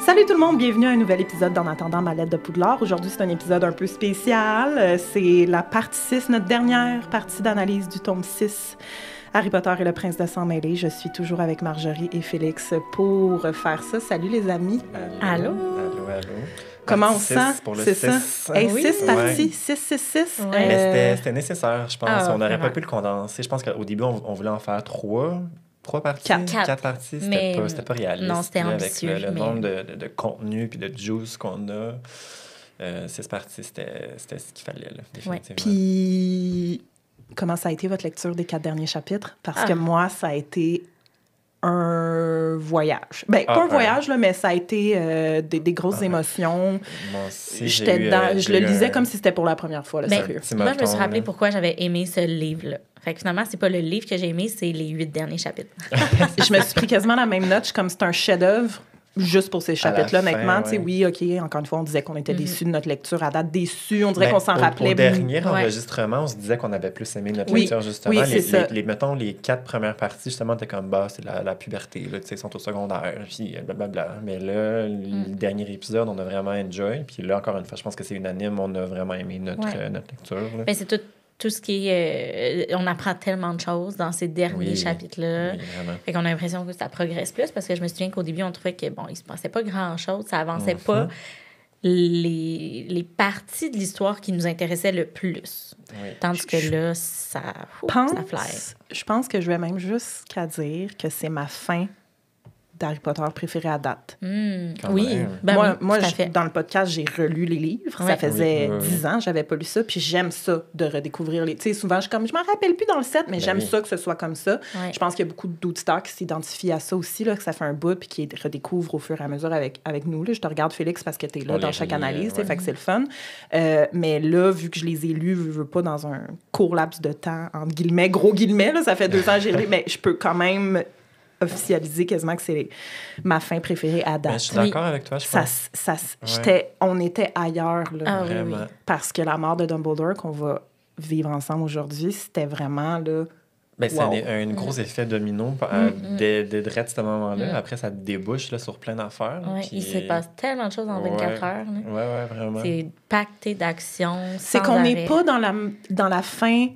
Salut tout le monde, bienvenue à un nouvel épisode d'En attendant ma lettre de Poudlard. Aujourd'hui, c'est un épisode un peu spécial. C'est la partie 6, notre dernière partie d'analyse du tome 6, Harry Potter et le prince de sang mêlé. Je suis toujours avec Marjorie et Félix pour faire ça. Salut les amis. Allô? Allô. Comment on sent? C'est ça. Hey, oui. 6 parties, 6. Ouais. Mais c'était nécessaire, je pense. On n'aurait vraiment. pas pu le condenser. Je pense qu'au début, on voulait en faire trois parties. Quatre. Parties. Mais C'était pas réaliste. non, c'était là, ambitieux, avec le mais- nombre de contenu puis de juice qu'on a. 6 parties, c'était ce qu'il fallait, là, définitivement. Puis, comment ça a été votre lecture des 4 derniers chapitres? Parce que moi, ça a été un voyage. Pas un voyage, là, mais ça a été des grosses émotions. Moi aussi, J'étais dedans. Je le lisais comme si c'était pour la première fois, là, Ben, sérieux. petit moi, je me suis marathon, rappelé là. pourquoi j'avais aimé ce livre-là. Fait que finalement, c'est pas le livre que j'ai aimé, c'est les 8 derniers chapitres. Je me suis pris quasiment la même note. Je suis comme c'est un chef-d'œuvre juste pour ces chapitres-là, fin, honnêtement. Tu sais, ouais. oui, OK, encore une fois, on disait qu'on était déçus de notre lecture à date. Déçus, on dirait Ben, qu'on s'en rappelait. Au dernier Ouais. enregistrement, on se disait qu'on avait plus aimé notre Oui. lecture, justement. Oui, c'est ça. Mettons, les 4 premières parties, justement, t'es comme, c'est la puberté, là, tu sais, ils sont au secondaire, puis blablabla. Mais là, le dernier épisode, on a vraiment enjoy. Puis là, encore une fois, je pense que c'est unanime, on a vraiment aimé notre lecture. Là. Ben, c'est tout ce qui est... on apprend tellement de choses dans ces derniers Oui. chapitres-là. Oui, vraiment. Fait qu'on a l'impression que ça progresse plus parce que je me souviens qu'au début, on trouvait que, il se passait pas grand-chose, ça avançait pas les parties de l'histoire qui nous intéressaient le plus. Oui. Tandis que là, ça flaire. Je pense que je vais même jusqu'à dire que c'est ma fin d'Harry Potter préférée à date. Quand Oui, même. ben moi tout à fait. dans le podcast, j'ai relu les livres. Ça Ouais. faisait Oui. 10 ans, j'avais pas lu ça. Puis j'aime ça, de redécouvrir les... Tu sais, souvent, je m'en rappelle plus dans le set, mais Ben j'aime oui. ça que ce soit comme ça. Ouais. Je pense qu'il y a beaucoup d'auditeurs qui s'identifient à ça aussi, là, que ça fait un bout, puis qui redécouvrent au fur et à mesure avec nous. Là. Je te regarde, Félix, parce que tu es là On dans les chaque relit, analyse, ouais. fait que c'est le fun. Mais là, vu que je les ai lus, je veux pas dans un court laps de temps, entre guillemets, gros guillemets, là, ça fait 2 ans que j'ai lu, mais je peux quand même officialiser quasiment que c'est ma fin préférée à date. Ben, je suis d'accord avec toi, je pense. On était ailleurs, là. Ah oui, Vraiment. oui. Parce que la mort de Dumbledore qu'on va vivre ensemble aujourd'hui, c'était vraiment, là... Ben, c'est Wow. un gros effet domino dès ce moment-là. Après, ça débouche là, sur plein d'affaires. Ouais, puis- il se passe tellement de choses en 24 heures. Là. Ouais, vraiment. C'est pacté d'action. C'est sans qu'on n'est arrêt. pas dans la fin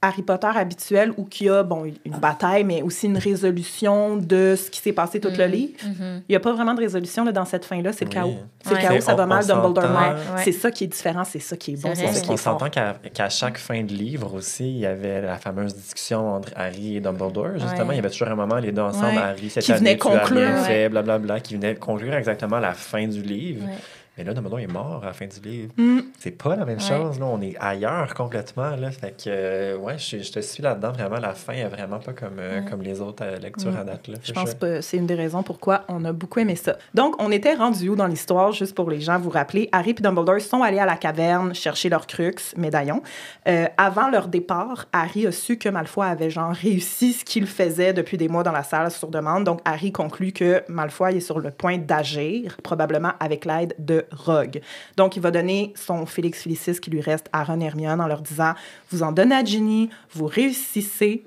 Harry Potter habituelle où il y a, une bataille, mais aussi une résolution de ce qui s'est passé tout le livre. Il n'y a pas vraiment de résolution là, dans cette fin-là. C'est le Oui. chaos. C'est Ouais. le chaos, ça va On mal, Dumbledore s'entend. meurt. Ouais. C'est ça qui est différent, c'est ça qui est bon, C'est c'est vrai. ça C'est qui est qu'on fort. s'entend qu'à chaque fin de livre aussi, il y avait la fameuse discussion entre Harry et Dumbledore. Justement, Ouais. il y avait toujours un moment, les deux ensemble, Ouais. Harry, cette Qui venait année, tu as conclure. bien Ouais. fait, blablabla, qui venait conclure exactement la fin du livre. Ouais. Mais là, Dumbledore est mort à la fin du livre. Mm. C'est pas la même Ouais. chose, là. On est ailleurs complètement, là. Fait que, je te suis là-dedans. Vraiment, la fin est vraiment pas comme les autres lectures à date, là. Je pense que c'est une des raisons pourquoi on a beaucoup aimé ça. Donc, on était rendu où dans l'histoire, juste pour les gens vous rappeler. Harry et Dumbledore sont allés à la caverne chercher leur crux, médaillon. Avant leur départ, Harry a su que Malfoy avait réussi ce qu'il faisait depuis des mois dans la salle sur demande. Donc, Harry conclut que Malfoy est sur le point d'agir, probablement avec l'aide de Rogue. Donc, il va donner son Félix Felicis qui lui reste à Ron et Hermione en leur disant « Vous en donnez à Ginny, vous réunissez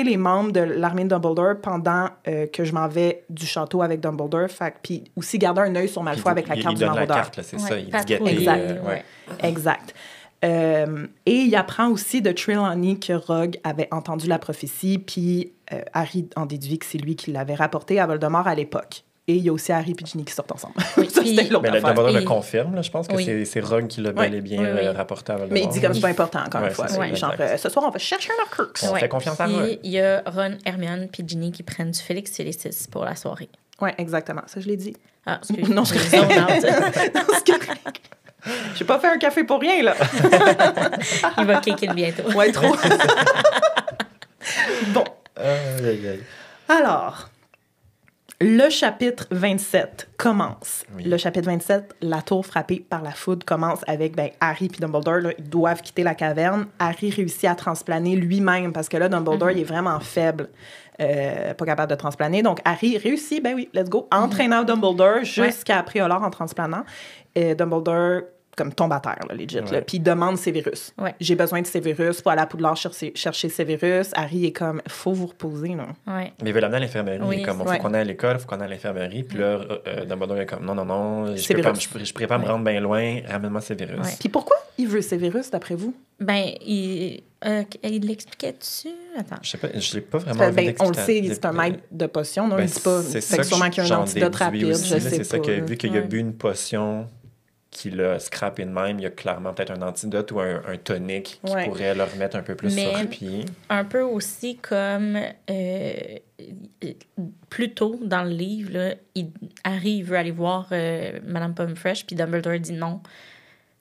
les membres de l'armée de Dumbledore pendant que je m'en vais du château avec Dumbledore. » Puis aussi garder un œil sur Malfoy avec la carte du donne la maraudeur. carte, là, c'est ça. Il dit guetter. Exact. Ouais. Exact. Et il apprend aussi de Trelawney que Rogue avait entendu la prophétie, puis Harry en déduit que c'est lui qui l'avait rapporté à Voldemort à l'époque. Et il y a aussi Harry et Ginny qui sortent ensemble. Oui, Ça, puis- c'était l'autre Mais le affaire. Dumbledore le Et- confirme, là, je pense que Oui. c'est Rogue qui l'a bel et bien Oui, oui. rapporté à Voldemort. Mais il dit comme c'est pas important, encore Ouais, une fois. c'est ça, Genre, exact. ce soir, on va chercher un crux. On fait confiance à Puis, Rogue. il y a Ron, Hermione puis Ginny qui prennent du Félix Felicis pour la soirée. Oui, exactement. Ça, je l'ai dit. Ah, excuse. Non, je J'ai zone out. Non, c'est correct. J'ai pas fait un café pour rien, là. Il va kicker bientôt. Ouais, trop. Bon. Aïe, aïe, aïe. Alors, le chapitre 27 commence. Oui. Le chapitre 27, la tour frappée par la foudre, commence avec Harry et Dumbledore. Là, ils doivent quitter la caverne. Harry réussit à transplaner lui-même parce que là, Dumbledore, il est vraiment faible. Pas capable de transplaner. Donc, Harry réussit, ben oui, let's go, entraînant Dumbledore jusqu'à Préolard en transplanant. Dumbledore comme tombe à terre, là, legit. Ouais. Là. Puis il demande Severus. Ouais. J'ai besoin de Severus pour aller à Poudlard chercher Severus. Harry est comme, faut vous reposer, là. Ouais. Mais il veut l'amener à l'infirmerie. Oui, Il est comme, ouais. faut qu'on aille à l'école, faut qu'on aille à l'infirmerie. Puis là, Dumbledore est comme, non, Severus. je pourrais pas me rendre bien loin, ramène-moi Severus. Ouais. Puis pourquoi il veut Severus, d'après vous? Ben, il l'expliquait-tu? Attends. Je sais pas, je l'ai pas vraiment vu On le sait, c'est un maître de potions, non? Ben, il dit pas. c'est Fait ça que sûrement qu'il y a un j'en antidote déduis rapide, aussi, je là, sais c'est pas. ça que vu qu'il a Ouais. bu une potion qu'il a scrappé de même, il y a clairement peut-être un antidote ou un tonique qui Ouais. pourrait le remettre un peu plus Mais- sur pied. Un peu aussi comme plus tôt dans le livre, là, Harry veut aller voir Madame Pomme-Fresh, puis Dumbledore dit non.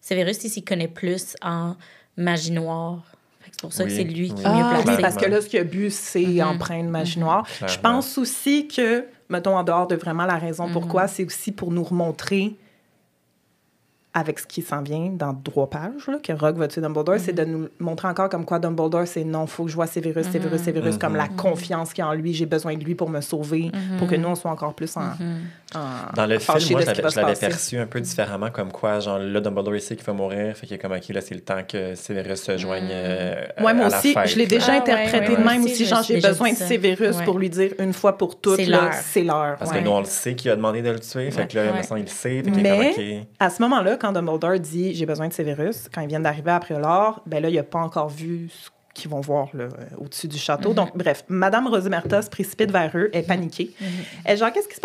Severus, il s'y connaît plus en magie noire. Fait que c'est pour ça que Oui, c'est lui qui oui. est mieux Ah oui, placé. parce que là, ce qu'il a bu, c'est empreinte magie noire. Je Clairement. pense aussi que, mettons, en dehors de vraiment la raison pourquoi, c'est aussi pour nous remontrer, avec ce qui s'en vient dans 3 pages, là, que Rogue va tuer Dumbledore, c'est de nous montrer encore comme quoi Dumbledore, c'est non, faut que je vois Severus, Severus, comme la confiance qu'il y a en lui, j'ai besoin de lui pour me sauver, pour que nous, on soit encore plus en Dans le film, fâchés moi, de ce qui va je se l'avais passer. perçu un peu différemment, comme quoi, genre, là, Dumbledore, il sait qu'il va mourir, fait qu'il est comme, OK, là, c'est le temps que Severus se joigne Ouais, moi à la aussi, fête, je l'ai là. déjà Ah, interprété ouais, de moi même aussi, aussi, je genre, me suis j'ai déjà besoin dit de ça. Severus Ouais. pour lui dire une fois pour toutes, C'est là, l'heure. c'est l'heure. Parce ouais. que nous, on le sait qu'il a demandé de le tuer, fait que là, Ouais. me semble, il le sait, fait qu'il est Mais comme, OK. à ce moment-là, quand Dumbledore dit « j'ai besoin de Severus », quand ils viennent d'arriver à Préolard, ben là, il n'a pas encore vu ce qu'ils vont voir là, au-dessus du château. Donc, bref, Madame Rosimerta se précipite vers eux, elle est paniquée. Elle est genre « qu'est-ce qui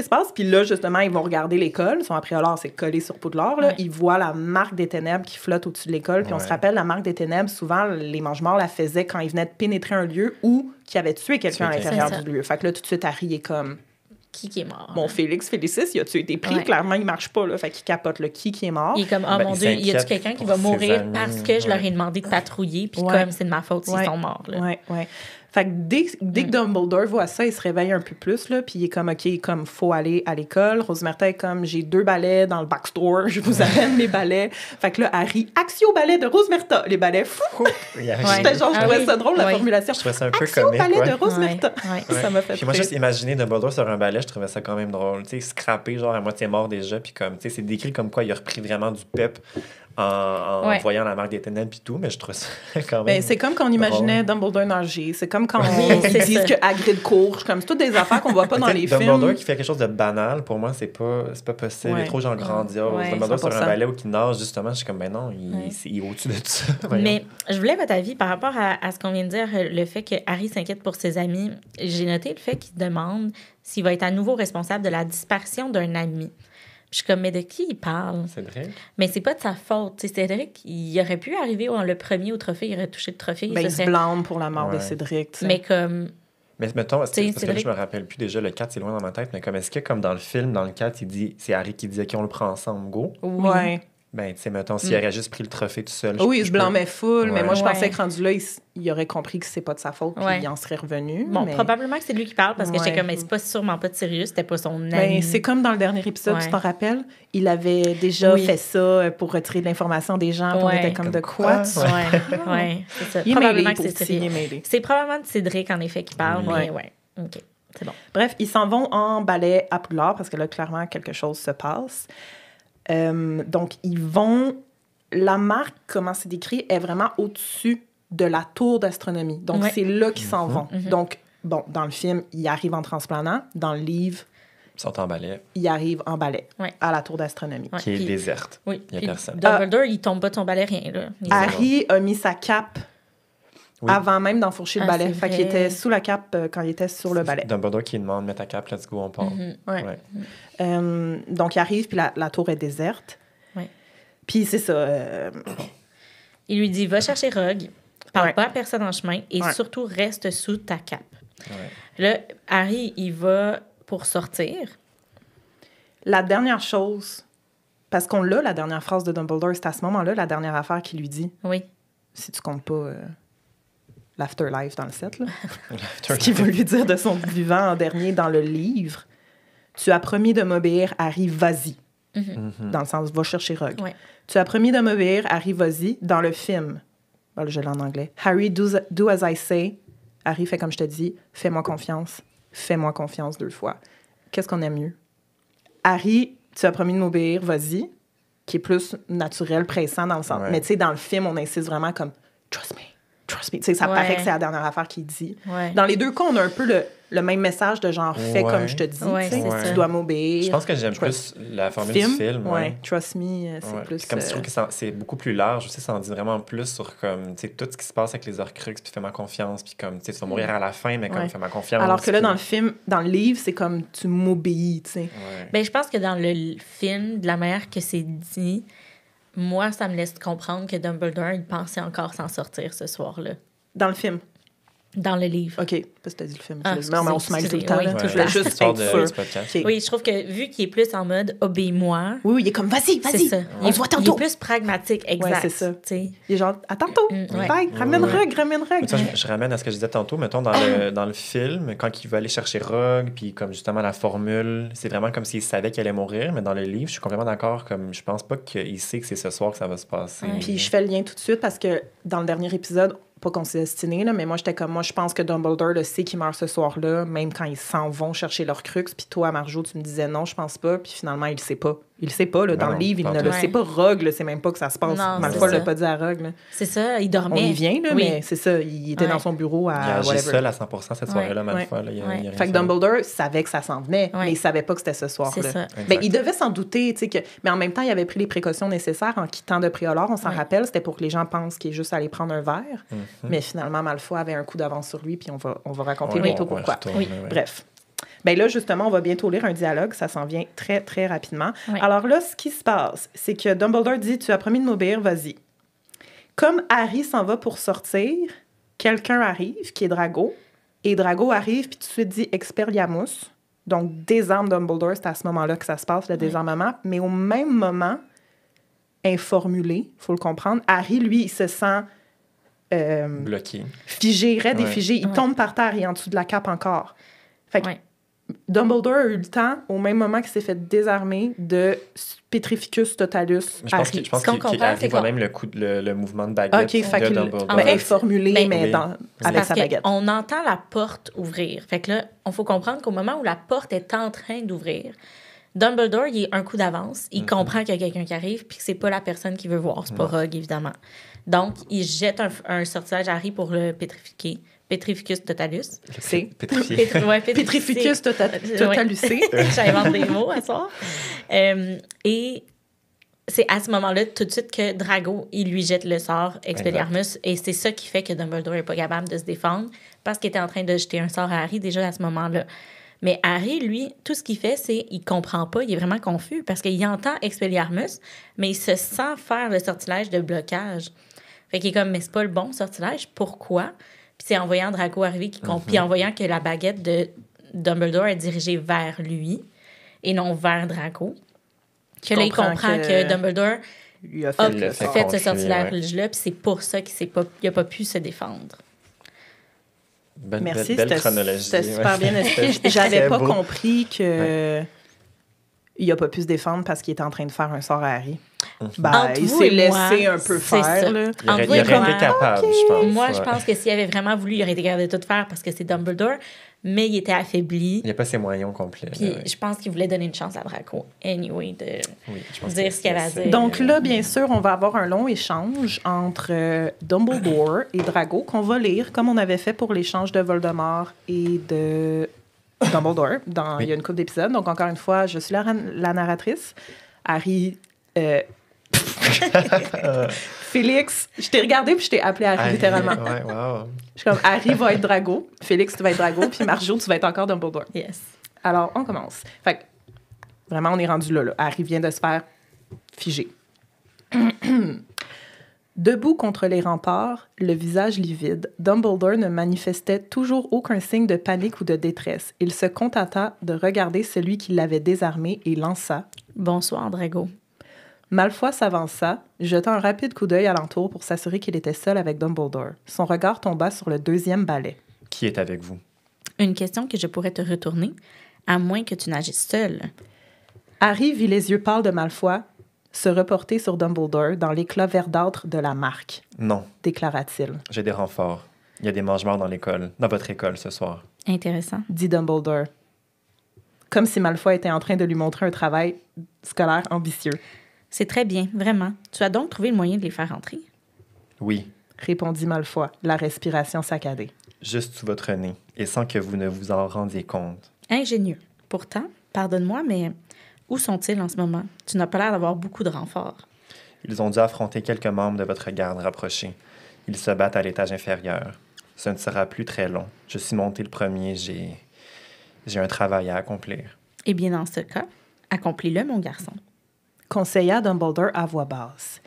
se passe? » Puis là, justement, ils vont regarder l'école. Ils sont à Préolard, c'est collé sur Poudlard. Là. Ouais. Ils voient la marque des ténèbres qui flotte au-dessus de l'école. Puis on Ouais. se rappelle, la marque des ténèbres, souvent, les Mange-Morts la faisaient quand ils venaient de pénétrer un lieu ou qui avait tué quelqu'un à C'est l'intérieur ça. du lieu. Fait que là, tout de suite, Harry est comme... Qui est mort? Bon, Félix Félicis, il a-tu été pris? Ouais. Clairement, il marche pas, là. Fait qu'il capote, le qui est mort. Il est comme, oh Ben, mon il Dieu, y a-tu s'inquiète quelqu'un qui pour va ses mourir amis, parce que je leur ouais. ai demandé de patrouiller, puis Ouais. comme c'est de ma faute s'ils Ouais. sont morts. Là. Ouais. Fait que dès que Dumbledore voit ça, il se réveille un peu plus, là, puis il est comme, OK, comme, faut aller à l'école. Rosimerta est comme, j'ai 2 balais dans le backstore, je vous amène les balais. Fait que là, Harry, axio balai de Rosimerta. Les balais, fou! Il arrive. J'étais genre, je Ah trouvais oui. ça drôle, la Ouais. formulation. Je trouvais ça un peu Axio comique, balai ouais. de Rosimerta. Ouais. Ça m'a fait Puis moi, rire. juste imaginer Dumbledore sur un balai, je trouvais ça quand même drôle. Tu sais, scrappé, genre à moitié mort déjà, puis comme, tu sais, c'est décrit comme quoi il a repris vraiment du pep en Ouais. voyant la marque des ténèbres puis tout, mais je trouve ça quand même... Ben, c'est comme quand on imaginait drôle. Dumbledore nager. C'est comme quand Oui, ils c'est disent ça. que Hagrid court. Comme c'est toutes des affaires qu'on voit pas dans les Dumbledore films. qui fait quelque chose de banal, pour moi, c'est pas possible. Il Ouais. est trop genre grandiose. Ouais, Dumbledore sur 100%. un balai ou qui nage, justement, je suis comme, ben non, Ouais. il est au-dessus de tout ça. Voyons. Mais je voulais votre avis par rapport à ce qu'on vient de dire, le fait que Harry s'inquiète pour ses amis. J'ai noté le fait qu'il demande s'il va être à nouveau responsable de la disparition d'un ami. Puis je suis comme, mais de qui il parle? Cédric? Mais c'est pas de sa faute. Tu sais, Cédric, il aurait pu arriver le premier au trophée, il aurait touché le trophée. Ben, ce il se serait- blâme pour la mort de Ouais. Cédric. tu sais. Mais comme, Mais mettons, parce que T'sais, parce que là, Cédric- je me rappelle plus déjà, le 4, c'est loin dans ma tête, mais comme est-ce que, comme dans le film, dans le 4, il dit, c'est Harry qui dit, OK, on le prend ensemble, go. oui. Ouais. Ben, tu sais, mettons, s'il aurait juste pris le trophée tout seul. Oui, il se blâmait full, mais Ouais. moi, je pensais Ouais. que rendu là, il aurait compris que c'est pas de sa faute, puis Ouais. il en serait revenu. Bon, mais... probablement que c'est lui qui parle parce que Ouais. j'étais comme, mais c'est pas sûrement pas de sérieux, c'était pas son ami. Ben, c'est comme dans le dernier épisode, Ouais. tu t'en rappelles? Il avait déjà Oui. fait ça pour retirer de l'information des gens, puis on Ouais. était comme Comme de quoi? quoi? Ouais, ouais, c'est ça. Il est Probablement mêlé, que c'est pour il est sérieux. mêlé. C'est probablement de Cédric, en effet, qui parle, Ouais. mais ouais. OK, c'est bon. Bref, ils s'en vont en balai à Poudlard, parce que là, clairement, quelque chose se passe. Donc, ils vont... La marque, comment c'est décrit, est vraiment au-dessus de la tour d'astronomie. Donc, Ouais. c'est là qu'ils s'en vont. Mhm. Donc, bon, dans le film, ils arrivent en transplanant. Dans le livre, Ils sont en balai, ils arrivent en balai Ouais. à la tour d'astronomie. Ouais. qui est Puis- déserte. Oui. Il y a Puis personne. Dumbledore, il tombe pas de son balai, rien, là. Il- Harry a mis sa cape Oui. avant même d'enfourcher le Ah, balai. c'est Fait qu'il vrai. était sous la cape quand il était sur le balai. Dumbledore qui demande, mets ta cape, let's go, on part. Mhm. Ouais. Ouais. Donc, il arrive, puis la tour est déserte. Ouais. Puis c'est ça. Il lui dit, va chercher Rogue, parle Ouais. pas à personne en chemin et Ouais. surtout reste sous ta cape. Ouais. Là, Harry, il va pour sortir. La dernière chose, parce qu'on l'a, la dernière phrase de Dumbledore, c'est à ce moment-là, la dernière affaire qu'il lui dit, Oui. si tu comptes pas l'afterlife dans le set, là. Ce qu'il va lui dire de son vivant en dernier dans le livre. Tu as promis de m'obéir, Harry, vas-y. Mhm. Dans le sens, va chercher Rogue. Ouais. Tu as promis de m'obéir, Harry, vas-y. Dans le film, bon, là, je l'ai en anglais. Harry, do as I say. Harry, fais comme je te dis. Fais-moi confiance. Fais-moi confiance 2 fois. Qu'est-ce qu'on aime mieux? Harry, tu as promis de m'obéir, vas-y. qui est plus naturel, pressant dans le sens. Ouais. Mais tu sais, dans le film, on insiste vraiment comme « Trust me. » Tu sais, ça paraît que c'est la dernière affaire qu'il dit. Ouais. Dans les deux cas, on a un peu le même message de genre « fais comme je te dis Ouais, tu sais. c'est ça. Tu dois m'obéir. » Je pense que j'aime plus la formule du film. Ouais. « Trust me », c'est Ouais. plus... Puis comme je trouve que c'est beaucoup plus large aussi, ça en dit vraiment plus sur comme, tu sais, tout ce qui se passe avec les Horcruxes, puis fais-ma confiance, puis comme, tu sais, tu vas mourir à la fin, mais comme, fais-ma confiance. Alors que là, puis... dans le film, dans le livre, c'est comme tu m'obéis, tu sais. Ouais. Ben, je pense que dans le film, de la manière que c'est dit, moi, ça me laisse comprendre que Dumbledore, il pensait encore s'en sortir ce soir-là. Dans le film. Dans le livre. OK, parce que t'as dit le film. Ah, Mais on se mêle tout le temps. oui, là. tout Je voulais le temps. juste Histoire être de sûre. ce podcast. OK. Oui, je trouve que vu qu'il est plus en mode « obéis-moi », Oui, il est comme, vas-y, c'est vas-y. ça. On se voit Il tantôt. est plus pragmatique, exact. Ouais, c'est ça. Tu sais. Il est genre, à tantôt. Ouais. Bye, ramène Ouais. Rogue, ramène Rogue. Mais tu vois, je ramène à ce que je disais tantôt, mettons, dans le film, quand il va aller chercher Rogue, puis comme justement la formule, c'est vraiment comme s'il savait qu'il allait mourir, mais dans le livre, je suis complètement d'accord, comme je pense pas qu'il sait que c'est ce soir que ça va se passer. Ouais. Puis je fais le lien tout de suite parce que dans le dernier épisode, pas qu'on s'est destiné, là, mais moi, j'étais comme, moi, je pense que Dumbledore le sait qu'il meurt ce soir-là, même quand ils s'en vont chercher leur crux. Puis toi, Marjo, tu me disais non, je pense pas. Puis finalement, il le sait pas. Il le sait pas, là, Ben dans non, le livre, il pas ne en le tout. sait pas. Rogue, là, c'est même pas que ça se passe. Non, Malfoy c'est l'a ça. pas dit à Rogue, là. C'est ça, il On dormait. y vient, là, Oui. mais c'est ça. Il était Ouais. dans son bureau Il a à agi whatever. seul à 100% cette soirée-là, Ouais. Malfoy. Là, il a Ouais. rien Fait que fait. Dumbledore savait que ça s'en venait, Ouais. mais il savait pas que c'était ce soir-là. C'est ça. Ben, il devait s'en douter, tu sais, mais en même temps, il avait pris les précautions nécessaires en quittant de Priolor. On s'en Ouais. rappelle, c'était pour que les gens pensent qu'il est juste allé prendre un verre. Mhm. Mais finalement, Malfoy avait un coup d'avance sur lui, puis on va raconter Ouais, bientôt on pourquoi. retourne, Oui. ouais. Bref. Ben là, justement, on va bientôt lire un dialogue. Ça s'en vient très, très rapidement. Oui. Alors là, ce qui se passe, c'est que Dumbledore dit « Tu as promis de m'obéir, vas-y. » Comme Harry s'en va pour sortir, quelqu'un arrive, qui est Drago, et Drago arrive, puis tout de suite dit « Expelliarmus ». Donc, désarme Dumbledore, c'est à ce moment-là que ça se passe, le désarmement. Mais au même moment, informulé, il faut le comprendre, Harry, lui, il se sent Bloqué. figé, raide et Ouais. figé. Il Ouais. tombe par terre et en dessous de la cape encore. Fait que Ouais. Dumbledore a eu le temps, au même moment qu'il s'est fait désarmer, de Petrificus Totalus Je pense Harry. qu'il Ce qu'on comprend, arrive c'est voit qu'on- même le mouvement de baguette OK, fait de qu'il Dumbledore. En fait, informulé, ben, mais oui. avec Parce sa baguette. qu'on entend la porte ouvrir. Fait que là, on faut comprendre qu'au moment où la porte est en train d'ouvrir, Dumbledore, il est un coup d'avance. Il comprend qu'il y a quelqu'un qui arrive puis que c'est pas la personne qu'il veut voir. C'est pas Rogue, évidemment. Donc, il jette un sortilège à Harry pour le pétrifier. Petrificus Totalus. C'est Pétrifié. Ouais, Petrificus Totalusé. J'invente des mots à soir. Et c'est à ce moment-là, tout de suite, que Drago, il lui jette le sort Expelliarmus. Et c'est ça qui fait que Dumbledore n'est pas capable de se défendre parce qu'il était en train de jeter un sort à Harry déjà à ce moment-là. Mais Harry, lui, tout ce qu'il fait, c'est qu'il comprend pas, il est vraiment confus parce qu'il entend Expelliarmus, mais il se sent faire le sortilège de blocage. Fait qu'il est comme, mais c'est pas le bon sortilège, pourquoi? Puis c'est en voyant Draco arriver qu'il comprend, puis en voyant que la baguette de Dumbledore est dirigée vers lui et non vers Draco, que là, il comprend que Dumbledore Il a a fait le le fait sort. fait ce confier, sortilège-là, puis c'est pour ça qu'il n'a pas pu se défendre. Belle Merci, c'était chronologie. c'était super ouais. bien expliqué. C'était J'avais très pas beau. compris que il a pas pu se défendre parce qu'il était en train de faire un sort à Harry. Ben, Entre il vous s'est et laissé moi, un peu c'est faire, ça. là. Il aurait, Entre vous il et aurait moi, été capable, je pense. Moi, je ouais. pense que s'il avait vraiment voulu, il aurait été capable de tout faire parce que c'est Dumbledore, mais il était affaibli. Il n'y a pas ses moyens complets. Puis là, ouais. je pense qu'il voulait donner une chance à Draco, anyway, de Oui, je pense dire que ce qu'il avait à c'est- dire. Donc là, bien sûr, on va avoir un long échange entre Dumbledore et Drago qu'on va lire comme on avait fait pour l'échange de Voldemort et de Dumbledore. Il y a une couple d'épisodes. Donc, encore une fois, je suis la narratrice. Harry... Félix, je t'ai regardé puis je t'ai appelé Harry, Harry, littéralement. Ouais, wow. Je suis comme, Harry va être Drago, Félix, tu vas être Drago, puis Marjo, tu vas être encore Dumbledore. Yes. Alors, on commence. Fait que, vraiment, on est rendu là. Harry vient de se faire figer. Debout contre les remparts, le visage livide, Dumbledore ne manifestait toujours aucun signe de panique ou de détresse. Il se contenta de regarder celui qui l'avait désarmé et lança. Bonsoir, Drago. Malfoy s'avança, jeta un rapide coup d'œil alentour pour s'assurer qu'il était seul avec Dumbledore. Son regard tomba sur le deuxième balai. Qui est avec vous? Une question que je pourrais te retourner, à moins que tu n'agisses seul. Harry vit les yeux pâles de Malfoy se reporter sur Dumbledore dans l'éclat verdâtre de la marque, Non, déclara-t-il. j'ai des renforts. Il y a des mange-morts dans votre école ce soir. Intéressant. Dit Dumbledore, comme si Malfoy était en train de lui montrer un travail scolaire ambitieux. C'est très bien, vraiment. Tu as donc trouvé le moyen de les faire rentrer? Oui, répondit Malfoy, la respiration saccadée. juste sous votre nez, et sans que vous ne vous en rendiez compte. Ingénieux. Pourtant, pardonne-moi, mais où sont-ils en ce moment? Tu n'as pas l'air d'avoir beaucoup de renforts. Ils ont dû affronter quelques membres de votre garde rapprochée. Ils se battent à l'étage inférieur. Ce ne sera plus très long. Je suis monté le premier, j'ai un travail à accomplir. Eh bien, dans ce cas, accomplis-le, mon garçon. Conseilla Dumbledore à voix basse.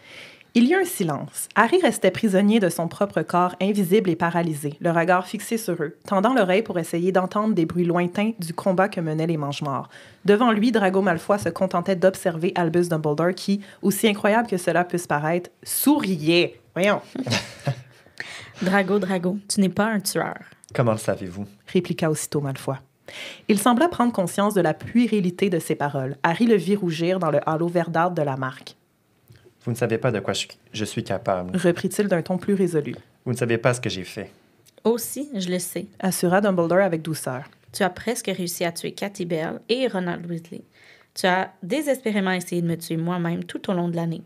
Il y eut un silence. Harry restait prisonnier de son propre corps, invisible et paralysé, le regard fixé sur eux, tendant l'oreille pour essayer d'entendre des bruits lointains du combat que menaient les Mange-Morts. Devant lui, Drago Malfoy se contentait d'observer Albus Dumbledore qui, aussi incroyable que cela puisse paraître, souriait. Voyons, Drago, tu n'es pas un tueur. Comment le savez-vous? répliqua aussitôt Malfoy. Il sembla prendre conscience de la puérilité de ses paroles. Harry le vit rougir dans le halo verdâtre de la marque. Vous ne savez pas de quoi je suis capable. Reprit-il d'un ton plus résolu. Vous ne savez pas ce que j'ai fait. Aussi, je le sais. Assura Dumbledore avec douceur. Tu as presque réussi à tuer Cathy Bell et Ronald Weasley. Tu as désespérément essayé de me tuer moi-même tout au long de l'année.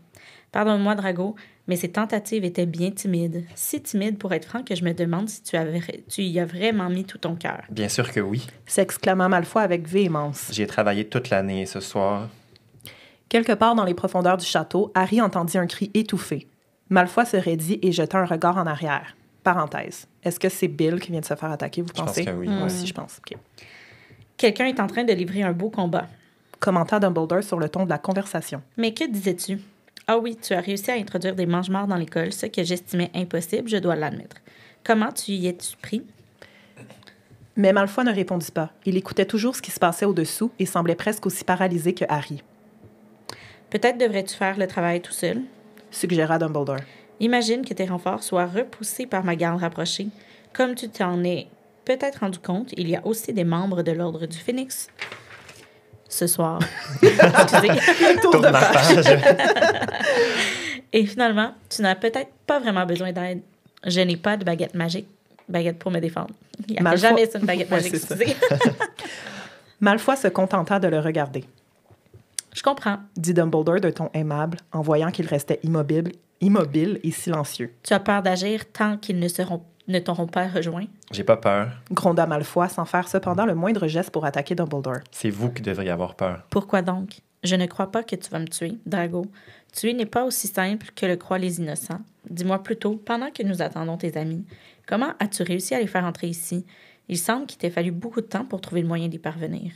Pardonne-moi, Drago, mais ces tentatives étaient bien timides. Si timides, pour être franc, que je me demande si tu y as vraiment mis tout ton cœur. Bien sûr que oui. S'exclama Malfoy avec véhémence. J'y ai travaillé toute l'année et ce soir... Quelque part dans les profondeurs du château, Harry entendit un cri étouffé. Malfoy se raidit et jeta un regard en arrière. Parenthèse. Est-ce que c'est Bill qui vient de se faire attaquer, vous pensez? Je pense que oui. Moi aussi, je pense. OK. Quelqu'un est en train de livrer un beau combat. Commenta Dumbledore sur le ton de la conversation. Mais que disais-tu? Ah oui, tu as réussi à introduire des mange-morts dans l'école, ce que j'estimais impossible, je dois l'admettre. Comment tu y es-tu pris? Mais Malfoy ne répondit pas. Il écoutait toujours ce qui se passait au-dessous et semblait presque aussi paralysé que Harry. Peut-être devrais-tu faire le travail tout seul? Suggéra Dumbledore. Imagine que tes renforts soient repoussés par ma garde rapprochée. Comme tu t'en es peut-être rendu compte, il y a aussi des membres de l'Ordre du Phénix. Ce soir. Excusez. Tour de page. Et finalement, tu n'as peut-être pas vraiment besoin d'aide. Je n'ai pas de baguette magique. Baguette pour me défendre. Il n'y a jamais ça, une baguette magique. Ouais, excusez. Malfoy se contenta de le regarder. Je comprends. Dit Dumbledore de ton aimable, en voyant qu'il restait immobile et silencieux. Tu as peur d'agir tant qu'ils ne t'auront pas rejoint? J'ai pas peur. Gronda Malfoy sans faire cependant le moindre geste pour attaquer Dumbledore. C'est vous qui devriez avoir peur. Pourquoi donc? Je ne crois pas que tu vas me tuer, Drago. Tuer n'est pas aussi simple que le croient les innocents. Dis-moi plutôt, pendant que nous attendons tes amis, comment as-tu réussi à les faire entrer ici? Il semble qu'il t'ait fallu beaucoup de temps pour trouver le moyen d'y parvenir.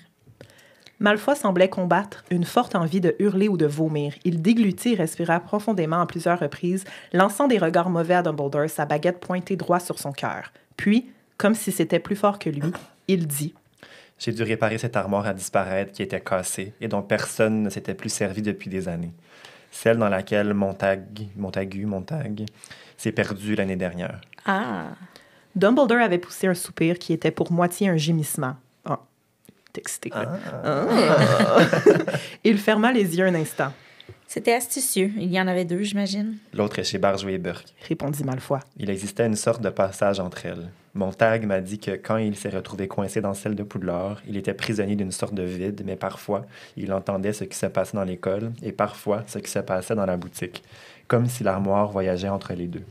Malfoy semblait combattre une forte envie de hurler ou de vomir. Il déglutit et respira profondément à plusieurs reprises, lançant des regards mauvais à Dumbledore, sa baguette pointée droit sur son cœur. Puis, comme si c'était plus fort que lui, il dit « J'ai dû réparer cette armoire à disparaître qui était cassée et dont personne ne s'était plus servi depuis des années. Celle dans laquelle Montague s'est perdu l'année dernière. » Ah! Dumbledore avait poussé un soupir qui était pour moitié un gémissement. Ah, texté. Il ferma les yeux un instant. C'était astucieux. Il y en avait deux, j'imagine. L'autre est chez Barjou et Burke. Répondit Malfoy. Il existait une sorte de passage entre elles. Montague m'a dit que quand il s'est retrouvé coincé dans celle de Poudlard, il était prisonnier d'une sorte de vide, mais parfois, il entendait ce qui se passait dans l'école et parfois ce qui se passait dans la boutique, comme si l'armoire voyageait entre les deux.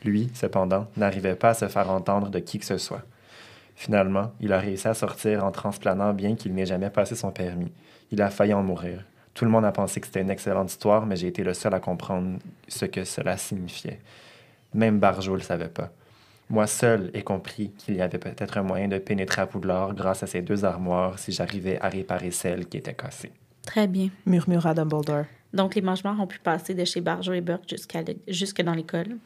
Lui, cependant, n'arrivait pas à se faire entendre de qui que ce soit. Finalement, il a réussi à sortir en transplanant bien qu'il n'ait jamais passé son permis. Il a failli en mourir. Tout le monde a pensé que c'était une excellente histoire, mais j'ai été le seul à comprendre ce que cela signifiait. Même Barjot ne le savait pas. Moi seul ai compris qu'il y avait peut-être un moyen de pénétrer à Poudlard grâce à ces deux armoires si j'arrivais à réparer celle qui était cassée. Très bien. Murmura Dumbledore. Donc, les Mange-Morts ont pu passer de chez Barjot et Burke jusque dans l'école.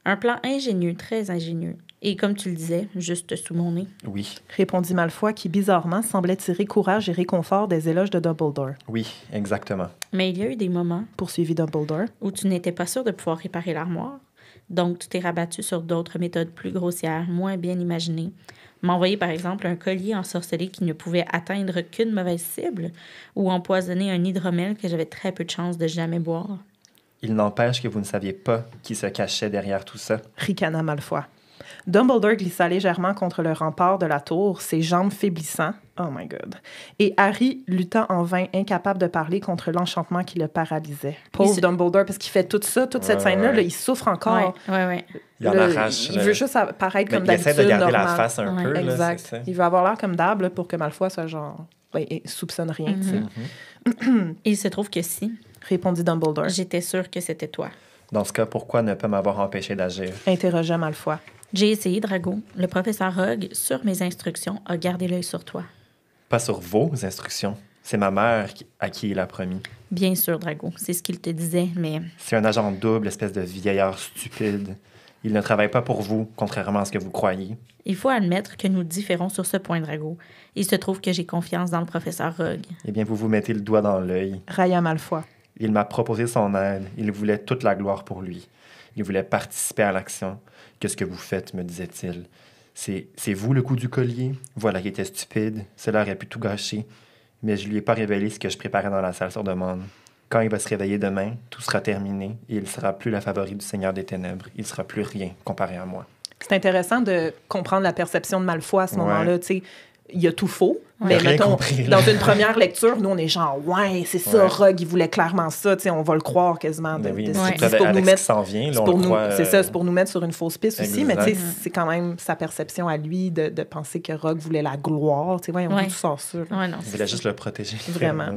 Un plan ingénieux, très ingénieux. Et comme tu le disais, juste sous mon nez. Oui. Répondit Malfoy qui, bizarrement, semblait tirer courage et réconfort des éloges de Dumbledore. Oui, exactement. Mais il y a eu des moments, Poursuivit Dumbledore, où tu n'étais pas sûr de pouvoir réparer l'armoire. Donc, tu t'es rabattu sur d'autres méthodes plus grossières, moins bien imaginées. M'envoyer, par exemple, un collier ensorcelé qui ne pouvait atteindre qu'une mauvaise cible, ou empoisonner un hydromel que j'avais très peu de chances de jamais boire. Il n'empêche que vous ne saviez pas qui se cachait derrière tout ça. ricana Malfoy. Dumbledore glissa légèrement contre le rempart de la tour, ses jambes faiblissant. Oh my God. Et Harry lutta en vain, incapable de parler contre l'enchantement qui le paralysait. Pauvre Dumbledore, parce qu'il fait tout ça, toute cette scène-là, là, il souffre encore. Ouais. Il en arrache. Il veut juste paraître comme d'habitude. Il essaie de garder normal. la face un peu. Là, exact. c'est ça. Il veut avoir l'air comme d'hab pour que Malfoy soit genre... Ben, il soupçonne rien, tu sais. Il se trouve que si. Répondit Dumbledore. J'étais sûre que c'était toi. Dans ce cas, pourquoi ne pas m'avoir empêché d'agir? Interrogea Malfoy. J'ai essayé, Drago. Le professeur Rogue, sur mes instructions, a gardé l'œil sur toi. Pas sur vos instructions. C'est ma mère à qui il a promis. Bien sûr, Drago. C'est ce qu'il te disait, mais... C'est un agent double, espèce de vieillard stupide. Il ne travaille pas pour vous, contrairement à ce que vous croyez. Il faut admettre que nous différons sur ce point, Drago. Il se trouve que j'ai confiance dans le professeur Rogue. Eh bien, vous vous mettez le doigt dans l'œil. Railla Malfoy. Il m'a proposé son aide. Il voulait toute la gloire pour lui. Il voulait participer à l'action. Qu'est-ce que vous faites, me disait-il. C'est vous le coup du collier? Voilà qui était stupide. Cela aurait pu tout gâcher. Mais je lui ai pas révélé ce que je préparais dans la salle sur demande. Quand il va se réveiller demain, tout sera terminé et il sera plus la favorite du Seigneur des Ténèbres. Il sera plus rien comparé à moi. C'est intéressant de comprendre la perception de Malfoy à ce moment-là. Tu sais, il y a tout faux. Mais Rien mettons, compris, dans une première lecture, nous, on est genre, ouais, c'est ça, Rogue, il voulait clairement ça. Tu sais, on va le croire quasiment. Mais oui, c'est pour nous mettre. S'en vient, là, C'est on pour le nous, croit, c'est ça, c'est pour nous mettre sur une fausse piste aussi. Mais tu sais, Exact. c'est quand même sa perception à lui de penser que Rogue voulait la gloire. Tu sais, voyons, tout sort ça. Ouais, non, Il voulait juste le protéger. Vraiment.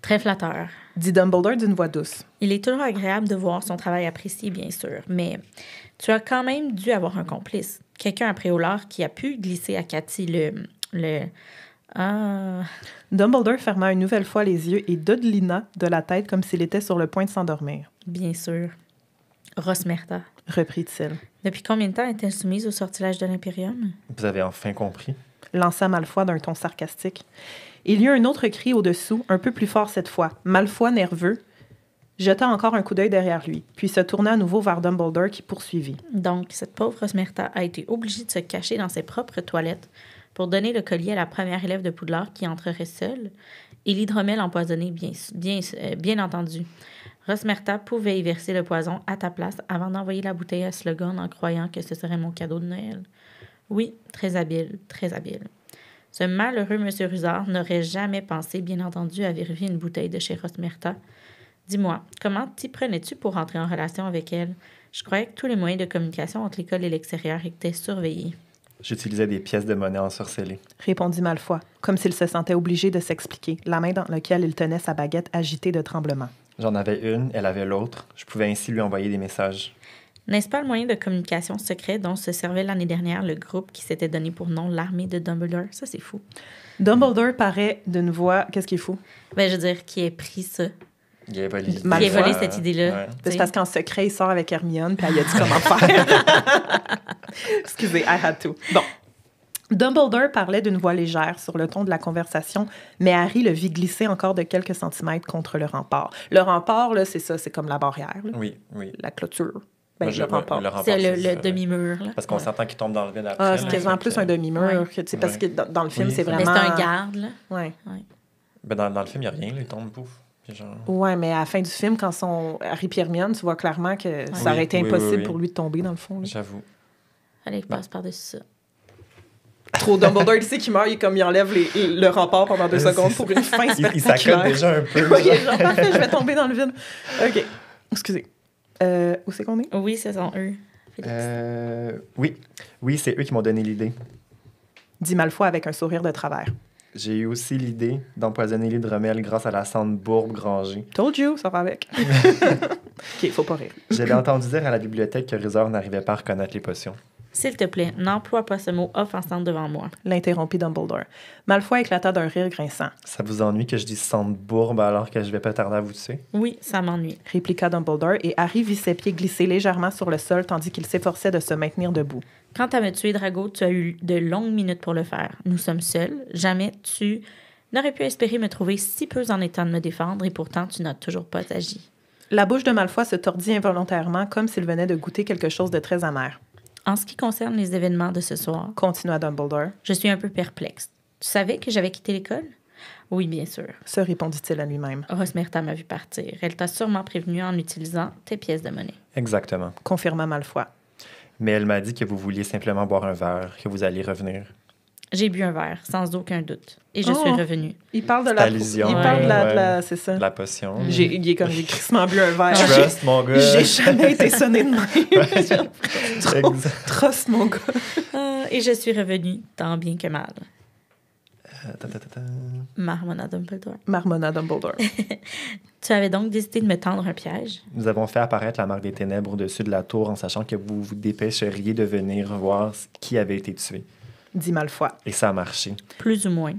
Très flatteur. Dit Dumbledore d'une voix douce. Il est toujours agréable de voir son travail apprécié, bien sûr, mais tu as quand même dû avoir un complice. Quelqu'un après Préolard qui a pu glisser à Cathy Dumbledore ferma une nouvelle fois les yeux et dodelina de la tête comme s'il était sur le point de s'endormir. Bien sûr. Rosmerta. Reprit-il. Depuis combien de temps est-elle soumise au sortilège de l'Imperium? Vous avez enfin compris? Lança Malfoy d'un ton sarcastique. Il y eut un autre cri au-dessous, un peu plus fort cette fois. Malfoy, nerveux, jeta encore un coup d'œil derrière lui, puis se tourna à nouveau vers Dumbledore qui poursuivit. Donc, cette pauvre Rosmerta a été obligée de se cacher dans ses propres toilettes pour donner le collier à la première élève de Poudlard qui entrerait seule, et l'hydromel empoisonné, bien entendu. Rosmerta pouvait y verser le poison à ta place avant d'envoyer la bouteille à Slughorn en croyant que ce serait mon cadeau de Noël. Oui, très habile, très habile. Ce malheureux M. Rusard n'aurait jamais pensé, bien entendu, à vérifier une bouteille de chez Rosmerta. Dis-moi, comment t'y prenais-tu pour entrer en relation avec elle? Je croyais que tous les moyens de communication entre l'école et l'extérieur étaient surveillés. J'utilisais des pièces de monnaie ensorcelées. Répondit Malfoy, comme s'il se sentait obligé de s'expliquer, la main dans laquelle il tenait sa baguette agitée de tremblement. J'en avais une, elle avait l'autre. Je pouvais ainsi lui envoyer des messages. N'est-ce pas le moyen de communication secret dont se servait l'année dernière le groupe qui s'était donné pour nom l'armée de Dumbledore? Ça, c'est fou. Dumbledore paraît d'une voix... Qu'est-ce qui est fou? Ben, je veux dire, qui a pris ça? Il a volé, cette idée-là. Ouais. C'est parce qu'en secret, il sort avec Hermione, puis elle a dit comment faire. Excusez, I had to. Bon. Dumbledore parlait d'une voix légère sur le ton de la conversation, mais Harry le vit glisser encore de quelques centimètres contre le rempart. Le rempart, là, c'est ça, c'est comme la barrière. Là. Oui. La clôture. Ben, Moi, le rempart. C'est le demi-mur. Là. Parce qu'on s'entend qu'il tombe dans le vide après. Ah, c'est quasiment plus un demi-mur. Que, parce que dans le film, c'est vraiment... Mais c'est un garde, là. Ouais. Ben, dans le film, il n'y a rien. Là, il tombe, pouf. Genre... Ouais, mais à la fin du film, quand sont Harry et Hermione, tu vois clairement que ça aurait été impossible pour lui de tomber, dans le fond. Là. J'avoue. Fallait qu'il passe par-dessus ça. Trop Dumbledore, il sait qu'il meurt, il enlève le rempart pendant 2 secondes pour une fin spectaculaire. Il s'accorde déjà un peu. Oui, genre, parfait, je vais tomber dans le vide. OK. Excusez. Où c'est qu'on est? Oui, ce sont eux. Oui, c'est eux qui m'ont donné l'idée. Dit Malfoy avec un sourire de travers. J'ai eu aussi l'idée d'empoisonner l'hydromel grâce à la cendre bourbe Granger. Told you, ça va avec. OK, faut pas rire. J'avais entendu dire à la bibliothèque que Rusard n'arrivait pas à reconnaître les potions. S'il te plaît, n'emploie pas ce mot offensant devant moi. L'interrompit Dumbledore. Malfoy éclata d'un rire grinçant. Ça vous ennuie que je dise cendre bourbe alors que je vais pas tarder à vous tuer? Oui, ça m'ennuie. Répliqua Dumbledore et Harry vit ses pieds glisser légèrement sur le sol tandis qu'il s'efforçait de se maintenir debout. Quant à me tuer, Drago, tu as eu de longues minutes pour le faire. Nous sommes seuls. Jamais tu n'aurais pu espérer me trouver si peu en état de me défendre et pourtant tu n'as toujours pas agi. La bouche de Malfoy se tordit involontairement comme s'il venait de goûter quelque chose de très amer. En ce qui concerne les événements de ce soir, Continua Dumbledore. Je suis un peu perplexe. Tu savais que j'avais quitté l'école? Oui, bien sûr. Se répondit-il à lui-même. Rosmerta m'a vu partir. Elle t'a sûrement prévenu en utilisant tes pièces de monnaie. Exactement. Confirma Malfoy. Mais elle m'a dit que vous vouliez simplement boire un verre, que vous alliez revenir. J'ai bu un verre, sans aucun doute. Et je suis revenue. Il parle de C'est la... allusion, Il parle de ouais. la... C'est ça. La potion. Il est comme, j'ai crissement bu un verre. Trust, mon gars. J'ai jamais été sonné de même. Exact. Trust, mon gars. Et je suis revenue, tant bien que mal. Ta-ta-ta-ta. Marmonna Dumbledore. Marmonna Dumbledore. Tu avais donc décidé de me tendre un piège. Nous avons fait apparaître la marque des ténèbres au-dessus de la tour en sachant que vous vous dépêcheriez de venir voir qui avait été tué. Dit Malfoy. Et ça a marché. Plus ou moins.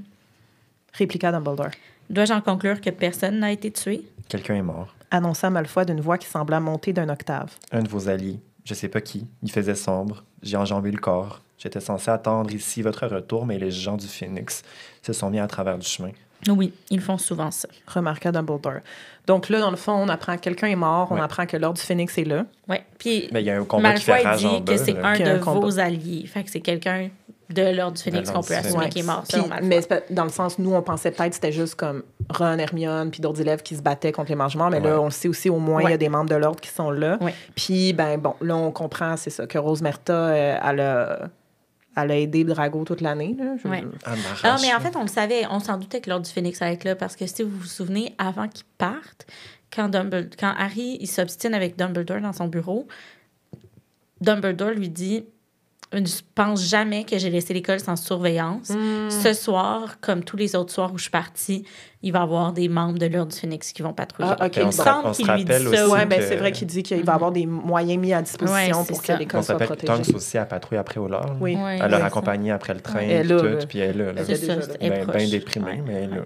Répliqua Dumbledore. Dois-je en conclure que personne n'a été tué? Quelqu'un est mort. Annonça Malfoy d'une voix qui sembla monter d'un octave. Un de vos alliés, je sais pas qui, il faisait sombre. J'ai enjambé le corps. J'étais censé attendre ici votre retour, mais les gens du Phénix se sont mis à travers du chemin. Oui, ils font souvent ça. Remarqua Dumbledore. Donc là, dans le fond, on apprend que quelqu'un est mort, on Ouais. apprend que l'Ordre du Phénix est là. Oui. Puis Mais il y a un combat qui fait Malfoy rage en dit bas. que c'est là. un Qu'il y a de un combat. vos alliés. Fait que c'est quelqu'un de l'Ordre du Phénix qu'on peut l'Ordre du assumer Phénix. qui est mort. Puis, selon Malfoy. mais c'est pas- dans le sens, nous, on pensait peut-être que c'était juste comme Ron, Hermione, puis d'autres élèves qui se battaient contre les mange-morts, mais là, Ouais. on le sait aussi, au moins, il y a des membres de l'Ordre qui sont là. Ouais. Puis, ben bon, là, on comprend, c'est ça, que Rose Merta, elle a aidé Drago toute l'année. Là. Ouais. Ah, m'arrache, Ah, mais en là. fait, on le savait, on s'en doutait que l'Ordre du Phénix allait être là parce que si vous vous souvenez, avant qu'il parte, quand Harry il s'obstine avec Dumbledore dans son bureau, Dumbledore lui dit je pense jamais que j'ai laissé l'école sans surveillance. Ce soir, comme tous les autres soirs où je suis partie, il va y avoir des membres de l'Ordre du Phénix qui vont patrouiller. Ah, OK. Et Il on me se semble on se qu'il lui dit rappelle ça. aussi Ouais, ben que- c'est vrai qu'il dit qu'il va avoir des moyens mis à disposition Ouais, c'est pour que ça. l'école On soit s'appelle protégée. Tonks aussi à patrouille après au large. Oui. Ouais, Elle l'a ouais, accompagné après le train Elle et est là, tout, puis elle est là. Elle C'est était ça, déjà là. elle est proche. Bien déprimée, Ouais. mais elle est là.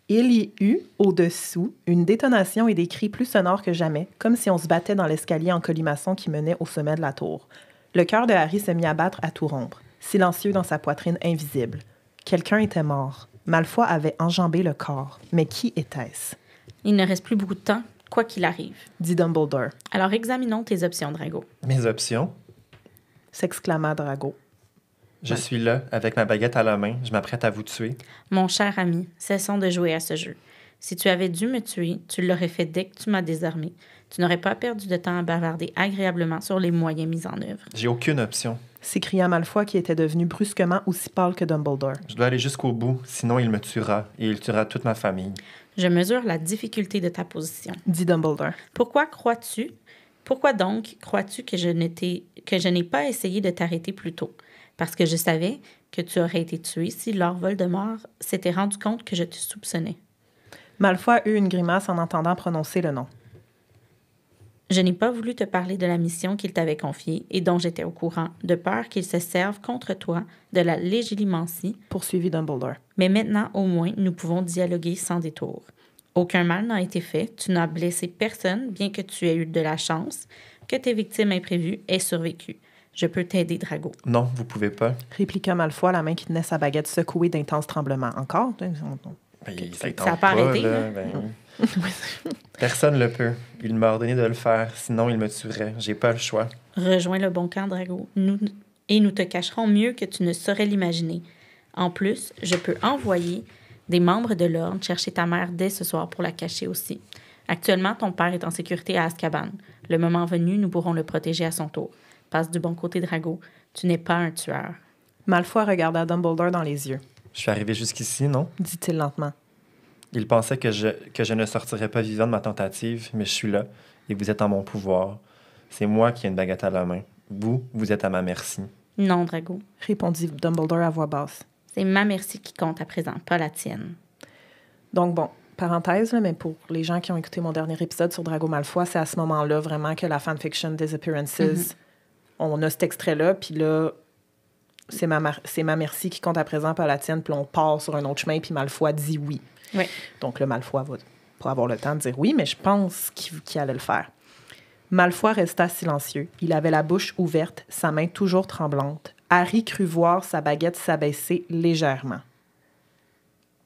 Il y eut, au-dessous, une détonation et des cris plus sonores que jamais, comme si on se battait dans l'escalier en colimaçon qui menait au sommet de la tour. Le cœur de Harry se mit à battre à tout rompre, silencieux dans sa poitrine invisible. Quelqu'un était mort. Malfoy avait enjambé le corps. Mais qui était-ce? Il ne reste plus beaucoup de temps, quoi qu'il arrive. Dit Dumbledore, Alors, examinons tes options, Drago. Mes options, s'exclama Drago. je suis là, avec ma baguette à la main, je m'apprête à vous tuer. Mon cher ami, cessons de jouer à ce jeu. Si tu avais dû me tuer, tu l'aurais fait dès que tu m'as désarmé. Tu n'aurais pas perdu de temps à bavarder agréablement sur les moyens mis en œuvre. J'ai aucune option. S'écria Malfoy qui était devenu brusquement aussi pâle que Dumbledore. Je dois aller jusqu'au bout, sinon il me tuera, et il tuera toute ma famille. Je mesure la difficulté de ta position. Dit Dumbledore. Pourquoi donc crois-tu que je n'ai pas essayé de t'arrêter plus tôt? Parce que je savais que tu aurais été tué si Lord Voldemort s'était rendu compte que je te soupçonnais. Malfoy eut une grimace en entendant prononcer le nom. Je n'ai pas voulu te parler de la mission qu'il t'avait confiée et dont j'étais au courant, de peur qu'il se serve contre toi de la légilimencie, Poursuivit Dumbledore. mais maintenant, au moins, nous pouvons dialoguer sans détour. Aucun mal n'a été fait, tu n'as blessé personne, bien que tu aies eu de la chance, que tes victimes imprévues aient survécu. Je peux t'aider, Drago. Non, vous pouvez pas. Répliqua Malfoy, la main qui tenait sa baguette secouée d'intenses tremblements. Encore? Ben, Ça tente a pas arrêté, là, là. ben, personne le peut. Il m'a ordonné de le faire, sinon il me tuerait. J'ai pas le choix. Rejoins le bon camp, Drago, et nous te cacherons mieux que tu ne saurais l'imaginer. En plus, je peux envoyer des membres de l'ordre chercher ta mère dès ce soir pour la cacher aussi. Actuellement, ton père est en sécurité à Azkaban. Le moment venu, nous pourrons le protéger à son tour. Passe du bon côté, Drago. Tu n'es pas un tueur. Malfoy regarda Dumbledore dans les yeux. Je suis arrivé jusqu'ici, non? Dit-il lentement. Il pensait que je ne sortirais pas vivant de ma tentative, mais je suis là, et vous êtes en mon pouvoir. C'est moi qui ai une baguette à la main. Vous êtes à ma merci. Non, Drago. Répondit Dumbledore à voix basse. C'est ma merci qui compte à présent, pas la tienne. Donc bon, parenthèse, là, mais pour les gens qui ont écouté mon dernier épisode sur Drago Malfoy, c'est à ce moment-là vraiment que la fanfiction Disappearances, on a cet extrait-là, puis là, c'est ma merci qui compte à présent, pas la tienne, puis là, on part sur un autre chemin, puis Malfoy dit oui. Oui. Donc là, Malfoy va pas avoir le temps de dire oui, mais je pense qu'il allait le faire. Malfoy resta silencieux. Il avait la bouche ouverte, sa main toujours tremblante. Harry crut voir sa baguette s'abaisser légèrement.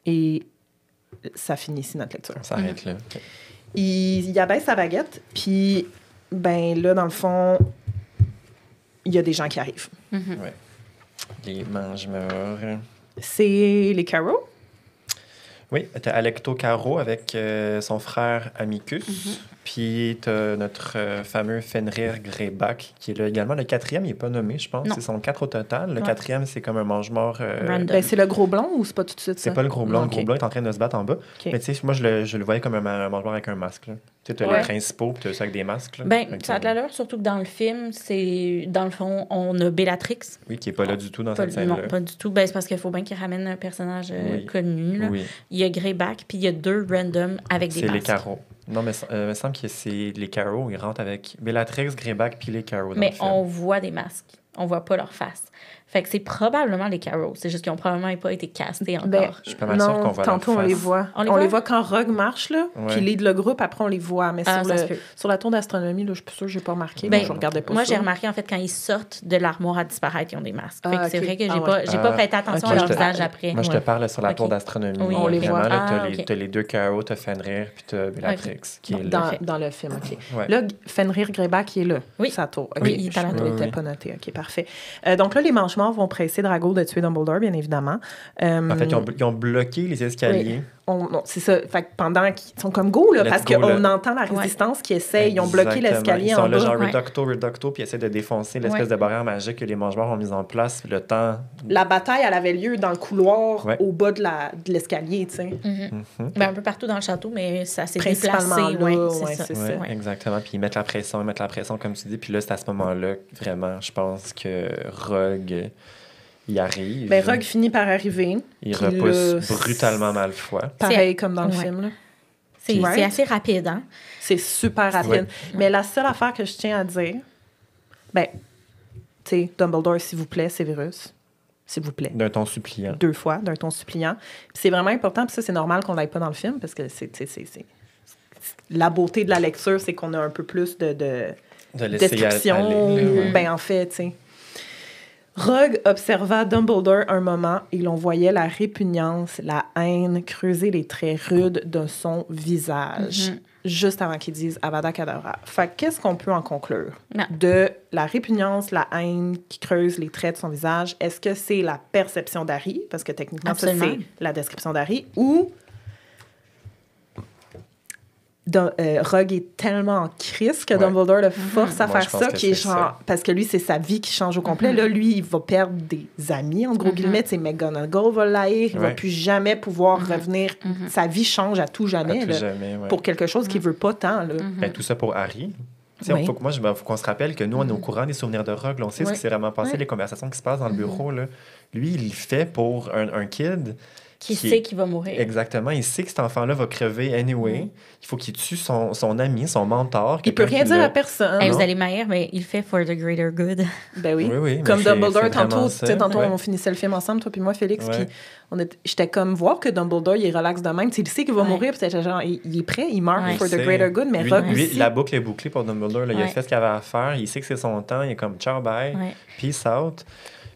Et ça finit ici notre lecture. On s'arrête là. Il abaisse sa baguette, puis ben là, dans le fond, il y a des gens qui arrivent. Ouais. Les mange-morts. C'est les Carrow. Oui, t'as Alecto Caro avec son frère Amicus. Puis t'as notre fameux Fenrir Greyback, qui est là également. Le quatrième, il n'est pas nommé, je pense. Non. C'est son 4 au total. Le Ouais. quatrième, c'est comme un mange-mort. Random. Ben, c'est le gros blond ou c'est pas tout de suite ça? C'est pas le gros blond. Non, Le gros ok. blond est en train de se battre en bas. Ok. Mais tu sais, moi, je le voyais comme un mange-mort avec un masque. Là. Tu sais, t'as Ouais. les principaux, puis t'as ceux avec des masques. Là. Ben, Fait que, ça a de l'allure, surtout que dans le film, c'est... Dans le fond, on a Bellatrix. Oui, qui n'est pas là du tout dans Pas, cette scène-là. non, pas du tout. Ben, c'est parce qu'il faut bien qu'il ramène un personnage Oui. connu. Là. Oui, Il y a Greyback, puis il y a 2 random avec des c'est les masques. carreaux. Non, mais il me semble que c'est les carreaux. Ils rentrent avec Bellatrix, Greyback, puis les carreaux. Mais on voit des masques. On voit pas leur face. Fait que c'est probablement les Carrows. C'est juste qu'ils ont probablement pas été castés encore. Ben, Je suis pas mal sûr qu'on voit tantôt, leur on les face. voit. On les On voit? les voit quand Rogue marche, là, Ouais. puis lead le groupe, après, on les voit. Mais Ah, ça se peut. sur la tour d'astronomie, là, je suis pas sûre que j'ai pas remarqué. Ben, Moi, je regardais pas Moi, ça. j'ai remarqué, en fait, quand ils sortent de l'armoire à disparaître, ils ont des masques. Fait que Ah, c'est ok. vrai que j'ai Ah, pas, ouais. j'ai pas prêté attention ok. à leur Moi, je te- visage après. Moi, je te Ouais. parle sur la Ok. tour d'astronomie. Oui, on les Vraiment, voit. là, Ah, t'as ok. les 2 carreaux, t'as Fenrir, puis t'as Bellatrix, qui est là. Dans le film, OK. Ouais. Là, Fenrir Greyback, il est là. Oui. Sa tour. OK. Oui, il est à la Je tour. l'avais Oui. pas noté. OK, parfait. Donc là, les Mangemorts vont presser Drago de tuer Dumbledore, bien évidemment. En fait, ils ont bloqué les escaliers. Non, c'est ça. Fait que pendant qu'ils sont comme go, là, Let's parce go, qu'on là. entend la résistance qui essaye. Ils ont bloqué Exactement. l'escalier Ils sont en là, bas. genre Ouais. Reducto, puis essaient de défoncer l'espèce Ouais. de barrière magique que les mange-morts ont mise en place. Le temps. La bataille, elle avait lieu dans le couloir, Ouais. au bas de l'escalier, tu sais. Ben, un peu partout dans le château, mais ça s'est Principalement déplacé. là, Ouais, ouais, c'est c'est ça. ça. Ouais, exactement. Puis ils mettent la pression, comme tu dis. Puis là, c'est à ce moment-là, vraiment, je pense que Rogue y arrive. Ben, Rogue finit par arriver. Il puis repousse là, brutalement Malfoy. Pareil comme dans le Ouais. film, là. C'est Right? c'est assez rapide, hein? C'est super rapide. Ouais. Mais la seule affaire que je tiens à dire, ben, tu sais, Dumbledore, s'il vous plaît, Severus. S'il vous plaît. D'un ton suppliant. 2 fois, d'un ton suppliant. Puis c'est vraiment important, puis ça, c'est normal qu'on l'aille pas dans le film, parce que c'est la beauté de la lecture, c'est qu'on a un peu plus de De laisser description. aller, là, ouais. Ben, en fait, tu sais. Rogue observa Dumbledore un moment et l'on voyait la répugnance, la haine creuser les traits rudes de son visage, juste avant qu'il dise Avada Kedavra. Fait que qu'est-ce qu'on peut en conclure? Non. De la répugnance, la haine qui creuse les traits de son visage, est-ce que c'est la perception d'Harry? Parce que techniquement, ça, Absolument. c'est la description d'Harry. Ou Rogue est tellement en crise que Ouais. Dumbledore le force à Moi, faire je pense ça, que qui est c'est genre... ça. Parce que lui, c'est sa vie qui change au complet. Là, lui, il va perdre des amis, en gros guillemets. Tu sais, McGonagall va l'haïr. Il va Ouais. plus jamais pouvoir revenir. Sa vie change à tout jamais, À tout là, jamais, ouais. pour quelque chose qu'il veut pas tant. Là. Ben, tout ça pour Harry. Tu sais, Oui. faut qu'on se rappelle que nous, on est au courant des souvenirs de Rogue. Là, on sait ce Ouais. qui s'est vraiment passé, Ouais. les conversations qui se passent dans le bureau. Là. Lui, il le fait pour un kid. Qui sait qu'il va mourir. Exactement. Il sait que cet enfant-là va crever anyway. Il faut qu'il tue son ami, son mentor. Il peut quelqu'un rien qui dire l'a- à personne. Hey, non. vous allez m'haïr, mais il fait for the greater good. Ben oui. Oui, oui, mais Comme c'est Dumbledore, vraiment tantôt, ça. tu sais, tantôt Ouais. on finissait le film ensemble, toi puis moi, Félix, Ouais. puis j'étais comme voir que Dumbledore, il est relax de même. Tu sais, il sait qu'il va Ouais. mourir, puis c'était genre, il est prêt, il meurt Ouais. for Il the sait. greater good, mais lui, Rogue lui, aussi. la boucle est bouclée pour Dumbledore. Là. Il a Ouais. fait ce qu'il avait à faire. Il sait que c'est son temps. Il est comme ciao, bye, Ouais. peace out.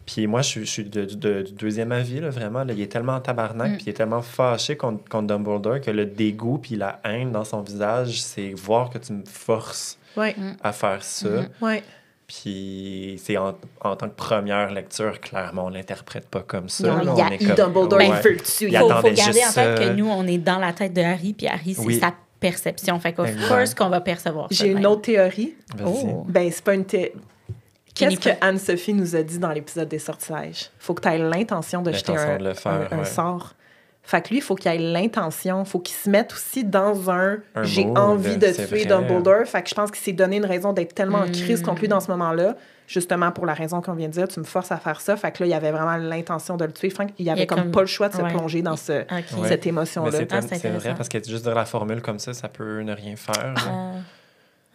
Puis moi, je suis du deuxième avis, là, vraiment. Là. Il est tellement en tabarnak, puis il est tellement fâché contre Dumbledore que le dégoût puis la haine dans son visage, c'est voir que tu me forces Ouais, à faire ça. ouais. Puis c'est en tant que première lecture, clairement, on l'interprète pas comme ça. Non, là. il y On a est comme- Dumbledore, Ouais. il veut le tuer. Il Il faut attendait garder juste en tête ça. que nous, on est dans la tête de Harry, puis Harry, c'est Oui. sa perception. Fait qu'of Exact. course qu'on va percevoir ça J'ai de une même. autre théorie. Vas-y. Oh. Ben, c'est pas une théorie. Qui Qu'est-ce n'est que pas- Anne-Sophie nous a dit dans l'épisode des sortilèges? Faut que tu aies l'intention de jeter L'intention de le faire, un ouais. sort. Fait que lui, il faut qu'il ait l'intention. Faut qu'il se mette aussi dans un j'ai mood, envie de c'est tuer vrai. Dumbledore. Fait que je pense qu'il s'est donné une raison d'être tellement en crise contre lui dans ce moment-là. Justement, pour la raison qu'on vient de dire, tu me forces à faire ça. Fait que là, il avait vraiment l'intention de le tuer. Frank, il avait comme pas le choix de se ouais. plonger dans Ok. cette Mais émotion-là. c'est Ah, c'est c'est vrai, intéressant. parce que juste dire la formule comme ça peut ne rien faire. là.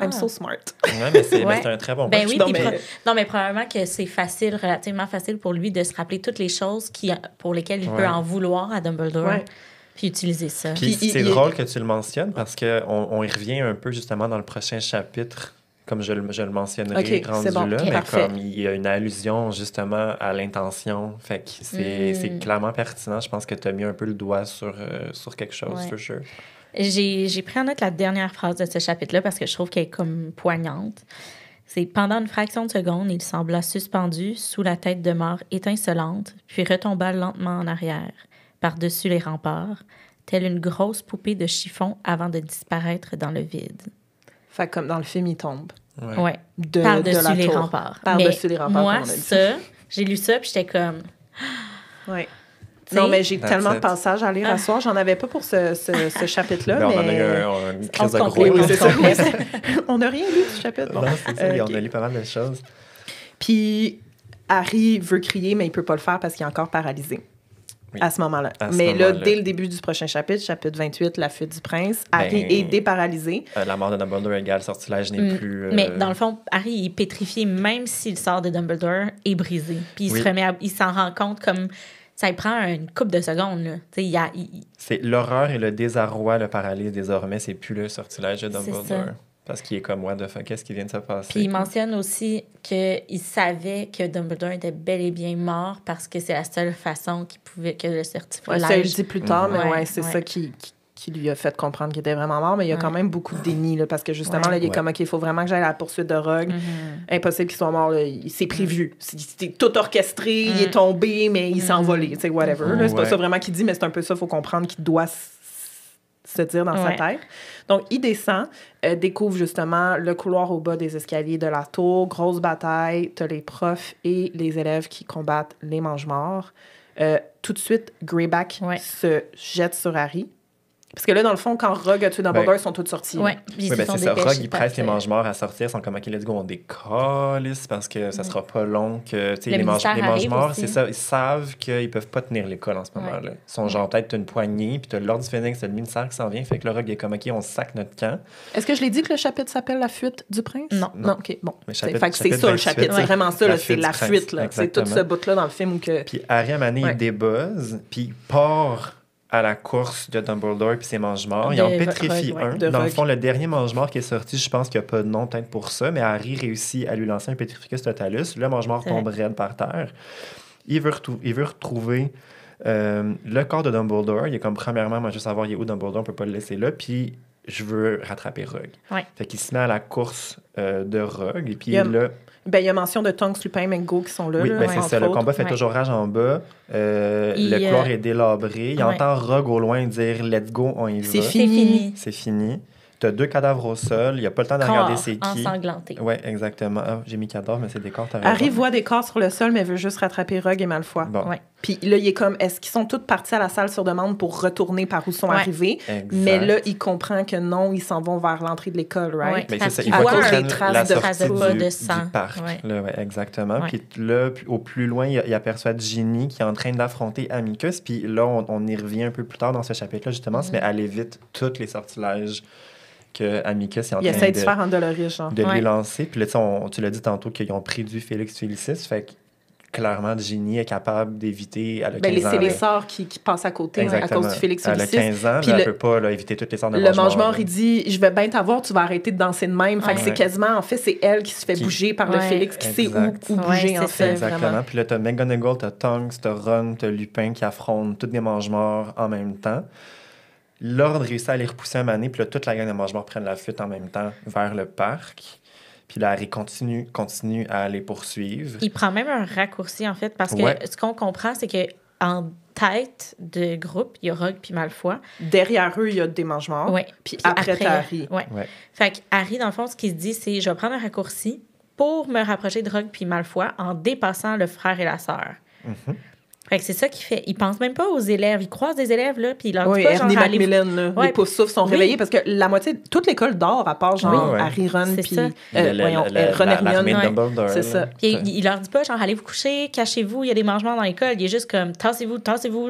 I'm so smart. Ouais, mais c'est Ouais. mais c'est un très bon Ben point. oui, Non, puis mais- non, mais probablement que c'est facile, relativement facile pour lui de se rappeler toutes les choses pour lesquelles il Ouais. peut en vouloir à Dumbledore, Ouais. puis utiliser ça. Puis Puis c'est il- drôle que tu le mentionnes parce qu'on y revient un peu justement dans le prochain chapitre, comme je le mentionnerai Ok, rendu c'est bon, là, ok, mais parfait. comme il y a une allusion justement à l'intention. Fait que c'est clairement pertinent. Je pense que tu as mis un peu le doigt sur quelque chose, Ouais. for sure. J'ai pris en note la dernière phrase de ce chapitre-là parce que je trouve qu'elle est comme poignante. C'est « Pendant une fraction de seconde, il sembla suspendu sous la tête de mort étincelante, puis retomba lentement en arrière, par-dessus les remparts, telle une grosse poupée de chiffon avant de disparaître dans le vide. » Fait que comme dans le film, il tombe. Ouais. De Par-dessus la les tour. remparts. Par-dessus les remparts, moi, comme on a dit. ça, j'ai lu ça, puis j'étais comme... Ouais. T'sais, Non, mais j'ai That's tellement de it. passages à lire à soir. J'en avais pas pour ce chapitre-là, Ben, mais... on en a eu une crise de se gros. complète. Oui, c'est ça. complète. On n'a rien lu ce chapitre. Bon. Non, c'est ça. Ok. On a lu pas mal de choses. Puis Harry veut crier, mais il peut pas le faire parce qu'il est encore paralysé. Oui. À ce moment-là. À ce Mais là, moment-là. dès le début du prochain chapitre 28, la fuite du prince, Harry Ben, est déparalysé. La mort de Dumbledore égale sortilège n'est plus... Mais dans le fond, Harry il est pétrifié, même s'il sort de Dumbledore, est brisé. Puis il Oui. se remet il s'en rend compte comme... Ça lui prend une couple de secondes, là. Tu sais, C'est l'horreur et le désarroi le paralysent désormais. C'est plus le sortilège de C'est Dumbledore. ça. Parce qu'il est comme, what the fuck, qu'est-ce qui vient de se passer? Puis il mentionne aussi qu'il savait que Dumbledore était bel et bien mort parce que c'est la seule façon qu'il pouvait que le Ouais, certificat. ça, il le dit plus tard, mais Ouais, ouais, c'est ouais. ça qui lui a fait comprendre qu'il était vraiment mort. Mais il y a quand même beaucoup de déni, là, parce que justement, Ouais. là, il est Ouais. comme, OK, il faut vraiment que j'aille à la poursuite de Rogue. Mm-hmm. Impossible qu'il soit mort. Là. C'est prévu. C'était tout orchestré, il est tombé, mais il s'est envolé. Tu sais, whatever. Là, c'est pas Ouais. ça vraiment qu'il dit, mais c'est un peu ça. Il faut comprendre qu'il doit se dire dans sa Ouais. tête. Donc, il descend, découvre justement le couloir au bas des escaliers de la tour. Grosse bataille. T'as les profs et les élèves qui combattent les mange-morts. Tout de suite, Greyback Ouais. se jette sur Harry. Parce que là, dans le fond, quand Rogue a tué Dumbledore, ils sont tous sortis. là. Ouais, puis ils Oui, se ben sont c'est ça. dépêchés Rogue, il parce presse les que mange-morts à sortir. Ils sont comme, OK, let's go, on décalisse parce que ça sera pas long que... tu sais, Le les ministère arrive mange-morts, aussi. c'est ça. Ils savent qu'ils peuvent pas tenir l'école en ce moment-là. Ils sont genre peut-être une poignée, puis t'as l'Ordre du Phénix, t'as le ministère qui s'en vient. Fait que le Rogue est comme, OK, on sac notre camp. Est-ce que je l'ai dit que le chapitre s'appelle La fuite du prince? Non. Non, OK, bon. Mais Fait chapitre- que c'est ça, le 28, chapitre. C'est ouais. vraiment ça, La là, c'est fuite la du prince, fuite. Là. C'est tout ce exactement. bout-là dans le film où que... Puis Harry, à un moment donné, Ouais. il débuzz, puis il part à la course de Dumbledore puis ses mange-morts. Il De en pétrifie Rogue, ouais, un. de Dans le Rogue. fond, le dernier mange-mort qui est sorti, je pense qu'il n'y a pas de nom peut-être pour ça, mais Harry réussit à lui lancer un Petrificus Totalus. Le mange-mort C'est tombe raide par terre. Il veut retrouver le corps de Dumbledore. Il est comme, premièrement, moi, je veux savoir il est où Dumbledore, on ne peut pas le laisser là. Puis je veux rattraper Rogue. Ouais. Fait qu'il se met à la course de Rogue. Et puis Il y a- là... Ben, il y a mention de Tonks, Lupin, Mango qui sont là. Oui, là, ben c'est entre ça. Le autres. combat fait Ouais. toujours rage en bas. Il, Le couloir est délabré. Il ouais. entend Rogue au loin dire « Let's go, on y va ». C'est c'est fini. fini. C'est fini. Tu as 2 cadavres au sol. Il n'y a pas le temps de regarder Corps c'est qui. ensanglanté. Oui, exactement. Ah, j'ai mis cadavre, mais c'est des corps, t'as Harry raison. voit des corps sur le sol, mais veut juste rattraper Rogue et Malfoy. Bon, Ouais. Puis là, il est comme, est-ce qu'ils sont tous partis à la salle sur demande pour retourner par où ils sont Ouais. arrivés? exact. Mais là, il comprend que non, ils s'en vont vers l'entrée de l'école, right? Ouais. Mais Parce c'est ça, qu'il il faut voit qu'ils les prennent traces la de sortie pas du, de du sang. parc. Ouais. Là, ouais, exactement. Ouais. Puis là, au plus loin, il aperçoit Ginny qui est en train d'affronter Amicus. Puis là, on y revient un peu plus tard dans ce chapitre-là, justement, se met à aller vite tous les sortilèges que Amicus est en Il train essaie de se faire endolorir, genre. de Ouais. lui lancer. Puis là, tu l'as dit tantôt qu'ils ont prédit Félix Félicis. Fait que clairement, Ginny est capable d'éviter. Elle a 15 Ben, ans. c'est les là. sorts qui passent à côté à Exactement. cause du Félix Elle a Félicis. 15 ans, Puis mais elle le- peut pas là, éviter toutes les sortes de Le mange-morts. mange-mort, là. il dit, je vais bien t'avoir, tu vas arrêter de danser de même. Fait que Ouais. c'est quasiment, en fait, c'est elle qui se fait Qui- bouger par le Ouais. Félix, qui sait Exact. où Ouais, bouger, en c'est fait, ça. Exactement. vraiment. Puis là, t'as McGonagall, t'as Tonks, t'as Ron, t'as Lupin qui affrontent tous des mange-morts en même temps. L'ordre réussit à les repousser un moment donné, puis là, toute la gang de mange-morts prennent la fuite en même temps vers le parc. Puis là, Harry continue à les poursuivre. Il prend même un raccourci, en fait, parce que Ouais. ce qu'on comprend, c'est que en tête de groupe, il y a Rogue puis Malfoy. Derrière eux, il y a des mange-morts. Ouais. Puis après, t'as Harry. Ouais. Ouais. Fait que Harry, dans le fond, ce qu'il se dit, c'est je vais prendre un raccourci pour me rapprocher de Rogue puis Malfoy en dépassant le frère et la sœur. Mhm. Fait que c'est ça qu'il fait. Il pense même pas aux élèves. Il croise des élèves, là, puis il leur Oui, dit pas, genre, Ernie allez- Macmillan, là, Ouais. les poufs-souffles sont Oui. réveillés parce que la moitié, toute l'école dort, à part genre Oui, ouais. Harry, Ron, C'est puis ça. voyons, Ron, l'armée de Hermione. ouais. Dumbledore. C'est là. ça. Puis il leur dit pas, genre, allez vous coucher, cachez-vous, il y a des mangements dans l'école. Il est juste comme, tassez-vous,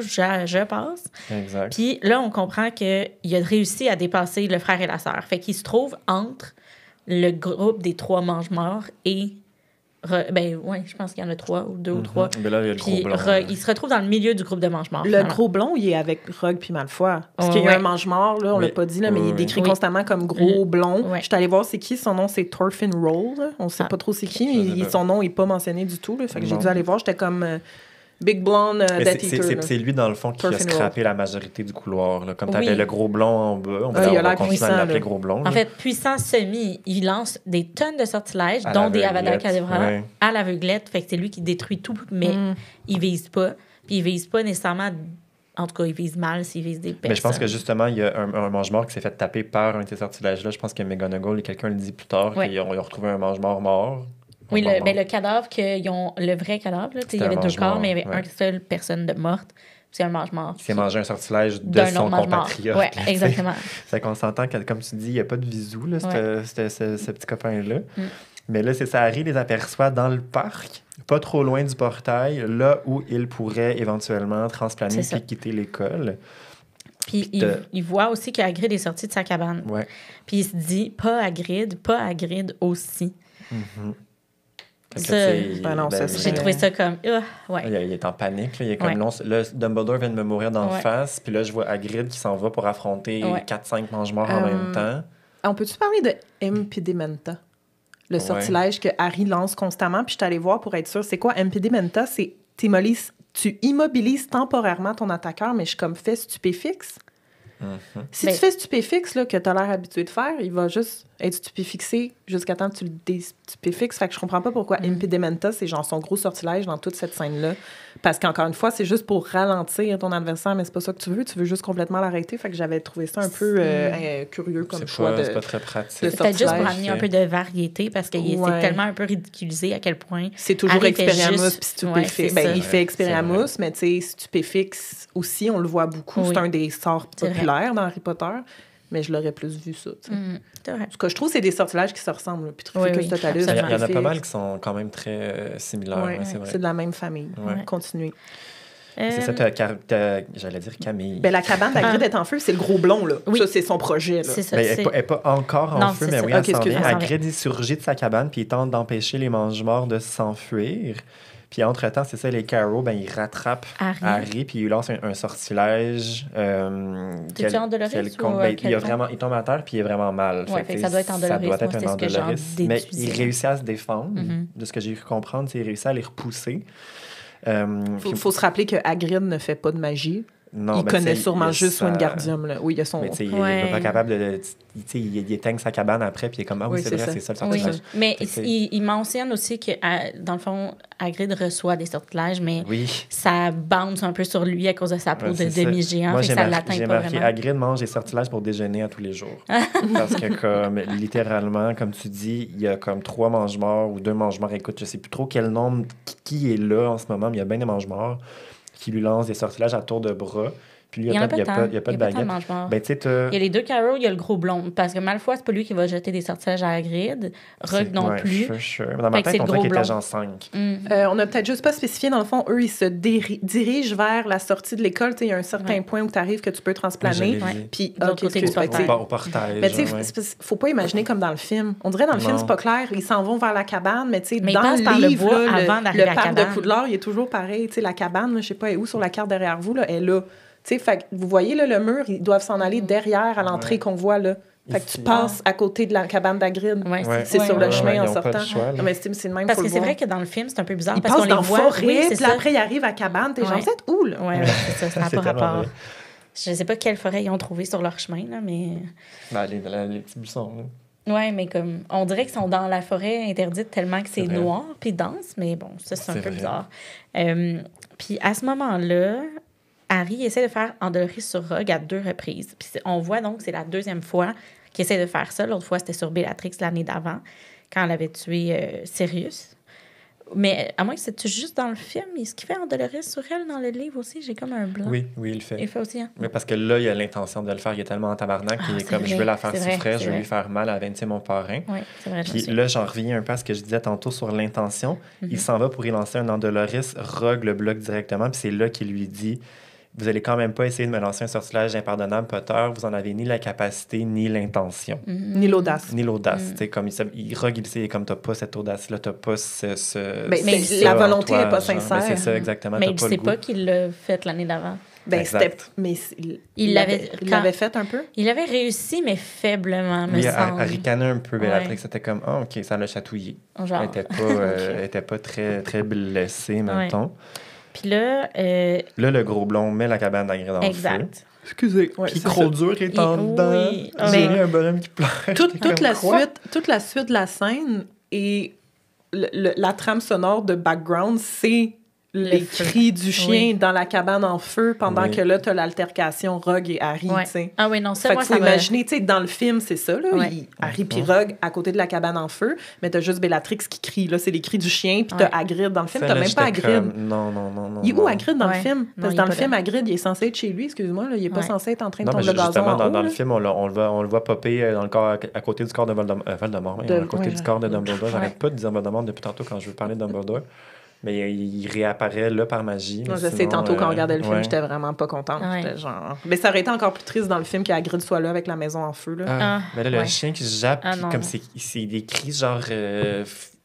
je passe. Exact. Puis là, on comprend qu'il a réussi à dépasser le frère et la sœur. Fait qu'il se trouve entre le groupe des 3 mange-morts et... Ben, ouais, je pense qu'il y en a 3 ou 2 ou 3. Mais là, il y a le gros Puis blanc. il se retrouve dans le milieu du groupe de mange-morts. Le finalement. gros blond, il est avec Rogue puis Malfoy. Parce Oh, qu'il y a ouais. un mange-mort, là, on Oui. l'a pas dit, là, mais il est Oui, décrit oui. constamment comme gros blond. Ouais. Je suis allée voir c'est qui. Son nom, c'est Thorfinn Roll. Là. On sait Ah. pas trop c'est qui, Je sais mais pas. son nom n'est pas mentionné du tout. Là. Fait que j'ai Non. dû aller voir. J'étais comme Big Blonde Mais Death c'est- Eater. là. c'est lui, dans le fond, qui a Thorfinn scrappé la majorité du couloir. Là. Comme tu Oui. avais le gros blond en bas, on, Ah, il a on va l'air continuer puissant, à l'appeler là. gros blond. En là. fait, puissant semi, il lance des tonnes de sortilèges, À dont des l'aveuglette, Avada Kedavra, ouais. à l'aveuglette. Fait que c'est lui qui détruit tout, mais il vise pas. Puis il vise pas nécessairement En tout cas, ils visent mal s'ils visent des personnes. Mais je pense que justement, il y a un mange-mort qui s'est fait taper par un de ces sortilèges-là. Je pense que McGonagall et quelqu'un le dit plus tard qu'ils ont retrouvé un mange-mort mort. Oui, le cadavre, le vrai cadavre, il y avait 2 corps, mais il y avait une seule personne de morte. C'est un mange-mort. Il s'est mangé un sortilège de son compatriote. Oui, exactement. C'est qu'on s'entend que, comme tu dis, il n'y a pas de visou, là, ce petit copain-là. Mais là, c'est ça, Harry les aperçoit dans le parc, pas trop loin du portail, là où il pourrait éventuellement transplaner puis quitter l'école. Puis il voit aussi qu'Hagrid est sorti de sa cabane. Ouais. Puis il se dit, pas Hagrid aussi. J'ai trouvé ça comme... Il est en panique. Là. Il est comme là, Dumbledore vient de me mourir d'en face. Puis là, je vois Hagrid qui s'en va pour affronter 4-5 mange-morts en même temps. On peut-tu parler de Impedimenta? Le sortilège que Harry lance constamment. Puis je suis allée voir pour être sûre. C'est quoi Impedimenta? C'est tu immobilises temporairement ton attaqueur, mais je suis comme fait stupéfixe. Si tu fais stupéfixe, là, que tu as l'air habitué de faire, il va juste être stupéfixé jusqu'à temps que tu le déstupéfixes. Fait que je comprends pas pourquoi Impedimenta, c'est genre son gros sortilège dans toute cette scène-là. Parce qu'encore une fois, c'est juste pour ralentir ton adversaire, mais c'est pas ça que tu veux. Tu veux juste complètement l'arrêter. Fait que j'avais trouvé ça un peu curieux comme choix de... C'est pas très pratique. C'est peut-être juste pour amener un peu de variété, parce qu'il est tellement un peu ridiculisé à quel point... C'est toujours Expelliarmus puis stupéfixe. Il fait Expelliarmus, mais tu sais, stupéfixe aussi, on le voit beaucoup. C'est un des sorts populaires dans Harry Potter. Mais je l'aurais plus vu ça. C'est vrai. En tout cas, je trouve que c'est des sortilèges qui se ressemblent. Puis Trifficus Totalus. Il y en a pas mal qui sont quand même très similaires. C'est vrai. C'est de la même famille. Continuez. C'est ça, j'allais dire Camille. La cabane d'Hagrid est en feu, c'est le gros blond. Là. Ça, c'est son projet. Là. C'est ça, elle n'est pas encore en feu, mais oui, elle s'en vient. Hagrid, il surgit de sa cabane puis il tente d'empêcher les mange-morts de s'enfuir. Puis entre-temps, c'est ça, les Carrow, ils rattrapent Harry puis ils lui lancent un sortilège. T'es-tu Andoloris il tombe à terre puis il est vraiment mal. Fait ça doit être Andoloris. Ça doit être un Andoloris. Mais il réussit à se défendre. De ce que j'ai pu comprendre, il réussit à les repousser. Faut se rappeler que Hagrid ne fait pas de magie. Non, il connaît sûrement juste Wingardium. Là. Oui, il a son... Mais il n'est pas capable de... Il éteigne sa cabane après, puis il est comme, c'est vrai, c'est ça le sortilège. Mais il mentionne aussi que, dans le fond, Hagrid reçoit des sortilèges, mais ça bounce un peu sur lui à cause de sa peau de demi-géant, Moi, ça l'atteint pas vraiment. Hagrid mange des sortilèges pour déjeuner à tous les jours. Parce que, comme, littéralement, comme tu dis, il y a comme 3 mange-morts ou 2 mange-morts. Écoute, je sais plus trop quel nombre qui est là en ce moment, mais il y a bien des mange-morts qui lui lance des sortilèges à tour de bras. Puis il n'y a pas de baguette. Il y a les 2 Carrow, il y a le gros blond. Parce que Malfoy, c'est pas lui qui va jeter des sortilèges à Hagrid. Rogue non plus. Dans ma tête, on dirait qu'il était genre 5. On n'a peut-être juste pas spécifié. Dans le fond, eux, ils se dirigent vers la sortie de l'école. Il y a un certain point où tu arrives que tu peux transplaner. Puis, au portail. Mais tu sais, faut pas imaginer comme dans le film. On dirait dans le film, c'est pas clair. Ils s'en vont vers la cabane, mais tu sais, dans le livre, le parc de Poudlard, il est toujours pareil. Tu sais, la cabane, je sais pas où sur la carte derrière vous, là, est là. Tu sais, vous voyez, là, le mur, ils doivent s'en aller derrière à l'entrée qu'on voit, là. Fait que tu passes à côté de la cabane d'Hagrid. C'est sur le chemin en sortant. Mais c'est le même. Parce que c'est vrai que dans le film, c'est un peu bizarre. Ils parce passent qu'on dans les voit, forêt, puis après, ils arrivent à la cabane. T'es genre, vous êtes où, là? Oui, c'est ça. Ça n'a pas rapport. Je sais pas quelle forêt ils ont trouvé sur leur chemin, là, mais... les petits buissons, là. Oui, mais comme on dirait qu'ils sont dans la forêt interdite tellement que c'est noir puis dense, mais bon, ça, c'est un peu bizarre. Puis à ce moment-là... Harry essaie de faire Andoloris sur Rogue à 2 reprises. Puis on voit donc que c'est la 2e fois qu'il essaie de faire ça. L'autre fois, c'était sur Bellatrix l'année d'avant, quand elle avait tué Sirius. Mais à moins que c'est juste dans le film, est-ce qu'il fait Andoloris sur elle dans le livre aussi? J'ai comme un blanc. Oui, il le fait. Il le fait aussi, hein? Mais parce que là, il a l'intention de le faire. Il est tellement en tabarnak qu'il est comme, je veux la faire souffrir, je veux lui faire mal, elle vient de mon parrain. Oui, c'est vrai. Puis là, j'en reviens un peu à ce que je disais tantôt sur l'intention. Il s'en va pour y lancer un Andoloris. Rogue le bloque directement, puis c'est là qu'il lui dit... Vous allez quand même pas essayer de me lancer un sortilège impardonnable, Potter. Vous en avez ni la capacité, ni l'intention. Ni l'audace. Tu sais, comme Rogue, il sait, comme t'as pas cette audace-là, t'as pas mais la volonté n'est pas sincère. C'est ça, exactement. Mais il sait pas qu'il l'a fait l'année d'avant. Il l'avait fait un peu? Il avait réussi, mais faiblement, me semble. À ricaner un peu. Béatrix, c'était comme, OK, ça l'a chatouillé. Genre. Elle était pas très, très blessée, mettons. Puis là... Là, le gros blond met la cabane d'Hagrid en feu. Excusez. Puis Gros-Dur est en dedans. J'ai un bonhomme qui pleure. Toute la suite de la scène et la trame sonore de background, c'est les cris du chien dans la cabane en feu pendant que là, t'as l'altercation Rogue et Harry, tu sais. Ah oui, non, ça, fait moi, que faut imaginer, tu sais, dans le film, c'est ça, là. Harry puis Rogue à côté de la cabane en feu, mais t'as juste Bellatrix qui crie, là. C'est les cris du chien, puis t'as Hagrid dans le film. T'as même pas Hagrid. Non. Il est où Hagrid dans le film? Parce que dans le film, Hagrid, il est censé être chez lui, excuse-moi, là. Il est pas censé être en train de tomber le gazon en haut. Dans le film, on le voit popper dans le corps, à côté du corps de Voldemort. À côté du corps de Dumbledore. J'arrête pas de dire Voldemort depuis tantôt quand je veux parler de Dumbledore. Mais il réapparaît là par magie. Je sais, tantôt quand on regardait le film, j'étais vraiment pas contente. J'étais genre... Mais ça aurait été encore plus triste dans le film qu'Hagrid soit là avec la maison en feu. Là. Mais là, le chien qui se jappe, comme c'est des cris genre...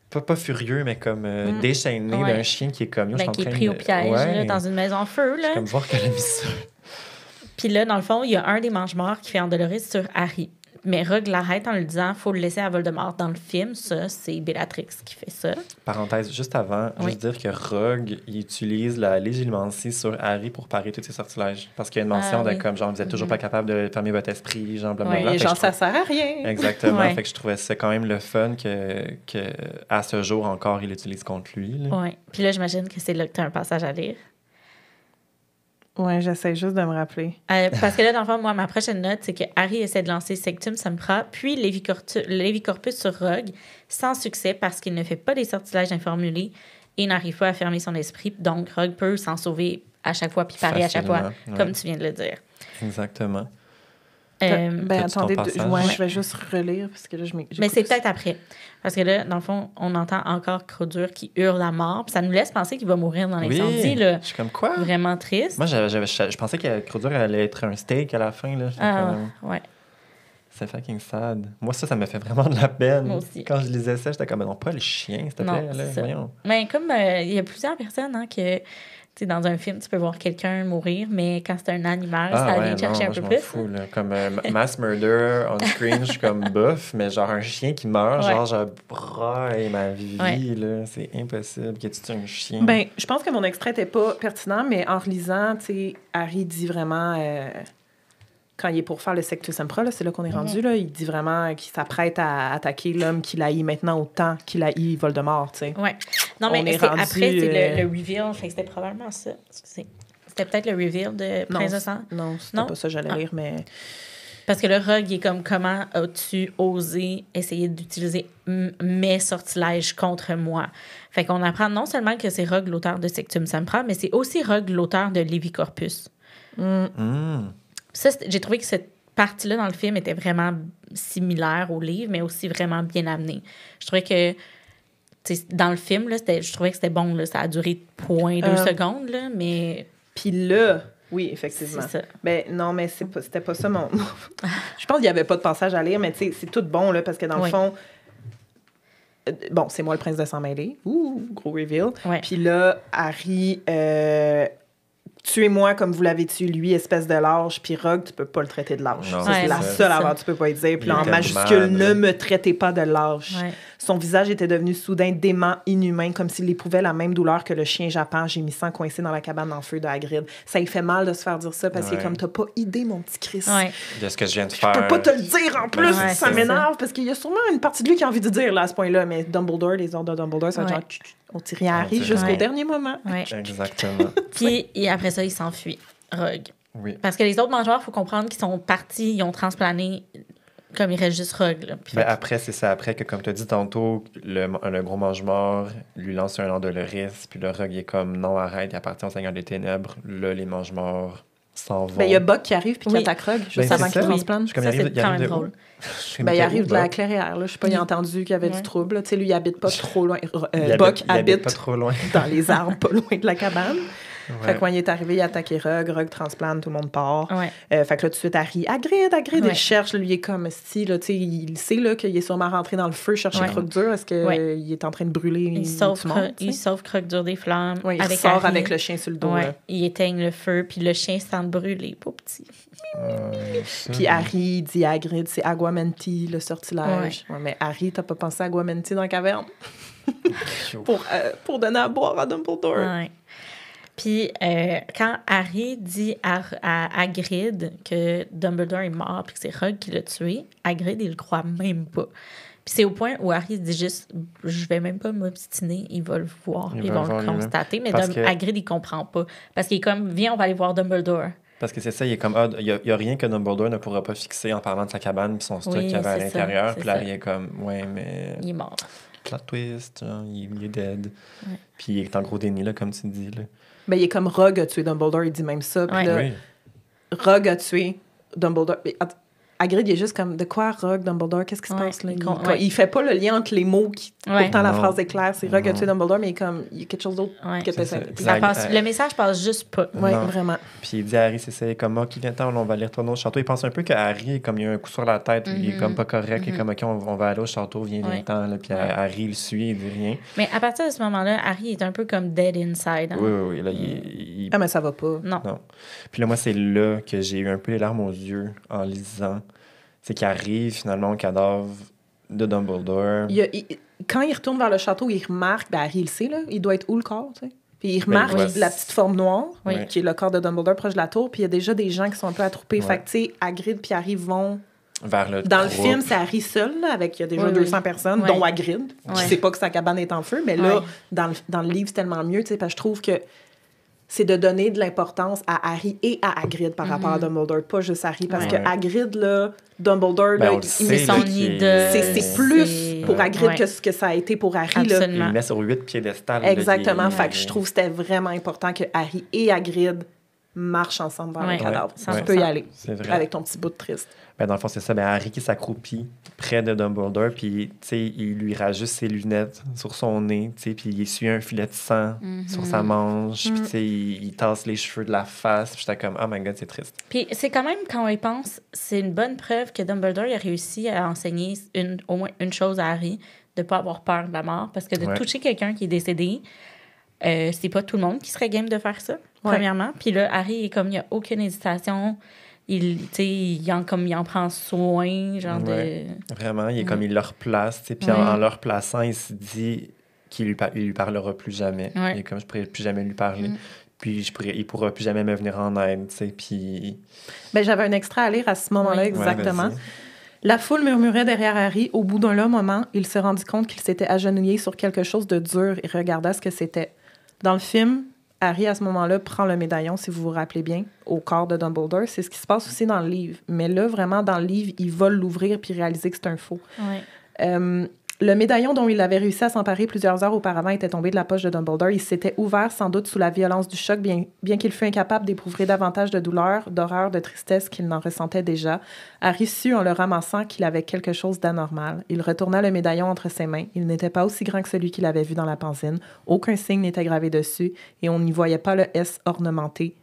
pas furieux, mais comme déchaîné d'un chien qui est comme... qui est pris au piège là, dans une maison en feu. Là. Je comme voir qu'elle a mis ça. Puis là, dans le fond, il y a un des mange-morts qui fait endolorise sur Harry. Mais Rogue l'arrête en lui disant faut le laisser à Voldemort. Dans le film, ça, c'est Bellatrix qui fait ça. Parenthèse, juste avant, juste dire que Rogue, il utilise la légimancie sur Harry pour parer tous ses sortilèges. Parce qu'il y a une mention de comme, genre, vous êtes toujours pas capable de fermer votre esprit, genre, blablabla. Oui, genre, ça sert à rien. Exactement. Fait que je trouvais ça quand même le fun que à ce jour encore, il l'utilise contre lui. Oui. Puis là, j'imagine que c'est là que tu as un passage à lire. Oui, j'essaie juste de me rappeler. Parce que là, dans le fond, moi, ma prochaine note, c'est que Harry essaie de lancer Sectum Sempra, puis Levicorpus sur Rogue, sans succès parce qu'il ne fait pas des sortilèges informulés et n'arrive pas à fermer son esprit. Donc, Rogue peut s'en sauver à chaque fois, puis parer à chaque fois, comme tu viens de le dire. Exactement. Attendez, je vais juste relire parce que là, mais c'est peut-être après. Parce que là, dans le fond, on entend encore Crodur qui hurle à mort. Puis ça nous laisse penser qu'il va mourir dans l'incendie. Là. Je suis comme quoi? Vraiment triste. Moi, je pensais que Crodur allait être un steak à la fin. Là. Ouais. C'est fucking sad. Moi, ça me fait vraiment de la peine. Moi aussi. Quand je lisais ça, j'étais comme, non, pas le chien, s'il te plaît. Là, voyons. Mais comme il y a plusieurs personnes que... dans un film, tu peux voir quelqu'un mourir, mais quand c'est un animal, ça vient chercher un peu plus. Fous, là. Comme mass murder on screen, je suis comme bof, mais genre un chien qui meurt, genre je braille ma vie, là. C'est impossible que tu tues un chien. Ben, je pense que mon extrait n'était pas pertinent, mais en relisant, tu sais, Harry dit vraiment... quand il est pour faire le Sectum Sempra, là, c'est là qu'on est rendu, là, il dit vraiment qu'il s'apprête à attaquer l'homme qu'il haït maintenant autant qu'il haït Voldemort, tu sais. Oui. Non, mais après, c'est le reveal, fait que c'était probablement ça. Excusez. C'était peut-être le reveal de Prince de Sang? Non, c'était pas ça, j'allais lire, mais... Parce que le Rogue, il est comme, comment as-tu osé essayer d'utiliser mes sortilèges contre moi? Fait qu'on apprend non seulement que c'est Rogue l'auteur de Sectum Sempra, mais c'est aussi Rogue l'auteur de Levicorpus. Ça, j'ai trouvé que cette partie-là dans le film était vraiment similaire au livre, mais aussi vraiment bien amenée. Je trouvais que dans le film, là, je trouvais que c'était bon. Là, ça a duré 0.2 secondes, là, mais... Puis là, oui, effectivement. C'est ça. Ben, non, mais c'était pas ça mon... Je pense qu'il n'y avait pas de passage à lire, mais tu sais, c'est tout bon, là, parce que dans le fond... Bon, c'est moi le prince de sang mêlé. Ouh, gros reveal. Ouais. Puis là, Harry... tuez-moi comme vous l'avez tué, lui, espèce de lâche. Puis Rogue, tu peux pas le traiter de lâche. C'est la seule avant tu peux pas lui dire. Puis en majuscule, ne me traitez pas de lâche. Ouais. Son visage était devenu soudain dément, inhumain, comme s'il éprouvait la même douleur que le chien jappant gémissant coincé dans la cabane en feu de Hagrid. Ça lui fait mal de se faire dire ça parce qu'il est comme, t'as pas idée, mon petit Chris. De ce que je viens de faire. Je peux pas te le dire en plus. Ça m'énerve parce qu'il y a sûrement une partie de lui qui a envie de dire là, à ce point-là. Mais Dumbledore, les ordres de Dumbledore, ça va genre, on tire Harry jusqu'au dernier moment. Exactement. Puis et après ça, il s'enfuit. Rogue. Oui. Parce que les autres mangeurs, il faut comprendre qu'ils sont partis, ils ont transplané comme il reste juste Rogue. Là. Ben après, c'est ça. Après que, comme tu as dit tantôt, le gros mange-mort lui lance un andoloris, puis le Rogue est comme non, arrête, il appartient au Seigneur des Ténèbres. Là, les mange-morts s'en vont. Ben, il y a Buck qui arrive puis qui attaque Rogue juste avant qu'il transplante. Ça, c'est quand même drôle. Ben, il arrive de la clairière. Là. Je sais pas, il a entendu qu'il y avait du trouble. Tu sais, lui, il habite pas trop loin. Buck habite pas trop loin. dans les arbres, pas loin de la cabane. Fait que quand il est arrivé, il a attaqué Rogue transplante, tout le monde part. Fait que là, tout de suite, Harry, Hagrid, il cherche, lui, il est comme si, là, tu sais, il sait là, qu'il est sûrement rentré dans le feu chercher Croque-Dur. Est-ce qu'il est en train de brûler il sauve Croque-Dur des flammes. Il sort Harry, avec le chien sur le dos. Il éteigne le feu, puis le chien se sent brûler, pas petit. Puis Harry dit à Hagrid, c'est Aguamenti, le sortilège. Mais Harry, t'as pas pensé à Aguamenti dans la caverne? pour donner à boire à Dumbledore. Puis, quand Harry dit à Hagrid que Dumbledore est mort puis que c'est Rogue qui l'a tué, Hagrid, il le croit même pas. Puis c'est au point où Harry se dit juste, je vais même pas m'obstiner, il va le voir, ils vont le constater. Mais Hagrid, il comprend pas. Parce qu'il est comme, viens, on va aller voir Dumbledore. Parce que c'est ça, il est comme, il y a rien que Dumbledore ne pourra pas fixer en parlant de sa cabane puis son stock qu'il y avait à l'intérieur. Puis là, Harry est comme, ouais, mais... Il est mort. Plot twist, genre, il est dead. Ouais. Puis il est en gros déni, là, comme tu dis. Là. Ben, il est comme Rogue a tué Dumbledore, il dit même ça. Puis là, Rogue a tué Dumbledore. Hagrid, il est juste comme, de quoi Rogue, Dumbledore, qu'est-ce qui se passe là? Il fait pas le lien entre les mots qui... Pourtant, la phrase est claire, c'est Rogue a tué Dumbledore, mais comme, il y a quelque chose d'autre que ça. Le message passe juste pas. Oui, vraiment. Puis il dit à Harry, c'est comme, OK, viens-t'en, on va aller retourner au château. Il pense un peu que Harry, comme il a un coup sur la tête, il est comme pas correct, il est comme, OK, on va aller au château, viens-t'en. Puis Harry, il suit, il dit rien. Mais à partir de ce moment-là, Harry est un peu comme dead inside. Hein? Oui. Là, Ah, mais ça va pas. Non. Puis là, moi, c'est là que j'ai eu un peu les larmes aux yeux en lisant. C'est qu'il arrive finalement au cadavre de Dumbledore. Quand il retourne vers le château, il remarque, Harry le sait, là, il doit être où le corps, tu sais? Puis il remarque la petite forme noire, qui est le corps de Dumbledore proche de la tour, puis il y a déjà des gens qui sont un peu attroupés. Fait que, tu sais, Hagrid puis Harry vont... Vers le Dans le film, c'est Harry seul, là, avec il y a déjà 200 personnes, dont Hagrid, qui sait pas que sa cabane est en feu. Mais là, dans le livre, c'est tellement mieux, tu sais, parce que je trouve que c'est de donner de l'importance à Harry et à Hagrid par rapport à Dumbledore, pas juste Harry. Parce que Hagrid, là, Dumbledore, là, il met son idole. C'est plus pour Hagrid que ce que ça a été pour Harry. Absolument. Là. Il le met sur 8 piédestals. Exactement. Fait que je trouve que c'était vraiment important que Harry et Hagrid marchent ensemble vers le cadavre. Tu peux y aller avec ton petit bout de triste. Ben, dans le fond, c'est ça. Ben, Harry qui s'accroupit près de Dumbledore, puis il lui rajuste ses lunettes sur son nez, puis il essuie un filet de sang sur sa manche, puis il tasse les cheveux de la face. Puis j'étais comme, oh my God, c'est triste. Puis c'est quand même, quand on y pense, c'est une bonne preuve que Dumbledore a réussi à enseigner au moins une chose à Harry, de ne pas avoir peur de la mort, parce que de toucher quelqu'un qui est décédé, c'est pas tout le monde qui serait game de faire ça, premièrement. Puis là, Harry est comme, il n'y a aucune hésitation. Il en prend soin, genre de... Vraiment, il est comme il le replace, puis en le replaçant, il se dit qu'il lui parlera plus jamais. Il est comme, je pourrais plus jamais lui parler. Puis il pourra plus jamais me venir en aide, tu sais, puis... Ben, j'avais un extrait à lire à ce moment-là, exactement. La foule murmurait derrière Harry. Au bout d'un long moment, il se rendit compte qu'il s'était agenouillé sur quelque chose de dur et regarda ce que c'était. Dans le film... Harry, à ce moment-là, prend le médaillon, si vous vous rappelez bien, au corps de Dumbledore. C'est ce qui se passe aussi dans le livre. Mais là, vraiment, dans le livre, il va l'ouvrir puis réaliser que c'est un faux. Le médaillon dont il avait réussi à s'emparer plusieurs heures auparavant était tombé de la poche de Dumbledore. Il s'était ouvert sans doute sous la violence du choc, bien qu'il fût incapable d'éprouver davantage de douleur, d'horreur, de tristesse qu'il n'en ressentait déjà. Harry sut en le ramassant qu'il avait quelque chose d'anormal. Il retourna le médaillon entre ses mains. Il n'était pas aussi grand que celui qu'il avait vu dans la pansine. Aucun signe n'était gravé dessus et on n'y voyait pas le S ornementé,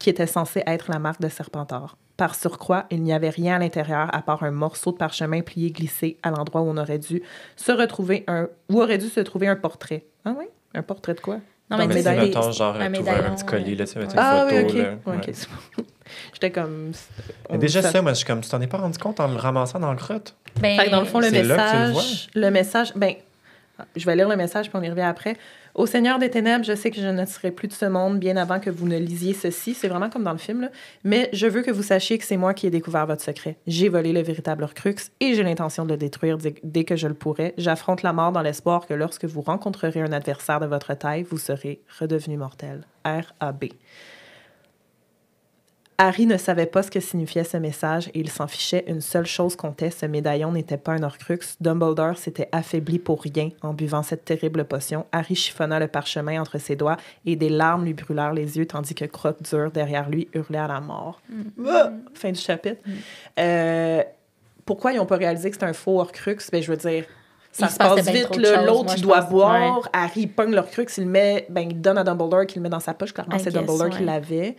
qui était censé être la marque de Serpentard. Par surcroît, il n'y avait rien à l'intérieur à part un morceau de parchemin plié glissé à l'endroit où aurait dû se trouver un portrait. Ah oui? Un portrait de quoi? Non, mais c'est mettons, genre, un petit collier, là, tu mets une photo, oui, là. OK. J'étais comme... Mais déjà ça, moi, je suis comme, tu t'en es pas rendu compte en le ramassant dans le crotte? Fait que dans le fond, le message... Ben, je vais lire le message, puis on y revient après. « Au Seigneur des Ténèbres, je sais que je ne serai plus de ce monde bien avant que vous ne lisiez ceci. » C'est vraiment comme dans le film, là. « Mais je veux que vous sachiez que c'est moi qui ai découvert votre secret. J'ai volé le véritable Horcrux et j'ai l'intention de le détruire dès que je le pourrai. J'affronte la mort dans l'espoir que lorsque vous rencontrerez un adversaire de votre taille, vous serez redevenu mortel. R.A.B. » Harry ne savait pas ce que signifiait ce message et il s'en fichait. Une seule chose comptait, ce médaillon n'était pas un Horcrux. Dumbledore s'était affaibli pour rien en buvant cette terrible potion. Harry chiffonna le parchemin entre ses doigts et des larmes lui brûlèrent les yeux tandis que Croque-Dur, derrière lui, hurlait à la mort. Fin du chapitre. Pourquoi ils n'ont pas réalisé que c'est un faux Horcrux? Ben, je veux dire... Ça se passe vite, là. L'autre, il doit boire. Ouais. Harry, il pogne l'Horcrux, il donne à Dumbledore, qu'il le met dans sa poche. Clairement, c'est Dumbledore qui l'avait.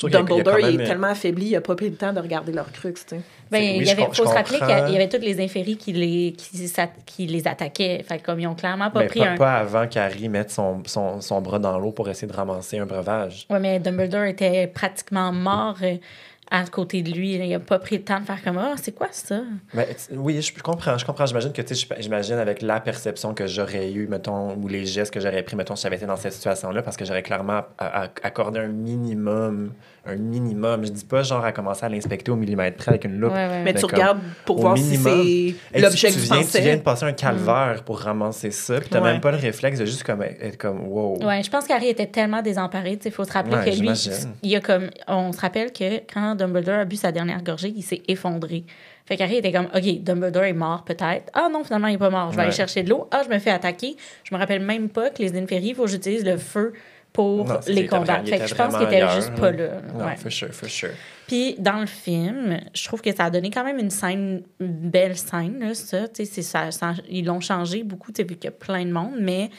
Dumbledore, il est tellement affaibli, il n'a pas pris le temps de regarder l'Horcrux, tu sais. Il faut se rappeler qu'il y avait toutes les inféries qui les attaquaient. Fait comme ils ont clairement pas pris pas avant qu'Harry mette son bras dans l'eau pour essayer de ramasser un breuvage. Oui, mais Dumbledore était pratiquement mort à côté de lui. Il a pas pris le temps de faire comme « Ah, c'est quoi ça? » Ben, oui, je comprends. J'imagine que, tu sais, j'imagine avec la perception que j'aurais eue, mettons, ou les gestes que j'aurais pris, mettons, si j'avais été dans cette situation-là, parce que j'aurais clairement accordé un minimum. Je dis pas genre à commencer à l'inspecter au millimètre près avec une loupe. Ouais. Mais tu regardes pour voir minimum, si c'est l'objet que tu tu pensais. viens de passer un calvaire pour ramasser ça, puis t'as même pas le réflexe de juste comme être comme wow. Ouais, je pense qu'Harry était tellement désemparé. Il faut se rappeler que lui, j'imagine. il y a comme. On se rappelle que quand Dumbledore a bu sa dernière gorgée, il s'est effondré. Fait qu'Harry était comme, OK, Dumbledore est mort peut-être. Ah non, finalement, il est pas mort. Je vais aller chercher de l'eau. Ah, je me fais attaquer. Je me rappelle même pas que les Inferi, il faut que j'utilise le feu pour les combattre. Fait que je pense qu'il était juste pas là. Non, ouais. for sure. Puis dans le film, je trouve que ça a donné quand même une belle scène, là, ça. Ils l'ont changé beaucoup, vu qu'il y a plein de monde, mais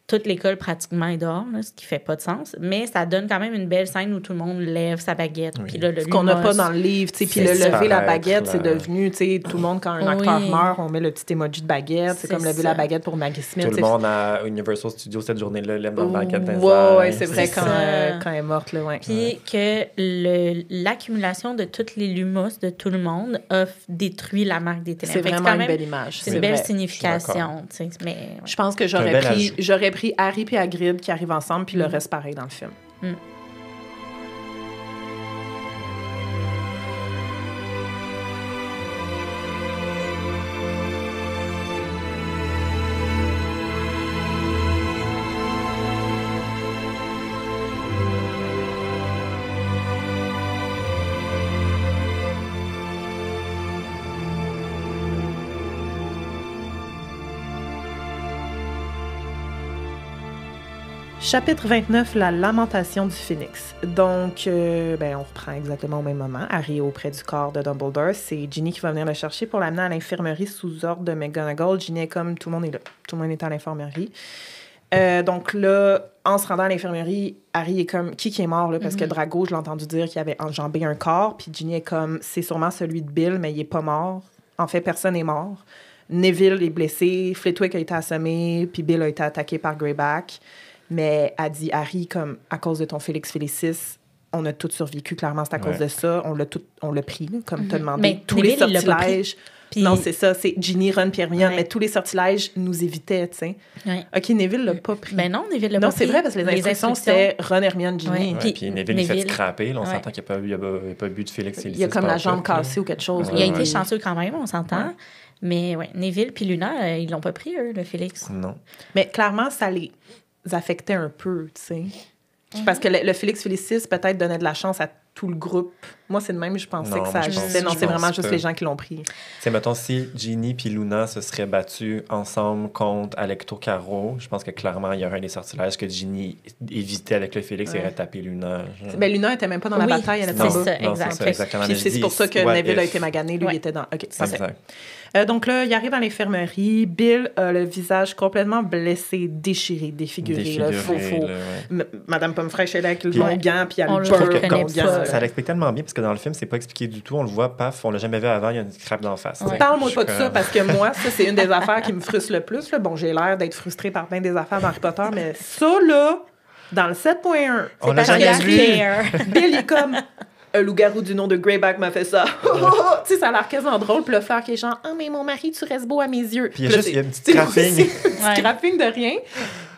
toute l'école pratiquement est dehors, là, ce qui fait pas de sens. Mais ça donne quand même une belle scène où tout le monde lève sa baguette. Puis là, ce qu'on n'a pas dans le livre. Puis le lever la baguette, c'est devenu, tout le monde, quand un acteur meurt, on met le petit emoji de baguette. C'est comme lever la baguette pour Maggie Smith. Tout le monde à Universal Studios cette journée-là lève leur baguette. Oui, c'est vrai, quand elle est morte. Là, Puis que l'accumulation de toutes les lumos de tout le monde a détruit la marque des Ténèbres. C'est vraiment une belle image. C'est une belle signification. Mais je pense que j'aurais pris Harry et Hagrid qui arrivent ensemble, puis le reste pareil dans le film. Chapitre 29, la lamentation du phénix. Donc, on reprend exactement au même moment. Harry est auprès du corps de Dumbledore. C'est Ginny qui va venir le chercher pour l'amener à l'infirmerie sous ordre de McGonagall. Ginny est comme, tout le monde est là. Tout le monde est à l'infirmerie. Donc là, en se rendant à l'infirmerie, Harry est comme, qui est mort, là? Parce que Drago, je l'ai entendu dire qu'il avait enjambé un corps. Puis Ginny est comme, c'est sûrement celui de Bill, mais il est pas mort. En fait, personne n'est mort. Neville est blessé, Flitwick a été assommé, puis Bill a été attaqué par Greyback. Mais elle dit, Harry, comme à cause de ton Félix Félicis, on a tous survécu. Clairement, c'est à cause de ça. On l'a pris, là, comme t'as demandé. Mais tous Neville, les sortilèges. Puis... Non, c'est ça. C'est Ginny, Ron, puis Hermione. Mais tous les sortilèges nous évitaient, tu sais. OK, Neville l'a pas pris. Ben non, Neville l'a pas pris. Non, c'est vrai, parce que les instructions, c'était Ron, Hermione, Ginny. Puis Neville, il fait scraper. Là, on s'entend qu'il n'a pas bu de Félix Félicis. Il a comme la jambe cassée ou quelque chose. Il a été chanceux quand même, on s'entend. Mais Neville puis Luna, ils l'ont pas pris, eux, le Félix. Non. Mais clairement, ça les affectait un peu, tu sais. Parce que le Félix Félicis, peut-être, donnait de la chance à tout le groupe. Moi, c'est de même, je pensais que ça agissait. Non, c'est vraiment juste les gens qui l'ont pris. Tu sais, mettons, si Ginny puis Luna se seraient battus ensemble contre Alecto Caro, je pense que clairement, il y aurait un des sortilèges que Ginny évitait avec le Félix et aurait tapé Luna. Ben, Luna était même pas dans la bataille, elle était en bas. C'est ça, exactement. Puis c'est pour ça que Neville a été magané, lui, il était dans... OK, parfait. Donc là, il arrive à l'infirmerie. Bill a le visage complètement blessé, déchiré, défiguré. Madame Pomme-Fraîche est là avec le long gant, puis elle le beurre. Ça l'explique tellement bien, parce que dans le film, c'est pas expliqué du tout. On le voit, paf, on l'a jamais vu avant, il y a une crabe d'en face. Parle-moi pas de ça, parce que moi, ça, c'est une des affaires qui me frustre le plus. Là. Bon, j'ai l'air d'être frustrée par plein des affaires d'Harry Potter, mais ça, là, dans le 7.1, on l'a jamais vu. Bill est comme... Un loup-garou du nom de Greyback m'a fait ça. Tu sais, ça a l'air quasiment drôle. Puis le frère qui est genre, « Ah, mais mon mari, tu restes beau à mes yeux. » Puis il y a un petit scrapping. Un petit scrapping de rien.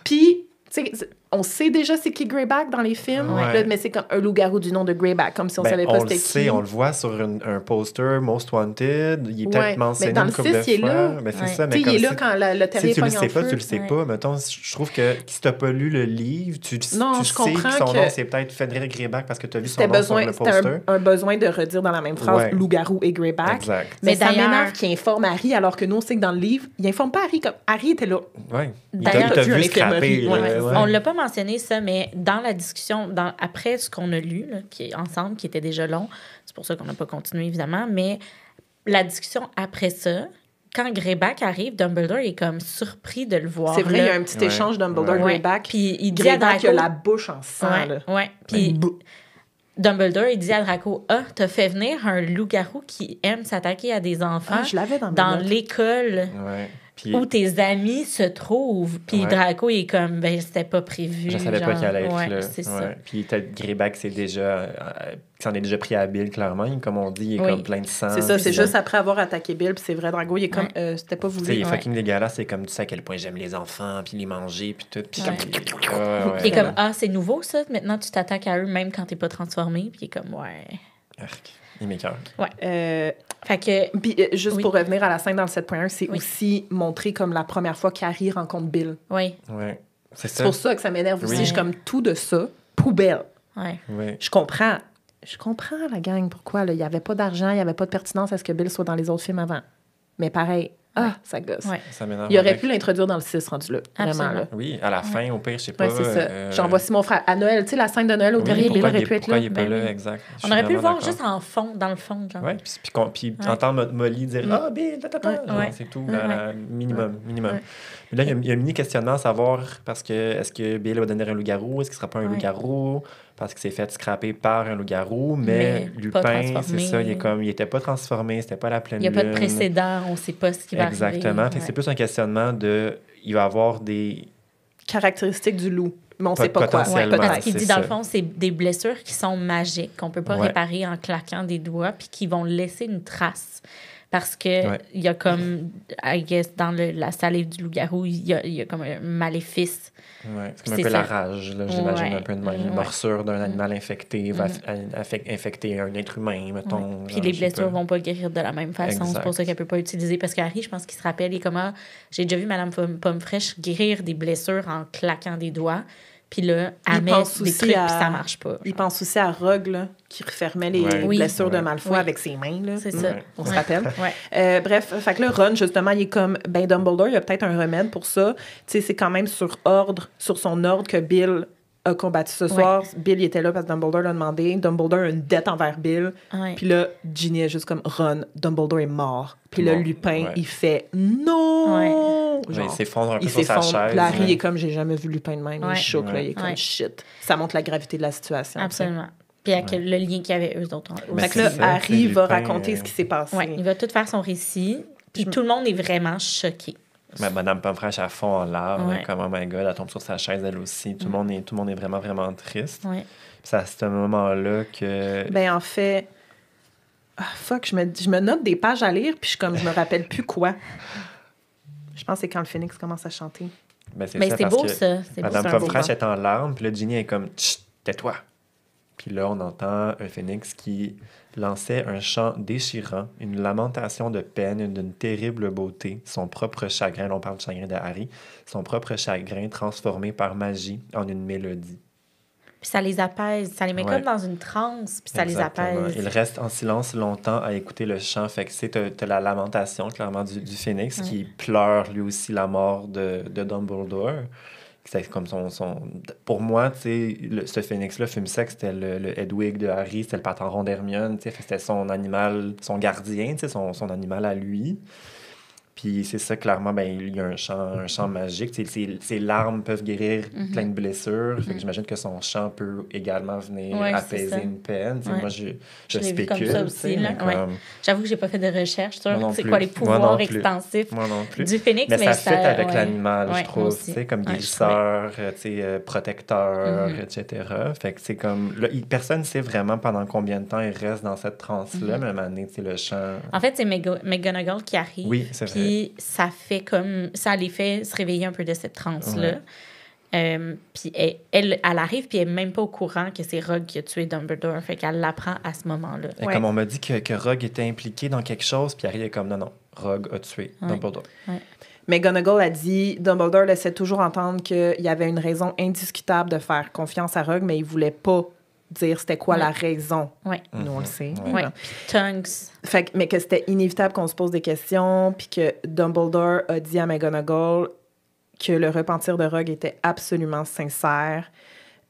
Puis, tu sais, on sait déjà c'est qui Greyback dans les films, là, mais c'est comme un loup-garou du nom de Greyback, comme si on savait pas c'était qui. On le sait, on le voit sur un poster, Most Wanted. Il est peut-être mentionné une couple de fois. Mais c'est ça, mais il est là quand le terrier pogne en feu. Si tu le sais pas, mettons, je trouve que si t'as pas lu le livre, tu sais que son nom, c'est peut-être Fenrir Greyback parce que tu as vu son nom sur le poster. C'était un besoin de redire dans la même phrase loup-garou et Greyback. Exact. Mais ça m'énerve qu'il informe Harry, alors que nous, on sait que dans le livre, il informe pas Harry comme Harry était là. Oui. D'ailleurs, il t'a vu scraper. On l'a pas mentionné, ça, mais dans la discussion, après ce qu'on a lu, là, ensemble, qui était déjà long, c'est pour ça qu'on n'a pas continué, évidemment, mais la discussion après ça, quand Greyback arrive, Dumbledore est comme surpris de le voir. C'est vrai, il y a un petit échange Dumbledore-Greyback. Puis il dit Greyback a la bouche en sang. Puis Dumbledore, il dit à Draco, « Ah, t'as fait venir un loup-garou qui aime s'attaquer à des enfants je l'avais dans l'école. » Puis, où tes amis se trouvent. Puis Draco, il est comme, ben, c'était pas prévu. Je savais pas qu'il allait être là. C'est ça. Puis peut-être Greyback s'en est déjà pris à Bill, clairement. Comme on dit, il est comme plein de sang. C'est ça, c'est juste après avoir attaqué Bill. Puis c'est vrai, Drago, il est comme, c'était pas voulu. Il est fucking dégueulasse. C'est comme, tu sais à quel point j'aime les enfants, puis les manger, puis tout. Puis il est comme, c'est nouveau ça. Maintenant, tu t'attaques à eux même quand t'es pas transformé. Puis il est comme, Arc. Il m'écoeure. Fait que... Puis juste pour revenir à la scène dans le 7.1, c'est aussi montré comme la première fois qu'Harry rencontre Bill. Oui. C'est pour ça que ça m'énerve aussi. Je suis comme, tout de ça, poubelle. Je comprends la gang, pourquoi. Il n'y avait pas d'argent, il n'y avait pas de pertinence à ce que Bill soit dans les autres films avant. Mais pareil, ça gosse. Ça m'énerve. Il aurait pu l'introduire dans le 6 rendu là. Vraiment, là. Oui, à la fin, au pire, je sais pas. C'est ça. J'envoie si mon frère. À Noël, tu sais, la scène de Noël au dernier, Bill aurait pu être là. Pourquoi il n'est pas là, exact. On aurait pu le voir juste en fond, dans le fond. Oui, puis entendre Molly dire « Ah, Bill, c'est tout, minimum. Mais là, il y a un mini-questionnement à savoir, parce que est-ce que Bill va devenir un loup-garou? Est-ce qu'il ne sera pas un loup-garou? Parce qu'il s'est fait scraper par un loup-garou, mais Lupin, c'est ça, il n'était pas transformé, c'était pas la pleine lune. Il n'y a pas de précédent, on ne sait pas ce qui va arriver. Exactement. C'est plus un questionnement de... Il va avoir des... caractéristiques du loup. Mais on ne sait pas quoi. Parce qu'il dit, dans le fond, c'est des blessures qui sont magiques, qu'on ne peut pas réparer en claquant des doigts, puis qui vont laisser une trace. Parce que il y a comme, I guess, dans la salive du loup-garou, il y a comme un maléfice. C'est comme un peu la rage, là, j'imagine, un peu de même. Une morsure d'un animal infecté va infecter un être humain, mettons. Puis les blessures ne vont pas guérir de la même façon. C'est pour ça qu'elle ne peut pas utiliser. Parce qu'Harry, je pense qu'il se rappelle, il est comme, j'ai déjà vu Madame Pomme Fraîche guérir des blessures en claquant des doigts. Puis là, elle met des trucs, puis ça marche pas. Il pense aussi à Rogue, là, qui refermait les blessures de Malfoy avec ses mains. Là. C'est ça. On se rappelle. Bref, fait que là, Ron, justement, il est comme, Dumbledore, il y a peut-être un remède pour ça. Tu sais, c'est quand même sur son ordre que Bill a combattu ce soir. Bill, il était là parce que Dumbledore l'a demandé. Dumbledore a une dette envers Bill. Puis là, Ginny est juste comme, Ron, Dumbledore est mort. Puis là, Lupin, il fait, non! Genre, il s'effondre un peu sur sa chaise. Puis Harry est comme, j'ai jamais vu Lupin de même. Il est choc, là. Il est comme, shit. Ça montre la gravité de la situation. Absolument. Puis avec le lien qu'il y avait eux autres. Fait que là, Harry va raconter ce qui s'est passé. Il va tout faire son récit. Puis tout le monde est vraiment choqué. Mais Madame Pomfresh à fond en larmes, comme oh my god, elle tombe sur sa chaise elle aussi. Tout le monde est vraiment, vraiment triste. Puis c'est à ce moment-là que... Ben en fait... je me note des pages à lire, puis je me rappelle plus quoi. Je pense que c'est quand le phénix commence à chanter. Mais c'est beau, ça. Madame Pomfresh est en larmes, puis là, Ginny est comme « Chut, tais-toi ». Puis là, on entend un phénix qui lançait un chant déchirant, une lamentation de peine, d'une terrible beauté, son propre chagrin, là, on parle du chagrin de Harry, son propre chagrin transformé par magie en une mélodie. Puis ça les apaise, ça les met comme dans une transe, puis ça les apaise. Ils restent en silence longtemps à écouter le chant. Fait que t'as la lamentation, clairement, du phénix qui pleure lui aussi la mort de Dumbledore. C'est comme pour moi, tu sais, ce phénix-là, Fumsec, c'était le Hedwig de Harry, c'était le patron d'Hermione, tu sais, c'était son animal, son gardien, tu sais, son animal à lui. Puis c'est ça, clairement, il y a un chant magique. Ses larmes peuvent guérir plein de blessures. Fait que j'imagine que son chant peut également venir apaiser une peine. Moi, je spécule. Comme ça aussi. Là. J'avoue que j'ai pas fait de recherche sur c'est quoi les pouvoirs extensifs du phénix. Mais ça fit avec l'animal, je trouve. Comme guérisseur, protecteur, etc. Fait que c'est comme... Là, personne ne sait vraiment pendant combien de temps il reste dans cette transe-là. Mais à un moment donné, le chant... En fait, c'est McGonagall qui arrive. Oui, c'est vrai. Ça fait comme ça les fait se réveiller un peu de cette transe-là. Puis elle arrive, puis elle n'est même pas au courant que c'est Rogue qui a tué Dumbledore. Fait qu'elle l'apprend à ce moment-là. Et comme on m'a dit que Rogue était impliqué dans quelque chose, puis Harry est comme non, Rogue a tué Dumbledore. McGonagall a dit Dumbledore laissait toujours entendre qu'il y avait une raison indiscutable de faire confiance à Rogue, mais il voulait pas dire c'était quoi la raison. Nous, on le sait. Tonks. Mais que c'était inévitable qu'on se pose des questions, puis que Dumbledore a dit à McGonagall que le repentir de Rogue était absolument sincère.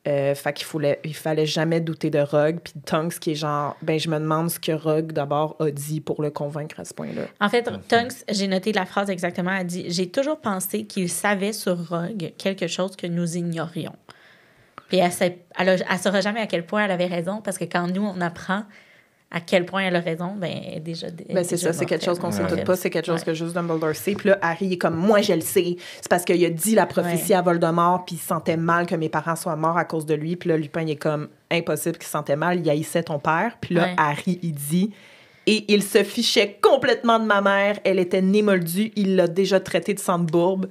Fait qu'il fallait jamais douter de Rogue. Puis Tonks qui est genre, je me demande ce que Rogue d'abord a dit pour le convaincre à ce point-là. En fait, Tonks, j'ai noté la phrase exactement, elle dit « J'ai toujours pensé qu'il savait sur Rogue quelque chose que nous ignorions. » Puis elle saura jamais à quel point elle avait raison, parce que quand nous, on apprend à quel point elle a raison, ben, elle est déjà. C'est ça, c'est quelque chose qu'on sait toutes pas, c'est quelque chose Ouais. que juste Dumbledore sait. Puis là, Harry est comme, moi, je le sais. C'est parce qu'il a dit la prophétie à Voldemort, puis il sentait mal que mes parents soient morts à cause de lui. Puis là, Lupin, il est comme, impossible qu'il se sentait mal, il haïssait ton père. Puis là, Ouais. Harry, il dit, et il se fichait complètement de ma mère, elle était née moldue, il l'a déjà traitée de sang de bourbe.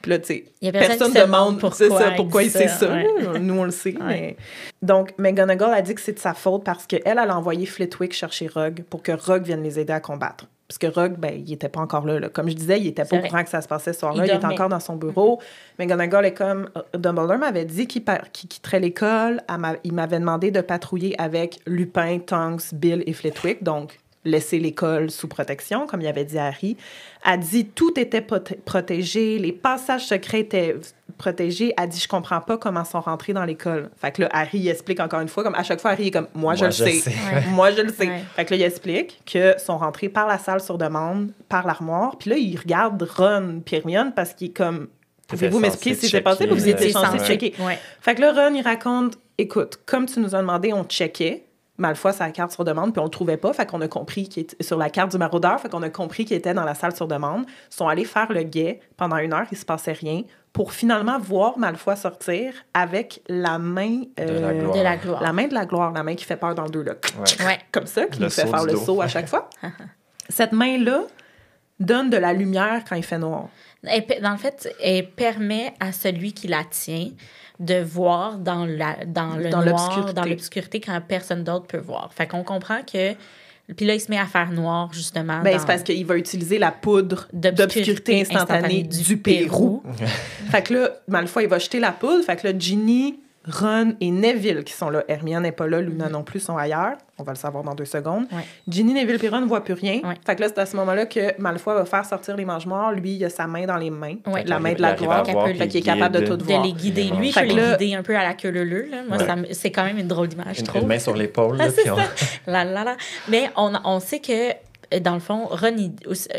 Puis là, tu sais, Il y a personne personne qui se demande demande pourquoi il sait ça. ouais. Nous, on le sait. Ouais. Mais... Donc, McGonagall a dit que c'est de sa faute parce qu'elle, elle a envoyé Flitwick chercher Rogue pour que Rogue vienne les aider à combattre. Parce que Rogue, ben, il était pas encore là. Comme je disais, il était pas au courant que ça se passait ce soir-là. Il était encore dans son bureau. McGonagall est comme... Dumbledore m'avait dit qu'il quitterait l'école. Il m'avait demandé de patrouiller avec Lupin, Tonks, Bill et Flitwick. Donc, laisser l'école sous protection, comme il avait dit à Harry. A dit tout était protégé, les passages secrets étaient protégés. A dit je comprends pas comment ils sont rentrés dans l'école. Fait que là, Harry il explique encore une fois, comme à chaque fois, Harry est comme moi je le sais. Ouais. Moi je le sais. Ouais. Fait que là, il explique qu'ils sont rentrés par la salle sur demande, par l'armoire. Puis là, il regarde Ron et Hermione parce qu'il est comme pouvez-vous m'expliquer ce qui s'est passé? Vous étiez censé checker. Ouais. Fait que là, Ron, il raconte écoute, comme tu nous as demandé, on checkait. Malfoy sa carte sur demande, puis on le trouvait pas, fait qu'on a compris qu'il était sur la carte du maraudeur, fait qu'on a compris qu'il était dans la salle sur demande. Ils sont allés faire le guet pendant 1 heure, il se passait rien, pour finalement voir Malfoy sortir avec la main... De la gloire. De la gloire. La main de la gloire, la main qui fait peur dans le 2, là. Ouais. Comme ça, qui Le lui fait saut faire du le dos. saut à chaque fois. Cette main-là donne de la lumière quand il fait noir. Dans le fait, elle permet à celui qui la tient de voir dans le noir, l'obscurité. dans l'obscurité, quand personne d'autre peut voir. Fait qu'on comprend que... Puis là, il se met à faire noir, justement. Ben, c'est parce qu'il va utiliser la poudre d'obscurité instantanée du Pérou. Fait que là, Malfoy, il va jeter la poudre. Fait que là, Ginny, Ron et Neville qui sont là. Hermione n'est pas là, Luna non plus sont ailleurs. On va le savoir dans 2 secondes. Ouais. Ginny, Neville et Ron ne voient plus rien. Ouais. Fait que là, c'est à ce moment-là que Malfoy va faire sortir les mange-morts. Lui, il a sa main dans les mains. Ouais. La main de Il la arrive à gloire. voir, Fait puis qu'il est il capable de guide. tout De voir. les guider. Lui, il Fait peut que les là- guider un peu à la queue leu. Là. Moi, c'est quand même une drôle d'image, je trouve. Une main sur l'épaule. Ah, là, c'est puis on- ça. Là, là, là. Mais on sait que, dans le fond, Ron,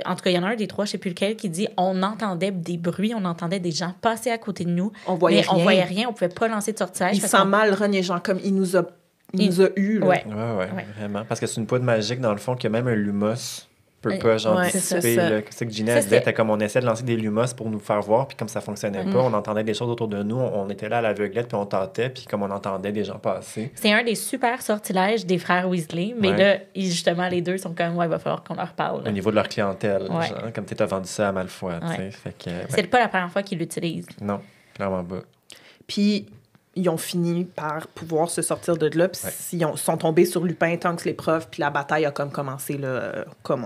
en tout cas, il y en a un des 3, je ne sais plus lequel, qui dit on entendait des bruits, on entendait des gens passer à côté de nous. On voyait mais on rien. voyait rien, on ne pouvait pas lancer de sortilège. Il fait sent qu'on- mal, Ron et Jean, comme il nous a eu. Là. Ouais. Ouais, vraiment. Parce que c'est une poudre magique, dans le fond, que même un lumos peut pas, genre, Ouais, dissiper. c'est ça. là. C'est que Ginny, Ça, elle disait, c'est- t'as comme on essayait de lancer des lumos pour nous faire voir, puis comme ça fonctionnait pas, on entendait des choses autour de nous, on était là à l'aveuglette, puis on tentait, puis comme on entendait des gens passer. C'est un des super sortilèges des frères Weasley, mais Ouais. là, justement, les deux sont comme, ouais, il va falloir qu'on leur parle. là. Au niveau de leur clientèle, Ouais. genre, comme t'as vendu ça à Malfoy, tu sais. Ouais. Fait que, ouais. C'est pas la première fois qu'ils l'utilisent. Non, clairement pas. Puis, ils ont fini par pouvoir se sortir de là. Puis, Ouais. ils sont tombés sur Lupin, Tonks, les profs. Puis, la bataille a comme commencé, là, comme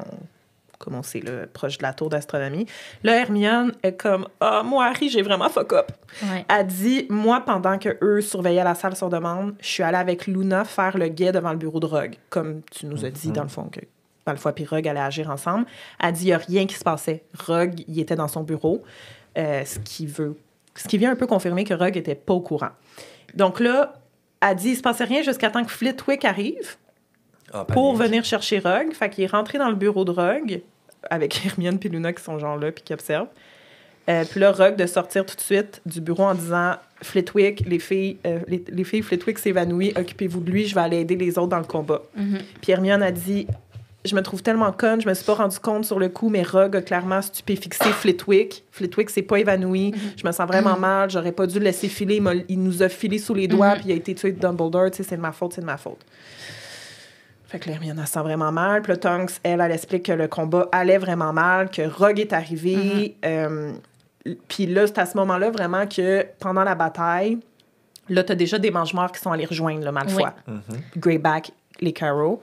on sait, là, proche de la tour d'astronomie. Là, Hermione est comme « Ah, moi, Harry, j'ai vraiment fuck up. Ouais. » Elle dit « Moi, pendant qu'eux surveillaient la salle sur demande, je suis allée avec Luna faire le guet devant le bureau de Rogue. » Comme tu nous as dit, dans le fond, que Malfoy et Rogue allaient agir ensemble. Elle dit « Il n'y a rien qui se passait. Rogue, il était dans son bureau. Ce qui vient un peu confirmer que Rogue n'était pas au courant. Donc là, elle dit « Il se passait rien jusqu'à temps que Flitwick arrive. » Ah, pour panique. venir chercher Rogue. Fait qu'il est rentré dans le bureau de Rogue avec Hermione et Luna qui sont genre là puis qui observent. Puis là, Rogue de sortir tout de suite du bureau en disant « Flitwick, les filles Flitwick s'évanouit, occupez-vous de lui, je vais aller aider les autres dans le combat. Puis Hermione a dit « Je me trouve tellement conne, je me suis pas rendu compte sur le coup, mais Rogue a clairement stupéfixé Flitwick. Flitwick s'est pas évanoui. Je me sens vraiment mal, j'aurais pas dû le laisser filer. Il nous a filé sous les doigts puis il a été tué de Dumbledore. Tu sais, c'est de ma faute. Fait que là, Hermione, elle se sent vraiment mal. Puis là, Tonks, elle explique que le combat allait vraiment mal, que Rogue est arrivé. Puis là, c'est à ce moment-là vraiment que pendant la bataille, là, t'as déjà des mange-morts qui sont allés rejoindre le Malfoy. Greyback, les Carrow.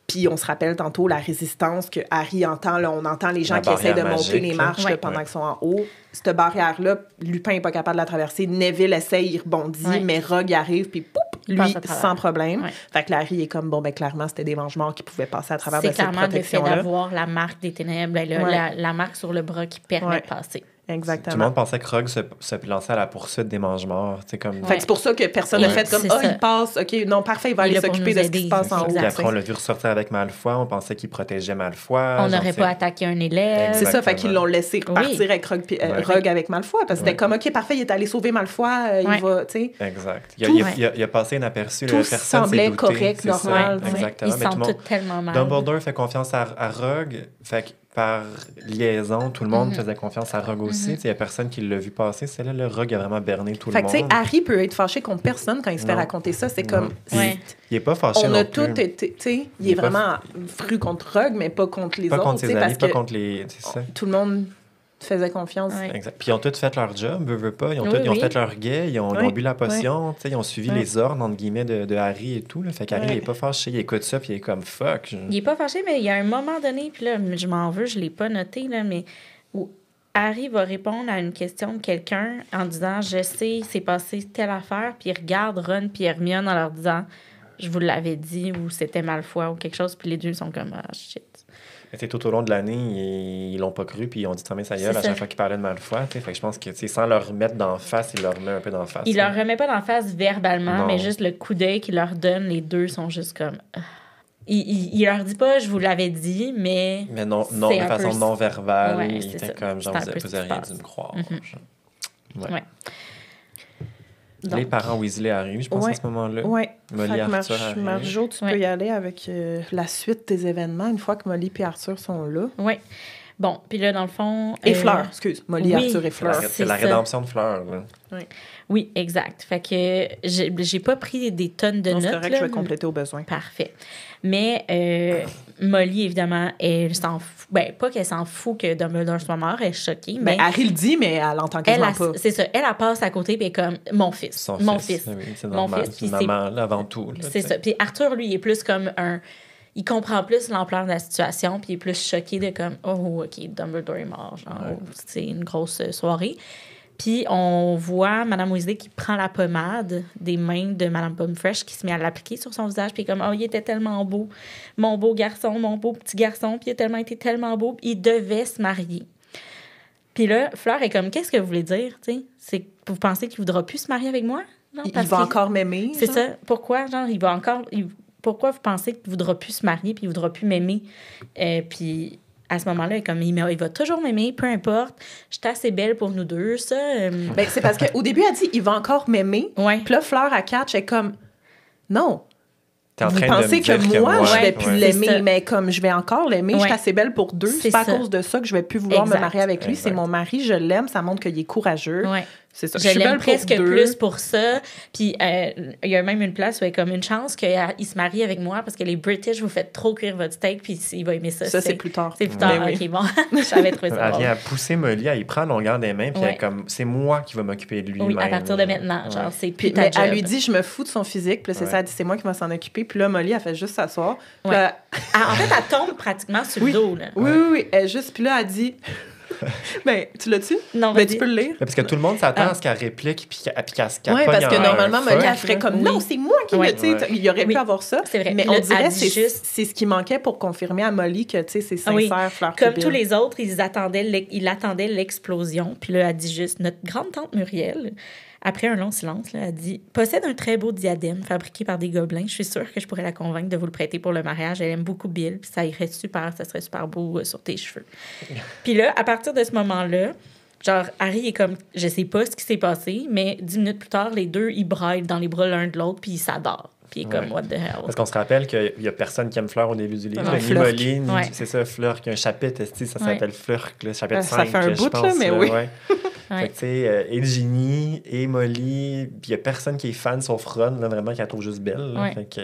Puis on se rappelle tantôt la résistance que Harry entend. Là, on entend les gens La qui essaient de barrière monter magique, les là. marches Ouais. là, pendant qu'ils sont en haut. Cette barrière-là, Lupin n'est pas capable de la traverser. Neville essaye, il rebondit, Ouais. mais Rogue arrive, puis poup, lui, passe à travers. sans problème. Ouais. Fait que Harry est comme, bon, ben clairement, c'était des mange-morts qui pouvaient passer à travers de C'est cette clairement le fait protection-là. d'avoir la marque des ténèbres, Ouais. la marque sur le bras qui permet Ouais. de passer. Exactement. Tout le monde pensait que Rogue se lançait à la poursuite des mange-morts. Comme... Fait que c'est pour ça que personne n'a fait comme « Ah, il passe, OK, non, parfait, il va aller s'occuper de ce qui se passe en haut. » Puis après, on l'a vu ressortir avec Malfoy. On pensait qu'il protégeait Malfoy. On n'aurait pas attaqué un élève. C'est ça, fait qu'ils l'ont laissé partir avec Rogue avec Malfoy. Parce que c'était comme « OK, parfait, il est allé sauver Malfoy, il va, tu sais. » Exact. Il a passé inaperçu. Tout semblait correct, normal. Exactement. Ils sont tous tellement mal. Dumbledore fait confiance à Rogue. Fait que par liaison, tout le monde faisait confiance à Rogue aussi. Il n'y a personne qui l'a vu passer. C'est là, le Rogue a vraiment berné tout le monde. Fait que, Harry peut être fâché contre personne quand il se fait raconter ça. C'est comme... Il n'est pas fâché on a tout été... Il est vraiment fru contre Rogue, mais pas contre les autres. Pas contre ses amis, pas contre les... Tout le monde faisait confiance. Exact. Puis ils ont tous fait leur job, veut pas. Ils ont fait leur guet, ils ont bu la potion, ils ont suivi les ordres, entre guillemets, de Harry et tout. Là. Fait qu'Harry, il est pas fâché, il écoute ça, puis il est comme « fuck ». Il est pas fâché, mais il y a un moment donné, puis là, je m'en veux, je l'ai pas noté, là, mais où Harry va répondre à une question de quelqu'un en disant « je sais, c'est passé telle affaire », puis il regarde Ron puis Hermione en leur disant « je vous l'avais dit » ou « c'était Malfoy » ou quelque chose, puis les deux sont comme « ah, shit ». Tout au long de l'année, ils l'ont pas cru, puis ils ont dit « mais ça y est » à chaque fois qu'ils parlaient de Malfoy. Fait que je pense que sans leur remettre d'en face, il leur remet un peu d'en face. Il leur remet pas d'en face verbalement, mais juste le coup d'œil qu'il leur donne, les deux sont juste comme... Il leur dit pas « je vous l'avais dit », mais... Mais non de façon non verbale, il était comme « genre, vous avez rien dû me croire. Ouais. Donc, les parents Weasley arrivent, je pense, à ce moment-là. Oui. Molly, Arthur arrive. Marjo, tu peux y aller avec la suite des événements une fois que Molly et Arthur sont là. Oui. Bon, puis là, dans le fond... Et Fleur, excuse. Molly, Arthur et Fleur. C'est la rédemption de Fleur, là. Oui, exact. Fait que j'ai pas pris des tonnes de notes. C'est correct, je vais compléter au besoin. Parfait. Mais Molly, évidemment, elle s'en fout. Ben, pas qu'elle s'en fout que Dumbledore soit mort, elle est choquée. Mais Harry le dit, mais elle l'entend quasiment pas. C'est ça. Elle passe à côté, puis elle est comme mon fils. Mon fils. Oui, c'est normal. C'est une maman, là, avant tout. C'est ça. Puis Arthur, lui, il est plus comme un... Il comprend plus l'ampleur de la situation, puis il est plus choqué de comme, oh, OK, Dumbledore est mort. Genre, c'est une grosse soirée. Puis on voit Mme Weasley qui prend la pommade des mains de Mme Pomfresh qui se met à l'appliquer sur son visage. Puis comme, oh, il était tellement beau. Mon beau garçon, mon beau petit garçon. Puis il a tellement été tellement beau. Il devait se marier. Puis là, Fleur est comme, qu'est-ce que vous voulez dire? T'sais? C'est, vous pensez qu'il ne voudra plus se marier avec moi? Non, il va encore m'aimer. C'est ça. Pourquoi? Genre, il va encore... Pourquoi vous pensez qu'il ne voudra plus se marier puis il ne voudra plus m'aimer? Puis à ce moment-là, comme il va toujours m'aimer, peu importe. Je suis assez belle pour nous deux, ça. Ben, c'est parce qu'au début, elle dit il va encore m'aimer. Puis là, Fleur à catch est comme non. Vous pensez que moi, je vais plus l'aimer, mais comme je vais encore l'aimer, je suis assez belle pour deux. C'est pas à cause de ça que je vais plus vouloir me marier avec lui. C'est mon mari, je l'aime, ça montre qu'il est courageux. C'est ça. Je l'aime presque plus pour ça. Puis il y a même une place où il y a comme une chance qu'il se marie avec moi parce que les British, vous faites trop cuire votre steak, puis il va aimer ça. Ça, c'est plus tard. C'est plus tard. OK, bon. J'avais trouvé ça. Elle vient pousser Molly, elle prend la longueur des mains, puis elle est comme, c'est moi qui va m'occuper de lui. Oui, à partir de maintenant. Genre, c'est plus ta job. Elle lui dit, je me fous de son physique, puis là, c'est ça, elle dit, c'est moi qui va s'en occuper. Puis là, Molly, elle fait juste s'asseoir. En fait, elle tombe pratiquement sur le dos. Là. Oui. Puis là, elle dit... Ben, tu l'as-tu? Non, ben, tu peux le lire. Parce que tout le monde s'attend à ce qu'elle réplique puis qu'elle se Oui, parce que normalement, Molly, elle ferait comme non, c'est moi qui le. Il y aurait pu avoir ça. C'est vrai. Mais on dirait que c'est ce qui manquait pour confirmer à Molly que c'est sincère, Fleur. Comme tous les autres, ils attendaient l'explosion. Puis là, elle dit juste notre grande-tante Muriel. Après un long silence, là, elle dit « Possède un très beau diadème fabriqué par des gobelins. Je suis sûre que je pourrais la convaincre de vous le prêter pour le mariage. Elle aime beaucoup Bill, puis ça irait super, ça serait super beau sur tes cheveux. » Puis là, à partir de ce moment-là, genre, Harry est comme « Je sais pas ce qui s'est passé, mais 10 minutes plus tard, les deux, ils braillent dans les bras l'un de l'autre, puis ils s'adorent. » Puis comme, what the hell. Parce qu'on se rappelle qu'il y a personne qui aime Fleur au début du livre. Ni Molly, c'est ça, Fleur, qui a un chapitre, ça s'appelle Fleur, le chapitre 5. Ça fait un bout, là, mais oui. Fait que, tu sais, et Ginny, et Molly, puis il y a personne qui est fan sauf Ron, là, vraiment, qui la trouve juste belle. Fait que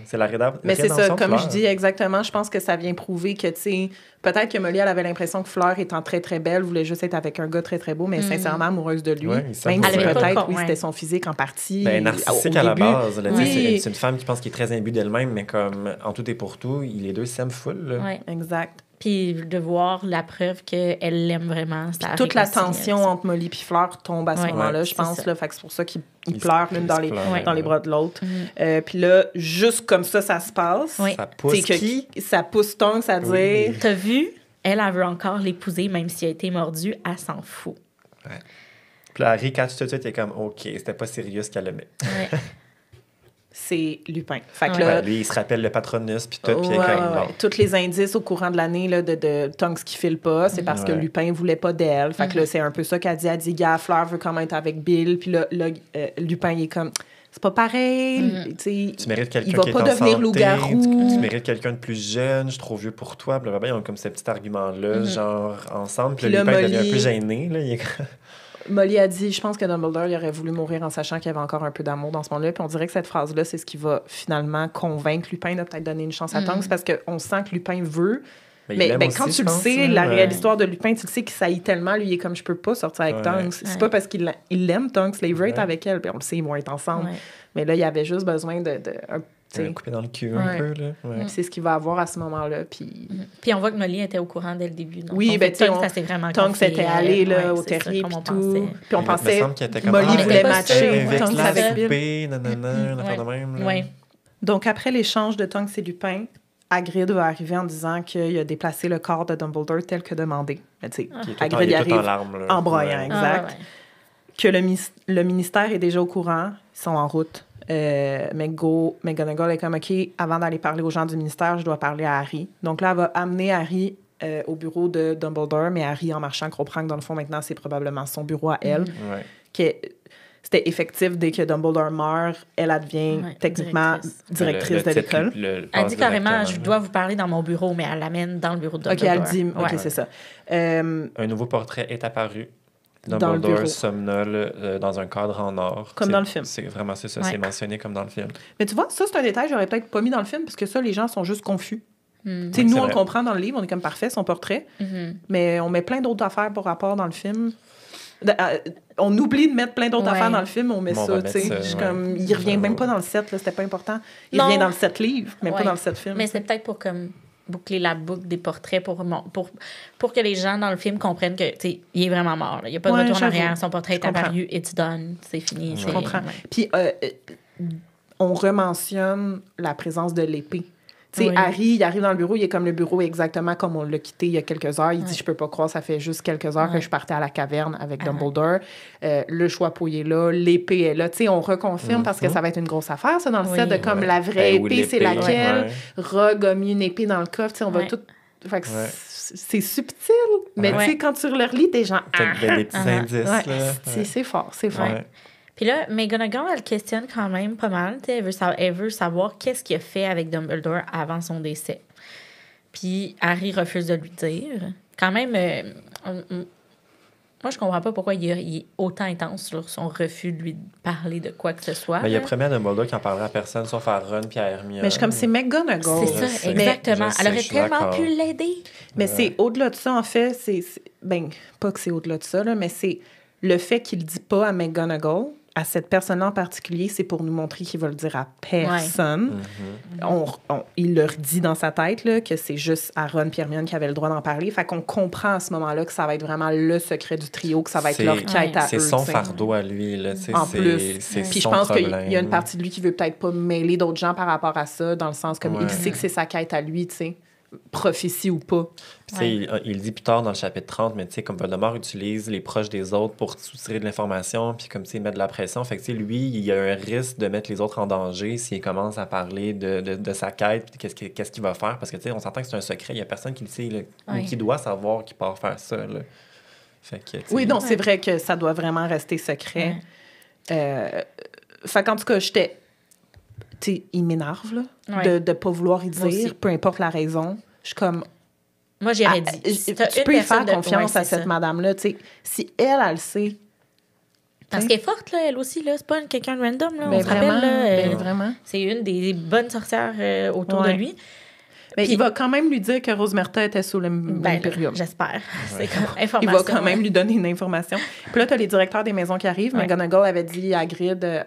c'est la rédemption. Mais c'est ça, comme je dis exactement, je pense que ça vient prouver que, tu sais, peut-être que Molly, elle avait l'impression que Fleur, étant très, très belle, voulait juste être avec un gars très, très beau, mais sincèrement amoureuse de lui. Même si peut-être, c'était son physique en partie. Ben, narcissique à la base. Là, c'est une femme qui pense qu'il est très imbu d'elle-même, mais comme en tout et pour tout, les deux s'aiment full. Oui, exact. Puis de voir la preuve qu'elle l'aime vraiment. Toute la tension entre Molly et Fleur tombe à ce moment-là, je pense. Là, fait que c'est pour ça qu'ils pleurent l'une dans les bras de l'autre. Puis là, juste comme ça se passe. Ça pousse ça pousse Tonks à dire... T'as vu? elle veut encore l'épouser, même s'il a été mordu, elle s'en fout. Ouais. Puis là, Harry, catch tout de suite, il est comme, OK, c'était pas sérieux ce qu'elle aimait. Ouais. C'est Lupin. Fait que Ouais. là, Lui, il se rappelle le patronus, puis tout, puis il est ouais, comme, ouais. bon. Tous les indices au courant de l'année là, de Tonks qui file pas, c'est parce que Ouais. Lupin voulait pas d'elle. Fait que là, c'est un peu ça qu'elle dit. Elle dit, gars, Fleur veut quand même être avec Bill. Puis là, Lupin, il est comme, c'est pas pareil. Tu sais, Tu mérites quelqu'un il va qui pas est en devenir santé, loup-garou. tu mérites quelqu'un de plus jeune, je suis trop vieux pour toi, blablabla. Ils ont comme ce petit argument-là, genre, ensemble. Puis Puis là, là, Lupin devient un Molly- peu gêné, là. Il est comme... Molly a dit, je pense que Dumbledore, il aurait voulu mourir en sachant qu'il y avait encore un peu d'amour dans ce monde-là. Puis on dirait que cette phrase-là, c'est ce qui va finalement convaincre Lupin de peut-être donner une chance à Tonks parce qu'on sent que Lupin veut. il Mais l'aime ben, aussi, quand tu je le pense, sais, là. la Ouais. réelle histoire de Lupin, tu le sais qu'il saillit tellement. Lui, il est comme, je peux pas sortir avec Ouais. Tonks. C'est Ouais. pas parce qu'il l'aime, Tonks. Il veut être Ouais. avec elle. Puis on le sait, ils vont être ensemble. Ouais. Mais là, il y avait juste besoin de tu sais. Coupé dans le cul Ouais. un peu, là. Ouais. C'est ce qu'il va avoir à ce moment-là. Puis Puis on voit que Molly était au courant dès le début. Donc, oui, ben, tu sais, ça s'est vraiment Tonks confié était à allé elle. là, Ouais, au c'est ça, terrier comme puis on tout. pensait. Puis on Il me pensait semble qu'il était comme, Molly ah, voulait pas matcher sûr, avec Tonks la avec Bill. poupée, nanana, une affaire de même, là. Ouais. Donc, après l'échange de Tonks et Lupin, Hagrid va arriver en disant qu'il a déplacé le corps de Dumbledore tel que demandé. Mais tu sais, Qui est tout Hagrid il y est tout en arrive larmes, là. en broyant, Ouais. exact. Ah, ouais. Que le ministère est déjà au courant. Ils sont en route. McGonagall est comme, OK, avant d'aller parler aux gens du ministère, je dois parler à Harry. Donc là, elle va amener Harry au bureau de Dumbledore, mais Harry, en marchant, comprend que dans le fond, maintenant, c'est probablement son bureau à elle. Ouais. C'était effectif dès que Dumbledore meurt. Elle devient Ouais, techniquement directrice de titre, l'école. Elle dit carrément, je dois vous parler dans mon bureau, mais elle l'amène dans le bureau de OK, Dumbledore. elle dit, OK, Ouais. c'est ça. Un nouveau portrait est apparu. Dans le Dumbledore bureau. somnole dans un cadre en or. Comme dans le film. C'est vraiment c'est ça, Ouais. c'est mentionné comme dans le film. Mais tu vois, ça, c'est un détail que j'aurais peut-être pas mis dans le film, parce que ça, les gens sont juste confus. Tu sais, Oui, nous, c'est on vrai. comprend dans le livre, on est comme parfait, son portrait, mais on met plein d'autres affaires par rapport dans le film. On oublie de mettre plein d'autres Ouais. affaires dans le film, on met Mais on ça, va tu sais. mettre ça, Je suis ouais. comme, il revient même pas dans le 7, là, c'était pas important. Il Non. revient dans le 7 livres, mais pas Ouais. dans le 7 film. Mais c'est peut-être pour comme boucler la boucle des portraits pour que les gens dans le film comprennent que, tu sais, il est vraiment mort. là. Il n'y a pas de Ouais, retour en j'avoue. arrière. Son portrait Je est comprends. apparu, it's done, c'est fini. Je comprends. Ouais. Puis, on rementionne la présence de l'épée. Tu sais, Oui. Harry, il arrive dans le bureau, il est comme le bureau exactement comme on l'a quitté il y a quelques heures. Il dit, je peux pas croire, ça fait juste quelques heures que je partais à la caverne avec Dumbledore. Le chapeau est là, l'épée est là. Tu sais, on reconfirme parce que ça va être une grosse affaire, ça, dans le Oui. set, de comme Ouais. la vraie Où épée, c'est laquelle. ouais. Rogue a mis une épée dans le coffre, tu sais, on va Ouais. tout... Fait que Ouais. c'est subtil, mais Ouais. tu sais, quand tu le relis, t'es genre... T'as des petits indices, Ouais, là. c'est fort, c'est fort. Ouais. Puis là, McGonagall, elle questionne quand même pas mal. Tu sais, elle veut savoir qu'est-ce qu'il a fait avec Dumbledore avant son décès. Puis Harry refuse de lui dire. Quand même, moi, je comprends pas pourquoi il est autant intense sur son refus de lui parler de quoi que ce soit. Ben, il y a là. promis à Dumbledore qu'il en parlera à personne, sauf à Ron puis à Hermione. Mais je suis comme, c'est McGonagall. C'est je ça, sais. exactement. Je sais, Elle aurait je suis tellement d'accord. pu l'aider. Mais c'est au-delà de ça, en fait, ben, pas que c'est au-delà de ça, là, mais c'est le fait qu'il dit pas à McGonagall, à cette personne-là en particulier, c'est pour nous montrer qu'il va le dire à personne. Il leur dit dans sa tête là, que c'est juste à Ron et Hermione qui avaient le droit d'en parler. Fait qu'on comprend à ce moment-là que ça va être vraiment le secret du trio, que ça va être leur quête à eux. C'est son t'sais. fardeau à lui, là. En plus. C'est Puis je son pense qu'il problème. y a une partie de lui qui veut peut-être pas mêler d'autres gens par rapport à ça, dans le sens comme Ouais. il sait que c'est sa quête à lui, tu sais. Prophétie ou pas. Puis, tu sais, il dit plus tard dans le chapitre 30, mais tu sais, comme Voldemort utilise les proches des autres pour soutirer de l'information, puis comme, tu sais, mettre de la pression. Fait que, tu sais, lui, il y a un risque de mettre les autres en danger s'il commence à parler de sa quête, puis qu'est-ce qu'il va faire. Parce que, tu sais, on s'entend que c'est un secret. Il y a personne qui le sait, là, ou qui doit savoir qu'il part faire ça, là. Fait que, tu sais, Oui, non, c'est vrai que ça doit vraiment rester secret. Fait qu'en tout cas, j'étais... Tu sais, il m'énerve, là, Ouais. de pas vouloir y Moi aussi. dire, peu importe la raison. Je suis comme... Moi, j'aurais Ah, dit. Si tu t'as une peux y personne faire de- confiance Ouais, à c'est cette ça. madame-là, tu sais. Si elle le sait... Parce qu'elle est forte, là, elle aussi, là. C'est pas quelqu'un de random, là. Ben On se rappelle, vraiment, là. ben vraiment. C'est une des bonnes sorcières autour Ouais. de lui. Mais Puis- il va quand même lui dire que Rosemerta était sous Ben, l'Imperium. j'espère. C'est comme Il information. va quand même lui donner une information. Puis là, tu as les directeurs des maisons qui arrivent. Ouais. McGonagall avait dit à Hagrid,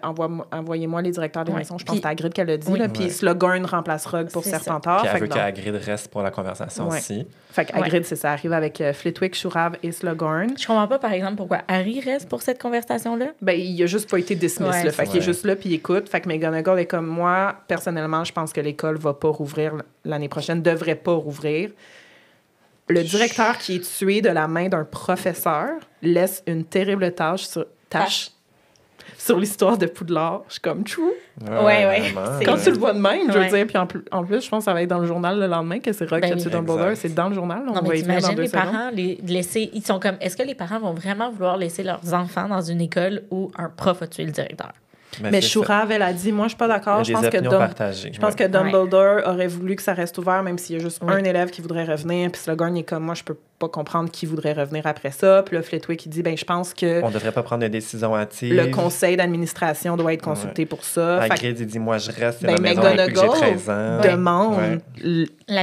envoyez-moi les directeurs des Ouais. maisons. Je pense Puis- que c'était Hagrid qu'elle l'a dit. Oui. Là. Puis Ouais. Slughorn remplace Rogue pour C'est ça. Serpentard. Puis elle Fait veut que que non. Hagrid reste pour la conversation Ouais. aussi. Fait que Hagrid, c'est ça, arrive avec Flitwick, Shurav et Slughorn. Je comprends pas, par exemple, pourquoi Harry reste pour cette conversation-là. Ben, il a juste pas été dismiss. Ouais, Là. Fait c'est qu'il est vrai. juste là, puis il écoute. Fait que McGonagall est comme moi. Personnellement, je pense que l'école va pas rouvrir l'année prochaine, devrait pas rouvrir. Le directeur qui est tué de la main d'un professeur laisse une terrible tâche sur l'histoire de Poudlard. Je suis comme, true. Ouais. Quand tu le vois de même, je veux Ouais. dire, puis en plus, je pense que ça va être dans le journal le lendemain que c'est Rock qui a tué Dumbledore. C'est dans le journal, on Non, va mais y venir dans t'imagines 2 les secondes. parents laisser... Ils sont comme... Est-ce que les parents vont vraiment vouloir laisser leurs enfants dans une école où un prof a tué le directeur? Mais Shurav, elle a dit, moi, je suis pas d'accord. Je pense que Dumbledore aurait voulu que ça reste ouvert, même s'il y a juste un élève qui voudrait revenir. Puis Slughorn est comme, moi, je peux pas comprendre qui voudrait revenir après ça. Puis là, Flitwick, il dit, je pense que... On devrait pas prendre de décision hâtive. Le conseil d'administration doit être consulté pour ça. Hagrid, il dit, moi, je reste à la maison depuis que j'ai 13 ans. Demande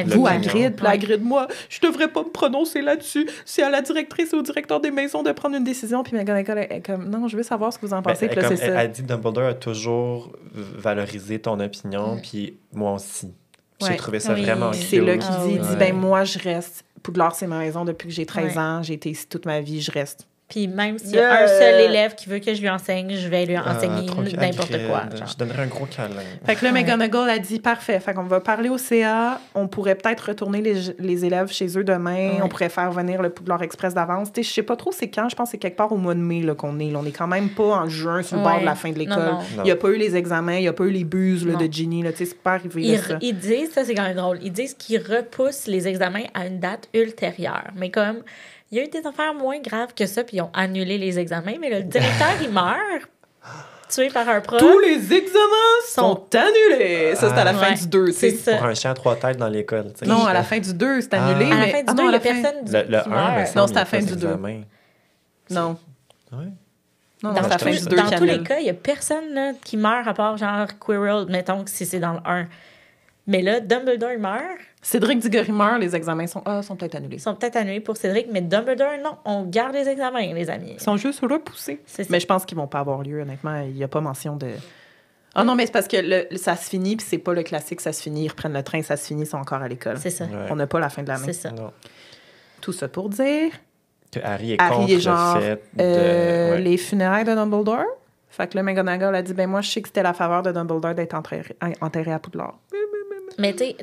vous, Hagrid. Puis Hagrid, moi, je devrais pas me prononcer là-dessus. C'est à la directrice et au directeur des maisons de prendre une décision. Puis McGonagall est comme, non, je veux savoir ce que vous en pensez. Puis là, c'est ça. Elle dit, Dumbledore a toujours valorisé ton opinion, puis moi aussi. J'ai trouvé ça vraiment cute. C'est là qu'il dit, moi, je reste. Poudlard, c'est ma maison depuis que j'ai 13 ans. J'ai été ici toute ma vie, je reste. Puis même s'il y a un seul élève qui veut que je lui enseigne, je vais lui enseigner n'importe quoi. Genre. Je donnerais un gros câlin. Fait que là, McGonagall a dit, parfait. Fait qu'on va parler au CA. On pourrait peut-être retourner les élèves chez eux demain. On pourrait faire venir le Poudlard Express d'avance. Je sais pas trop c'est quand. Je pense que c'est quelque part au mois de mai là, qu'on est. Là, on est quand même pas en juin sur le bord de la fin de l'école. Il n'y a pas eu les examens. Il n'y a pas eu les buses là, de Ginny. Là, c'est pas arrivé. Ils disent, ça c'est quand même drôle, ils disent qu'ils repoussent les examens à une date ultérieure. Mais comme... Il y a eu des affaires moins graves que ça, puis ils ont annulé les examens, mais le directeur, il meurt, tué par un prof. Tous les examens sont annulés. Ça, c'est à la fin du 2. C'est ça. Pour un chien à 3 têtes dans l'école. Non, à la fin du 2, c'est annulé. À la fin du 2, il n'y a personne qui meurt. Non, c'est à la fin du 2. Non. Non, c'est à la fin du 2 Dans tous les cas, il n'y a personne là, qui meurt à part genre Quirrell, mettons que si c'est dans le 1. Mais là, Dumbledore meurt. Cédric Diggory meurt, les examens sont peut-être annulés. Ils sont peut-être annulés pour Cédric, mais Dumbledore, non, on garde les examens, les amis. Ils sont juste repoussés. Mais je pense qu'ils vont pas avoir lieu, honnêtement. Il n'y a pas mention de... Ah non, mais c'est parce que ça se finit, puis c'est pas le classique, ça se finit, ils reprennent le train, ça se finit, ils sont encore à l'école. C'est ça. On n'a pas la fin de l'année. C'est ça. Non. Tout ça pour dire... Que Harry est contre le fait de... les funérailles de Dumbledore. Fait que là, McGonagall a dit, moi, je sais que c'était la faveur de Dumbledore d'être enterré à Poudlard. Mais tu sais...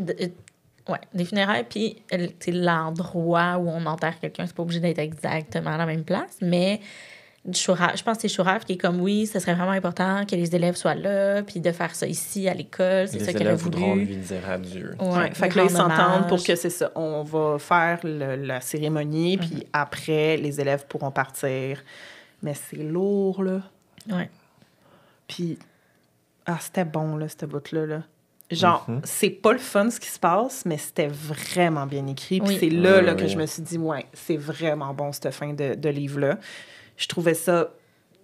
des funérailles, puis l'endroit où on enterre quelqu'un, c'est pas obligé d'être exactement à la même place, mais je pense que c'est Shurav qui est comme, oui, ce serait vraiment important que les élèves soient là, puis de faire ça ici, à l'école, c'est ça qu'elle a voulu. Les élèves voudront lui dire adieu. Fait que là, ils s'entendent pour que c'est ça. On va faire la cérémonie, puis après, les élèves pourront partir. Mais c'est lourd, là. Ouais. Puis, c'était bon, là, cette bout-là, là. Genre, c'est pas le fun ce qui se passe, mais c'était vraiment bien écrit. Puis c'est là que je me suis dit, c'est vraiment bon, cette fin de livre-là. Je trouvais ça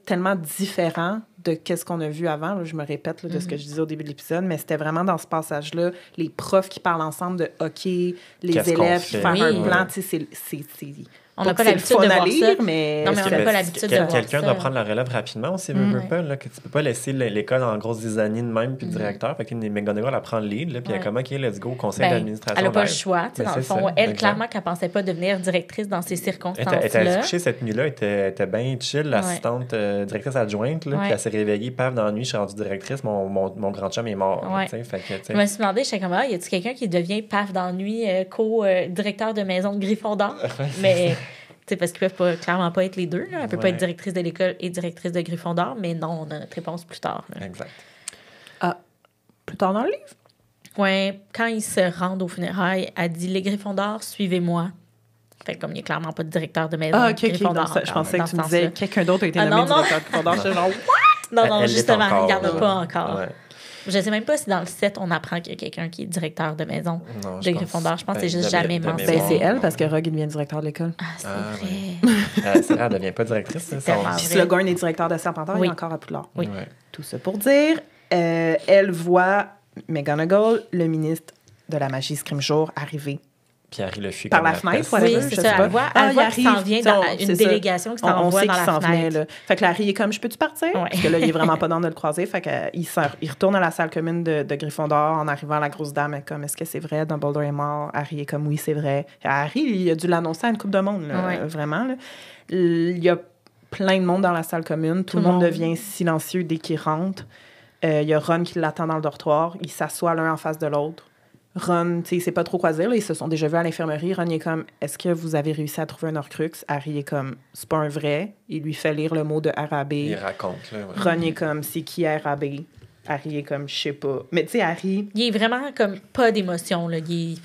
tellement différent de ce qu'on a vu avant. Là, je me répète là, de ce que je disais au début de l'épisode, mais c'était vraiment dans ce passage-là, les profs qui parlent ensemble de hockey, les élèves qui font un plan, tu sais, c'est... On n'a pas l'habitude de voir ça. Mais... Non, mais on n'a pas l'habitude de voir ça. Quelqu'un doit prendre la relève rapidement aussi, pas, là, que tu peux pas laisser l'école en grosse dizaine de même, puis le directeur. Fait que McGonagall, elle prend le lead, là, puis elle est comme, OK, let's go, conseil d'administration. Elle n'a pas le choix, dans le fond. Elle, clairement, qu'elle pensait pas devenir directrice dans ces circonstances-là. Elle était couchée cette nuit-là, elle était bien chill, l'assistante directrice adjointe, là, puis elle s'est réveillée, paf, dans la nuit, je suis rendue directrice, mon grand chum est mort. Je me suis demandé, j'étais comme, y a-t-il quelqu'un qui devient, paf, dans la nuit, co-directeur de maison de Gryffondor? Mais... parce qu'ils peuvent clairement pas être les deux. Là. Elle peut pas être directrice de l'école et directrice de Gryffondor, mais non, on a notre réponse plus tard. Là. Exact. Plus tard dans le livre? Oui, quand ils se rendent aux funérailles, elle dit « Les Gryffondors, suivez-moi ». Fait comme il n'y a clairement pas de directeur de maison. Gryffondor. Je pensais que tu me disais quelqu'un d'autre a été nommé directeur de Gryffondor. J'étais genre « What? » Non, justement, il n'y en a pas encore. Ouais. Je ne sais même pas si dans le set, on apprend qu'il y a quelqu'un qui est directeur de maison de Gryffondor. Je pense que c'est juste jamais mentionné. C'est elle, parce que Rogue devient directeur de l'école. Ah, c'est vrai. C'est vrai, elle ne devient pas directrice. Puis Slughorn est directeur de Serpentard, il est encore à Poudlard. Oui. Tout ça pour dire, elle voit McGonagall, le ministre de la magie Scrimgeour, arriver. Puis Harry le fuit par la fenêtre. Oui, c'est ça. Elle voit qu'il s'en vient dans une délégation qui s'en va dans la fenêtre. Fait que Harry est comme, je peux-tu partir? Parce que là, il est vraiment pas dans de le croiser. Fait qu'il retourne à la salle commune de Gryffondor en arrivant à la grosse dame. Elle est comme, est-ce que c'est vrai? Dumbledore est mort. Harry est comme, oui, c'est vrai. Harry, il a dû l'annoncer à une couple de monde, là, vraiment. Là. Il y a plein de monde dans la salle commune. Tout le monde devient silencieux dès qu'il rentre. Il y a Ron qui l'attend dans le dortoir. Ils s'assoient l'un en face de l'autre. Ron, tu sais, il sait pas trop quoi dire. Là, ils se sont déjà vus à l'infirmerie. Ron il est comme, est-ce que vous avez réussi à trouver un Horcrux? Harry est comme, c'est pas un vrai. Il lui fait lire le mot de Arabé. Il raconte, là. Ouais. Ron est comme, c'est qui Arabé? Harry est comme, je sais pas. Mais tu sais, Harry... Il est vraiment comme pas d'émotion, là. Il dit...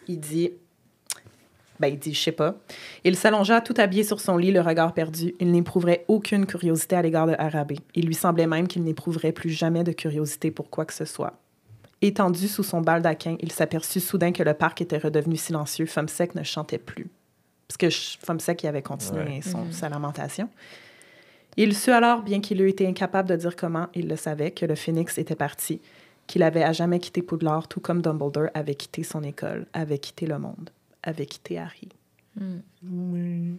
il dit, je sais pas. Il s'allongea tout habillé sur son lit, le regard perdu. Il n'éprouverait aucune curiosité à l'égard de Arabé. Il lui semblait même qu'il n'éprouverait plus jamais de curiosité pour quoi que ce soit. Étendu sous son baldaquin, il s'aperçut soudain que le parc était redevenu silencieux. Fumsec ne chantait plus. Parce que Fumsec, il avait continué sa lamentation. Il sut alors, bien qu'il eût été incapable de dire comment, il le savait, que le phénix était parti, qu'il avait à jamais quitté Poudlard, tout comme Dumbledore avait quitté son école, avait quitté le monde, avait quitté Harry. Oui.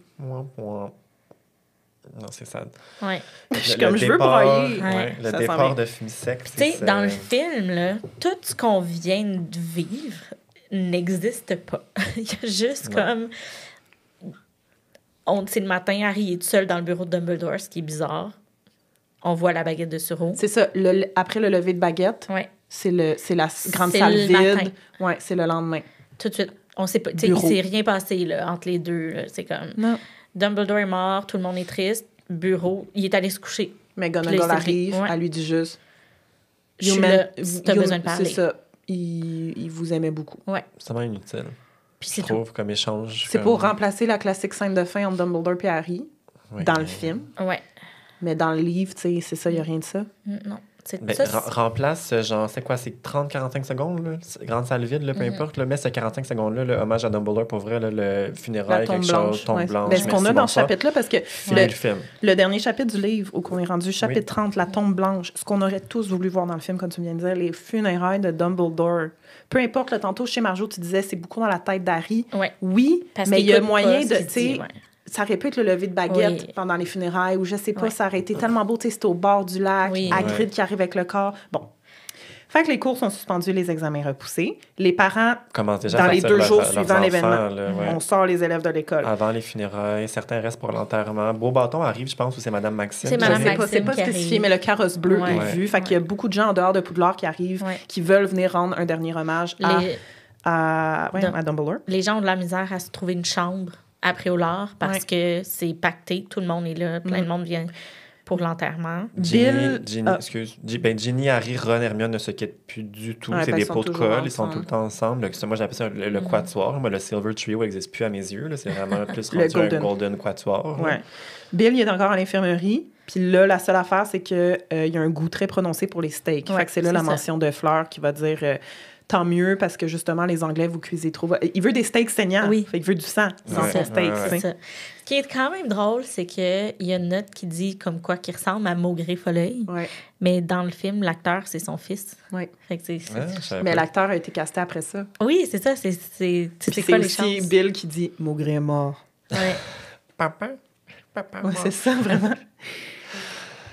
Non, c'est sad. Ouais. Je veux broyer. Ouais. Le départ de Fumsec, tu sais, dans le film, là, tout ce qu'on vient de vivre n'existe pas. Il y a juste comme... C'est le matin, Harry est tout seul dans le bureau de Dumbledore, ce qui est bizarre. On voit la baguette de Suro. C'est ça. Après le lever de baguette, c'est la grande c'est salle le vide. matin. Ouais, c'est le lendemain. Tout de suite. On sait pas. Il s'est rien passé là, entre les deux. Là. C'est comme... Non. Dumbledore est mort, tout le monde est triste. Bureau, il est allé se coucher. McGonagall arrive, elle lui dit juste... Je suis là, si t'as besoin de parler. C'est ça. Il vous aimait beaucoup. Ouais. C'est vraiment inutile. Puis c'est je trouve, comme échange. C'est pour remplacer la classique scène de fin entre Dumbledore et Harry dans le film. Ouais. Mais dans le livre, tu sais, c'est ça, il n'y a rien de ça. Non. Remplace, genre, c'est quoi, c'est 30-45 secondes, là? Grande salle vide, là, peu importe, là, mais ces 45 secondes-là, le hommage à Dumbledore, pour vrai, là, le funérail, tombe quelque blanche, chose, tombe blanche. Mais ce qu'on a dans ce chapitre-là, parce que le dernier chapitre du livre, où on est rendu chapitre 30, la tombe blanche, ce qu'on aurait tous voulu voir dans le film, comme tu viens de dire, les funérailles de Dumbledore. Peu importe, tantôt, chez Marjo, tu disais, c'est beaucoup dans la tête d'Harry. Ouais. Oui, parce mais il y a moyen de, tu sais... Ouais. Ça aurait pu être le lever de baguette pendant les funérailles, ou je sais pas, ça aurait été tellement beau, tu sais, c'était au bord du lac, Hagrid qui arrive avec le corps. Bon. Fait que les cours sont suspendus, les examens repoussés. Les parents, dans les 2 jours suivant l'événement, on sort les élèves de l'école. Avant les funérailles, certains restent pour l'enterrement. Beauxbâton arrive, je pense, ou c'est Madame Maxime. C'est Madame Maxime. C'est pas spécifié, mais le carrosse bleu est vu. Fait qu'il y a beaucoup de gens en dehors de Poudlard qui arrivent, qui veulent venir rendre un dernier hommage à Dumbledore. Les gens ont de la misère à se trouver une chambre à Préolard parce que c'est pacté, tout le monde est là, plein de monde vient pour l'enterrement. Ginny, Harry, Ron, Hermione ne se quittent plus du tout. C'est des pots de colle, ils sont tout le temps ensemble. Moi, j'appelle ça le quatuor. Moi, le Silver Trio n'existe plus à mes yeux. Là. C'est vraiment plus rendu un Golden Quatuor. Ouais. Bill, il est encore à l'infirmerie. Puis là, la seule affaire, c'est qu'il y a un goût très prononcé pour les steaks. Fait que c'est là la mention de Fleur qui va dire... tant mieux, parce que justement, les Anglais, vous cuisez trop... Il veut des steaks saignants. Oui. Fait qu'il veut du sang dans son steak. C'est ça. Ce qui est quand même drôle, c'est qu'il y a une note qui dit comme quoi qu'il ressemble à Maugré Folleuil. Ouais. Mais dans le film, l'acteur, c'est son fils. Oui. Fait que mais l'acteur a été casté après ça. Oui, c'est ça. C'est quoi les chances? C'est Bill qui dit « Maugré est mort ». Ouais. Papa ouais, c'est ça, vraiment.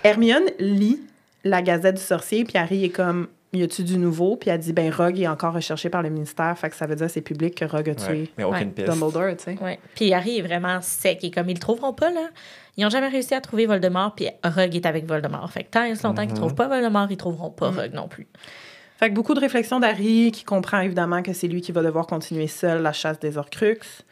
Hermione lit la Gazette du sorcier, puis Harry est comme... Y a-tu du nouveau? Puis elle dit, Rogue est encore recherché par le ministère. Fait que ça veut dire que c'est public que Rogue a tué Dumbledore, tu sais. Ouais. Puis Harry est vraiment sec. Et comme ils le trouveront pas, là, ils n'ont jamais réussi à trouver Voldemort. Puis Rogue est avec Voldemort. Fait que tant et si longtemps qu'ils ne trouvent pas Voldemort, ils trouveront pas Rogue non plus. Fait que beaucoup de réflexions d'Harry qui comprend évidemment que c'est lui qui va devoir continuer seul la chasse des Horcruxes.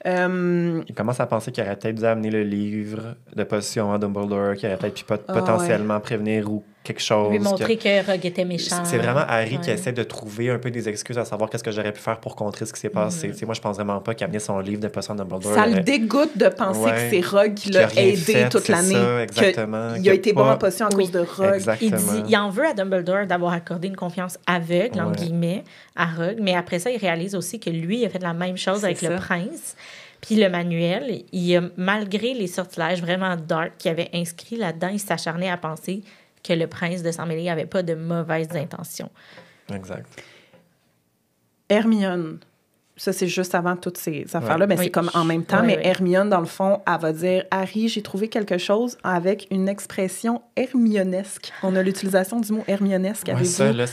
Il commence à penser qu'il aurait peut-être dû amener le livre de potions à Dumbledore, qu'il aurait peut-être pu potentiellement prévenir ou quelque chose. Lui montrer que Rogue était méchant. C'est vraiment Harry qui essaie de trouver un peu des excuses à savoir qu'est-ce que j'aurais pu faire pour contrer ce qui s'est passé. Moi, je pense vraiment pas qu'il a amené son livre de potions à Dumbledore. Ça le dégoûte de penser que c'est Rogue qui l'a aidé toute l'année. Ça, exactement. Il a été bon en potions à cause de Rogue. Il en veut à Dumbledore d'avoir accordé une confiance aveugle, entre guillemets, à Rogue. Mais après ça, il réalise aussi que lui, il a fait la même chose avec le prince. Puis le manuel, malgré les sortilèges vraiment dark qu'il avait inscrits là-dedans, il s'acharnait à penser que le prince de Sang-Mêlé n'avait pas de mauvaises intentions. Exact. Hermione ça, c'est juste avant toutes ces affaires-là. Mais Oui. c'est comme en même temps. Oui, mais oui. Hermione, dans le fond, elle va dire « Harry, j'ai trouvé quelque chose avec une expression hermionesque. » On a l'utilisation du mot hermionesque. Ouais, Avez-vous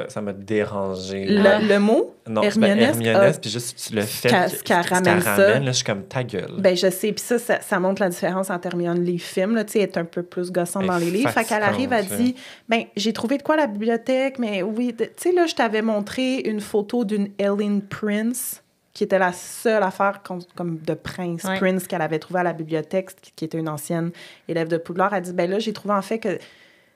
ça m'a dérangé. le mot Non, hermionesque? Hermionesque, puis juste le fait qu'elle ramène ça. là, je suis comme ta gueule. Ben, je sais. Puis ça montre la différence entre Hermione les films. Là, tu sais, elle est un peu plus gossante dans les livres. Fait qu'elle arrive, elle dit « Ben, j'ai trouvé de quoi à la bibliothèque, mais oui, tu sais, là, je t'avais montré une photo d'une Ellen Prince, qui était la seule affaire comme de Prince Ouais. Prince qu'elle avait trouvé à la bibliothèque, qui était une ancienne élève de Poudlard. Elle dit, ben là, j'ai trouvé en fait que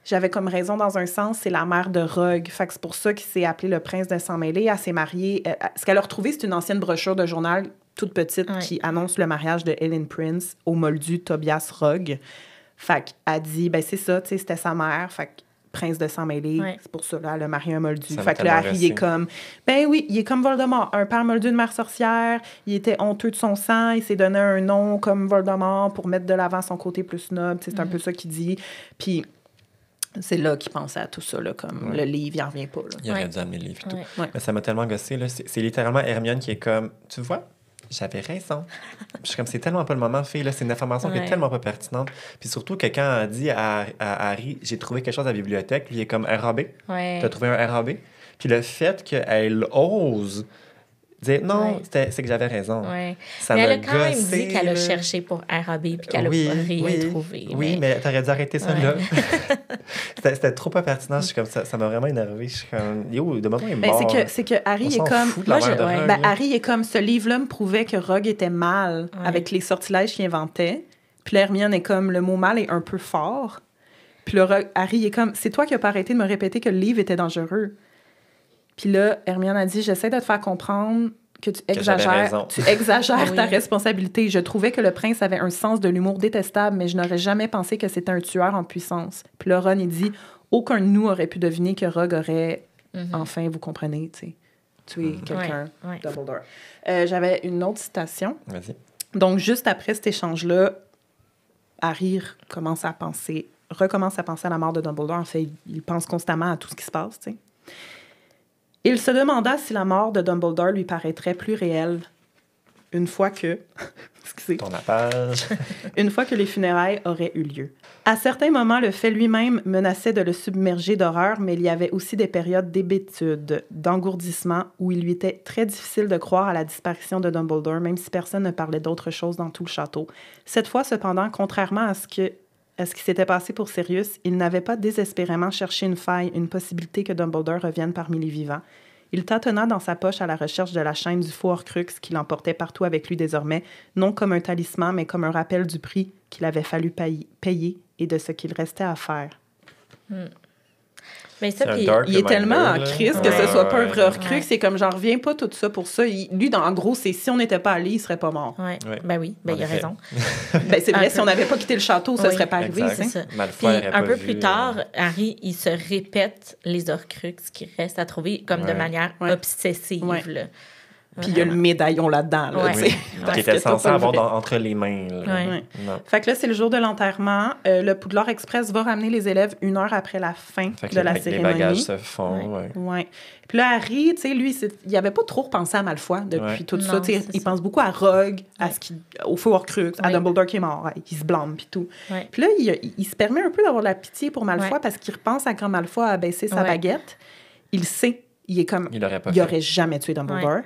j'avais comme raison dans un sens, c'est la mère de Rogue. Fait que c'est pour ça qu'il s'est appelé le prince de Sang-Mêlé. Elle s'est mariée. Ce qu'elle a retrouvé, c'est une ancienne brochure de journal toute petite qui annonce le mariage de Ellen Prince au moldu Tobias Rogue. Fait qu'elle dit, ben c'est ça, tu sais, c'était sa mère. Fait que prince de Sang-Mêlé, c'est pour ça, là, elle a marié un moldu. Ça fait que là, Harry, il est comme, ben oui, il est comme Voldemort, un père moldu, une mère sorcière, il était honteux de son sang, il s'est donné un nom comme Voldemort pour mettre de l'avant son côté plus noble, c'est un peu ça qu'il dit. Puis c'est là qu'il pensait à tout ça, là, comme le livre, il n'en revient pas. Là. Il aurait dû amener le livre et tout. Ouais. Mais ça m'a tellement gossé, là. C'est littéralement Hermione qui est comme, tu vois, j'avais raison. Je suis comme, c'est tellement pas le moment, fille, là. C'est une information qui est tellement pas pertinente. Puis surtout que quand elle dit à Harry, j'ai trouvé quelque chose à la bibliothèque, lui, il est comme RAB. Ouais. T'as trouvé un RAB. Puis le fait qu'elle ose dire non, c'est que j'avais raison. Ouais. Ça mais m'a elle a quand même gossé, dit qu'elle a là. cherché pour RAB puis qu'elle a rien trouvé. Oui, mais t'aurais dû arrêter ça là. C'était trop pas pertinent. Je suis comme ça m'a vraiment énervé. Je suis comme, yo, de moment, il est mort. C'est que Harry On est s'en comme. fout de la mère de Rogue, Harry est comme, ce livre-là me prouvait que Rogue était mal avec les sortilèges qu'il inventait. Puis là, Hermione est comme, le mot mal est un peu fort. Puis là, Harry est comme, c'est toi qui n'as pas arrêté de me répéter que le livre était dangereux. Puis là, Hermione a dit, j'essaie de te faire comprendre que tu exagères ta responsabilité. Je trouvais que le prince avait un sens de l'humour détestable, mais je n'aurais jamais pensé que c'était un tueur en puissance. Puis là, Ron, il dit, aucun de nous aurait pu deviner que Rogue aurait, enfin, vous comprenez, tu sais, tué quelqu'un, Dumbledore. J'avais une autre citation. Vas-y. Donc, juste après cet échange-là, Harry recommence à penser à la mort de Dumbledore. En fait, il pense constamment à tout ce qui se passe, tu sais. Il se demanda si la mort de Dumbledore lui paraîtrait plus réelle une fois que... Tourne la page. Une fois que les funérailles auraient eu lieu. À certains moments, le fait lui-même menaçait de le submerger d'horreur, mais il y avait aussi des périodes d'hébétude, d'engourdissement, où il lui était très difficile de croire à la disparition de Dumbledore, même si personne ne parlait d'autre chose dans tout le château. Cette fois, cependant, contrairement à ce qui s'était passé pour Sirius, il n'avait pas désespérément cherché une faille, une possibilité que Dumbledore revienne parmi les vivants. Il tâtonna dans sa poche à la recherche de la chaîne du faux Horcrux qui l'emportait partout avec lui désormais, non comme un talisman, mais comme un rappel du prix qu'il avait fallu payer et de ce qu'il restait à faire. Mais ça, puis il est tellement en crise que ce soit pas un vrai Horcrux. Ouais. C'est comme, j'en reviens pas tout ça pour ça. Lui, en gros, c'est si on n'était pas allé, il serait pas mort. Ouais. Ben oui, il a raison. Ben, c'est vrai, si on n'avait pas quitté le château, ça serait pas arrivé. C'est ça. Malfoy Puis un peu plus tard, Harry, il se répète les Horcrux qui restent à trouver comme de manière obsessive. Là. Puis il y a le médaillon là-dedans. Là, qui était censé avoir entre les mains. Fait que là, c'est le jour de l'enterrement. Le Poudlard Express va ramener les élèves 1 heure après la fin de la cérémonie. Les bagages se font. Puis là, Harry, tu sais, lui, il avait pas trop repensé à Malfoy depuis tout ça. Il pense beaucoup à Rogue, au feu Horcrux, à Dumbledore qui est mort. Il se blâme, puis tout. Puis là, il se permet un peu d'avoir de la pitié pour Malfoy parce qu'il repense à quand Malfoy a baissé sa baguette. Il sait, il est comme... Il aurait jamais tué Dumbledore.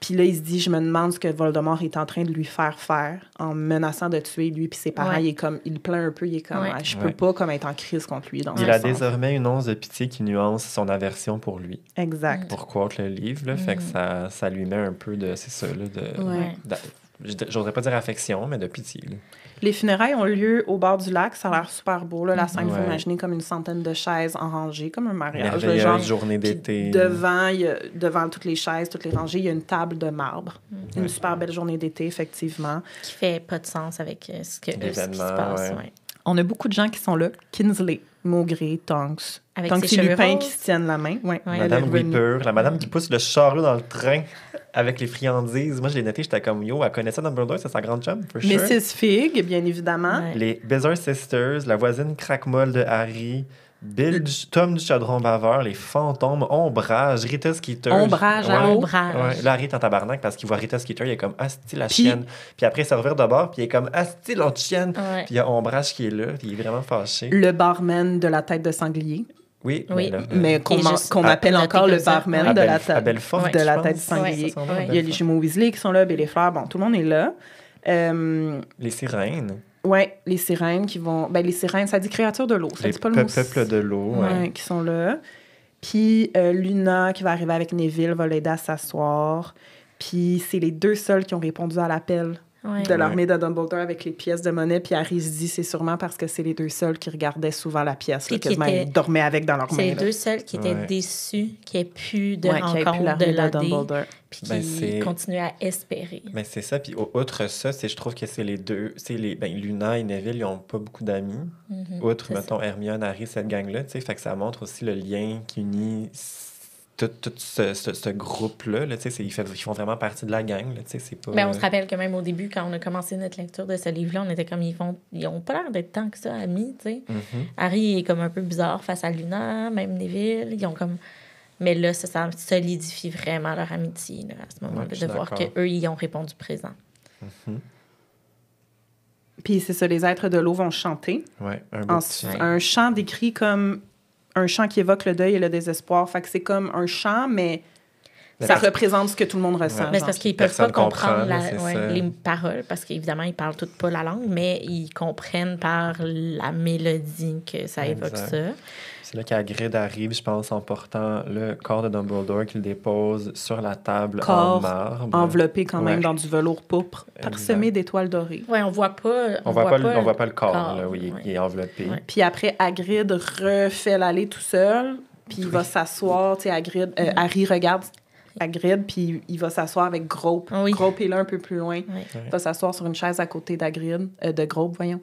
Puis là, il se dit, je me demande ce que Voldemort est en train de lui faire en menaçant de tuer lui puis ses parents. Il plaint un peu, il est comme, je peux pas comme être en crise contre lui. Dans il a désormais une once de pitié qui nuance son aversion pour lui. Exact. Pour quote le livre, là, fait que ça lui met un peu de, c'est ça, là, j'oserais pas dire affection, mais de pitié. Là. Les funérailles ont lieu au bord du lac. Ça a l'air super beau. Là. La scène, vous imaginez comme une centaine de chaises en rangée, comme un mariage. Merveilleuse journée d'été. Devant toutes les chaises, toutes les rangées, il y a une table de marbre. Une super belle journée d'été, effectivement. Qui fait pas de sens avec ce qui se passe. On a beaucoup de gens qui sont là. Kinsley, Maugrey, Tonks. Avec Tonks et Lupin qui se tiennent la main. Madame Weeper, la madame qui pousse le charrue dans le train avec les friandises. Moi, je l'ai noté, j'étais comme, yo, elle connaissait Dumbledore, c'est sa grande chum, for sure. Mrs. Fig, bien évidemment. Les Bizarre Sisters, la voisine craque-molle de Harry, Tom du chaudron baveur, les fantômes, Ombrage, Rita Skeeter. Ombrage, Ombrage. Ouais. Là, Harry est en tabarnak parce qu'il voit Rita Skeeter, il est comme Asti la Puis- chienne. Puis après, il se revient de bord, puis il est comme Asti l'autre chienne. Ouais. Puis il y a Ombrage qui est là, puis il est vraiment fâché. Le barman de la tête de sanglier, Oui, Oui. là, mais qu'on Et juste- appelle noté encore comme le ça. barman à de la Belle- à tête Belfort, de je la pense. tête du sanglier. Ouais, ça, son nom, Ouais. Il y a les Belfort. jumeaux Weasley qui sont là, les frères, bon, tout le monde est là. Les sirènes. Ouais, les sirènes qui vont... Ben, les sirènes, ça dit créature de l'eau, ça Les dit pas le mot... peuples de l'eau. Ouais, qui sont là. Puis Luna, qui va arriver avec Neville, va l'aider à s'asseoir. Puis c'est les 2 seuls qui ont répondu à l'appel Ouais. de l'armée de Dumbledore avec les pièces de monnaie. Puis Harry se dit, c'est sûrement parce que c'est les 2 seuls qui regardaient souvent la pièce. Puis Là, qui quasiment, étaient- ils dormaient avec dans leurs mains. C'est les là. 2 seuls qui étaient Ouais. déçus qu'il n'y ait plus de Ouais, qui avait plus rencontre de l'armée de l'AD, Dumbledore. puis Ben, qui c'est- continuaient à espérer. Mais c'est ça, puis outre ça, je trouve que c'est les deux, Luna et Neville, ils n'ont pas beaucoup d'amis. Outre, c'est mettons, Hermione, Harry, cette gang-là, tu sais, fait que ça montre aussi le lien qui unit tout ce groupe-là, là, tu sais, ils font vraiment partie de la gang, là, tu sais, c'est pas... Ben, on se rappelle que même au début, quand on a commencé notre lecture de ce livre-là, on était comme, ils ont pas l'air d'être tant que ça amis, tu sais. Mhm. Harry est comme un peu bizarre face à Luna, même Neville, ils ont comme... Mais là, ça solidifie vraiment leur amitié, là, à ce moment-là, Ouais, je suis de voir d'accord. qu'eux, ils ont répondu présent. Puis c'est ça, les êtres de l'eau vont chanter. Ouais, un beau petit... Ouais. Un chant décrit comme un chant qui évoque le deuil et le désespoir. Fait que c'est comme un chant, mais Mais ça parce- représente ce que tout le monde ressent. Ouais. Mais c'est genre. parce qu'ils peuvent Personne pas comprendre comprend, c'est ça. les paroles, parce qu'évidemment, ils parlent toutes pas la langue, mais ils comprennent par la mélodie que ça évoque Exact. ça. C'est là qu'Hagrid arrive, je pense, en portant le corps de Dumbledore qu'il dépose sur la table en Corps marbre. Enveloppé quand même Ouais. dans du velours pourpre, parsemé Exact. d'étoiles dorées. Ouais, on voit pas. On voit pas le corps, là, oui, ouais. il est enveloppé. Ouais. Puis après, Hagrid refait l'aller tout seul, puis il va s'asseoir. Tu sais, Harry regarde Hagrid, puis il va s'asseoir avec Grope. Oui. Grope est là un peu plus loin. Ouais. Il va s'asseoir sur une chaise à côté d'Hagrid, de Grope, voyons.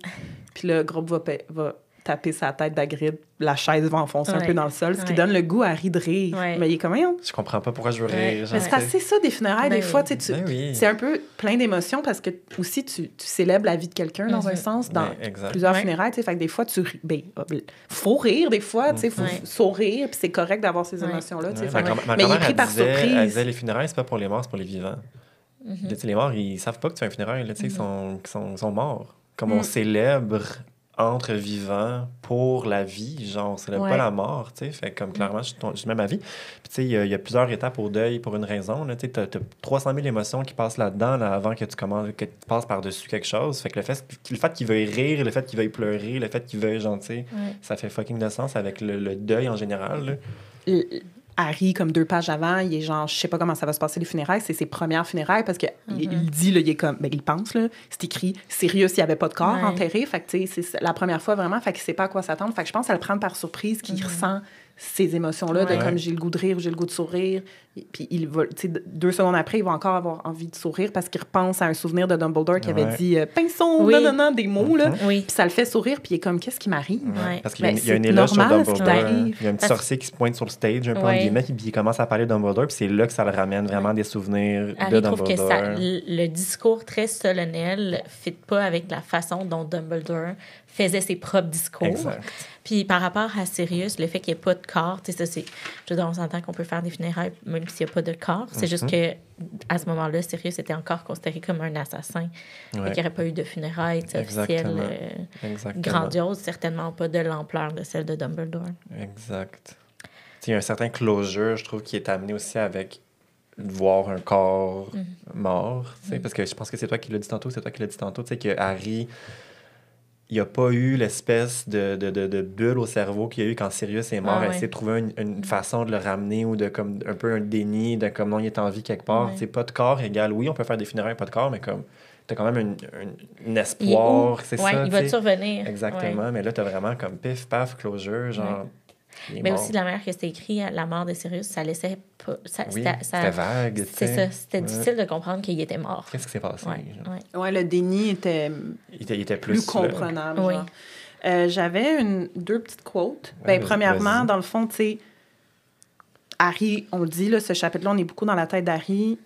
Puis là, Grope va taper sa tête d'Hagrid. La chaise va enfoncer un Ouais. peu dans le sol, ce qui Ouais. donne le goût à Harry de rire. Ouais. Mais il est comme, voyons. Je comprends pas pourquoi je veux Ouais. rire. genre, Mais c'est parce que c'est ça, des funérailles, Ben des fois, oui. tu sais, Ben oui. c'est un peu plein d'émotions parce que aussi, tu célèbres la vie de quelqu'un dans un sens, dans Ouais, exact. plusieurs Ouais. funérailles, tu sais, fait que des fois, faut rire des fois, tu sais, faut Ouais. sourire, puis c'est correct d'avoir ces Ouais. émotions-là, tu sais. Ouais, Fait que- ma mais il est grand-mère, pris par elle surprise. disait, les funérailles, c'est pas pour les morts, c'est pour les vivants. Tu sais, les morts, ils savent pas que tu fais un funérail, là, tu sais, ils sont morts. Comme on célèbre entre vivants pour la vie, genre, on célèbre Ouais. pas la mort, tu sais, fait comme clairement, je suis même avis. Puis tu sais, il y a plusieurs étapes au deuil pour une raison, là, tu sais, t'as 300 000 émotions qui passent là-dedans, là, avant que que tu passes par-dessus quelque chose, fait que le fait qu'il veuille rire, le fait qu'il veuille pleurer, le fait qu'il veuille, genre, tu sais, Ouais. ça fait fucking de sens avec le deuil en général, là. Harry, comme 2 pages avant, il est genre, je sais pas comment ça va se passer les funérailles, c'est ses premières funérailles parce que il dit, là, il est comme, ben, il pense, là, c'est écrit, sérieux s'il y avait pas de corps Ouais. enterré, fait que, tu sais, c'est la première fois vraiment, fait qu'il sait pas à quoi s'attendre, fait que je pense à le prendre par surprise, qu'il ressent ces émotions-là, Ouais. de comme j'ai le goût de rire ou j'ai le goût de sourire, et puis il va, tu sais, 2 secondes après, il va encore avoir envie de sourire parce qu'il repense à un souvenir de Dumbledore qui avait Ouais. dit pinceau, Oui. non, des mots, là, Oui. puis ça le fait sourire, puis il est comme, qu'est-ce qui m'arrive? Ouais. Parce qu'il y a, Ben, il y a un c'est éloge sur normal, ce qui Dumbledore. t'arrive. Il y a un petit Parce- sorcier qui se pointe sur le stage, un peu Ouais. entre guillemets, puis il commence à parler de Dumbledore, puis c'est là que ça le ramène vraiment des souvenirs Harry de trouve que Dumbledore. le discours très solennel ne fit pas avec la façon dont Dumbledore faisait ses propres discours. Exact. Puis par rapport à Sirius, le fait qu'il n'y ait pas de corps, tu sais, ça, c'est... Je veux dire, on s'entend qu'on peut faire des funérailles même s'il n'y a pas de corps. C'est juste que à ce moment-là, Sirius était encore considéré comme un assassin. Fait Ouais. qu'il n'y aurait pas eu de funérailles tu sais, officielles Exactement. Exactement. grandioses, certainement pas de l'ampleur de celle de Dumbledore. Exact. Tu sais, il y a un certain closure, je trouve, qui est amené aussi avec voir un corps mort. Tu sais, parce que je pense que c'est toi qui l'as dit tantôt, tu sais, que Harry, il n'y a pas eu l'espèce de bulle au cerveau qu'il y a eu quand Sirius est mort. Ah, Elle ouais. essaie de trouver une façon de le ramener ou de comme un peu un déni de comme non, il est en vie quelque part. Ouais. Tu sais, pas de corps égale, oui, on peut faire des funérailles, pas de corps, mais comme t'as quand même un Il est espoir, où? c'est Ouais, ça. il tu va sais. survenir. Exactement, Ouais. mais là, t'as vraiment comme pif, paf, closure, genre. il est Mais mort. aussi, de la manière que c'était écrit, la mort de Sirius, ça laissait pas... Oui, c'était vague. tu C'est sais. ça, c'était Ouais. difficile de comprendre qu'il était mort. Qu'est-ce qui s'est passé? Ouais, genre? ouais. Ouais, le déni était Il était plus plus comprenable. Oui. genre. J'avais 2 petites quotes. Ouais, Ben, premièrement, vas-y. dans le fond, tu sais, Harry, on le dit, là, ce chapitre-là, on est beaucoup dans la tête d'Harry.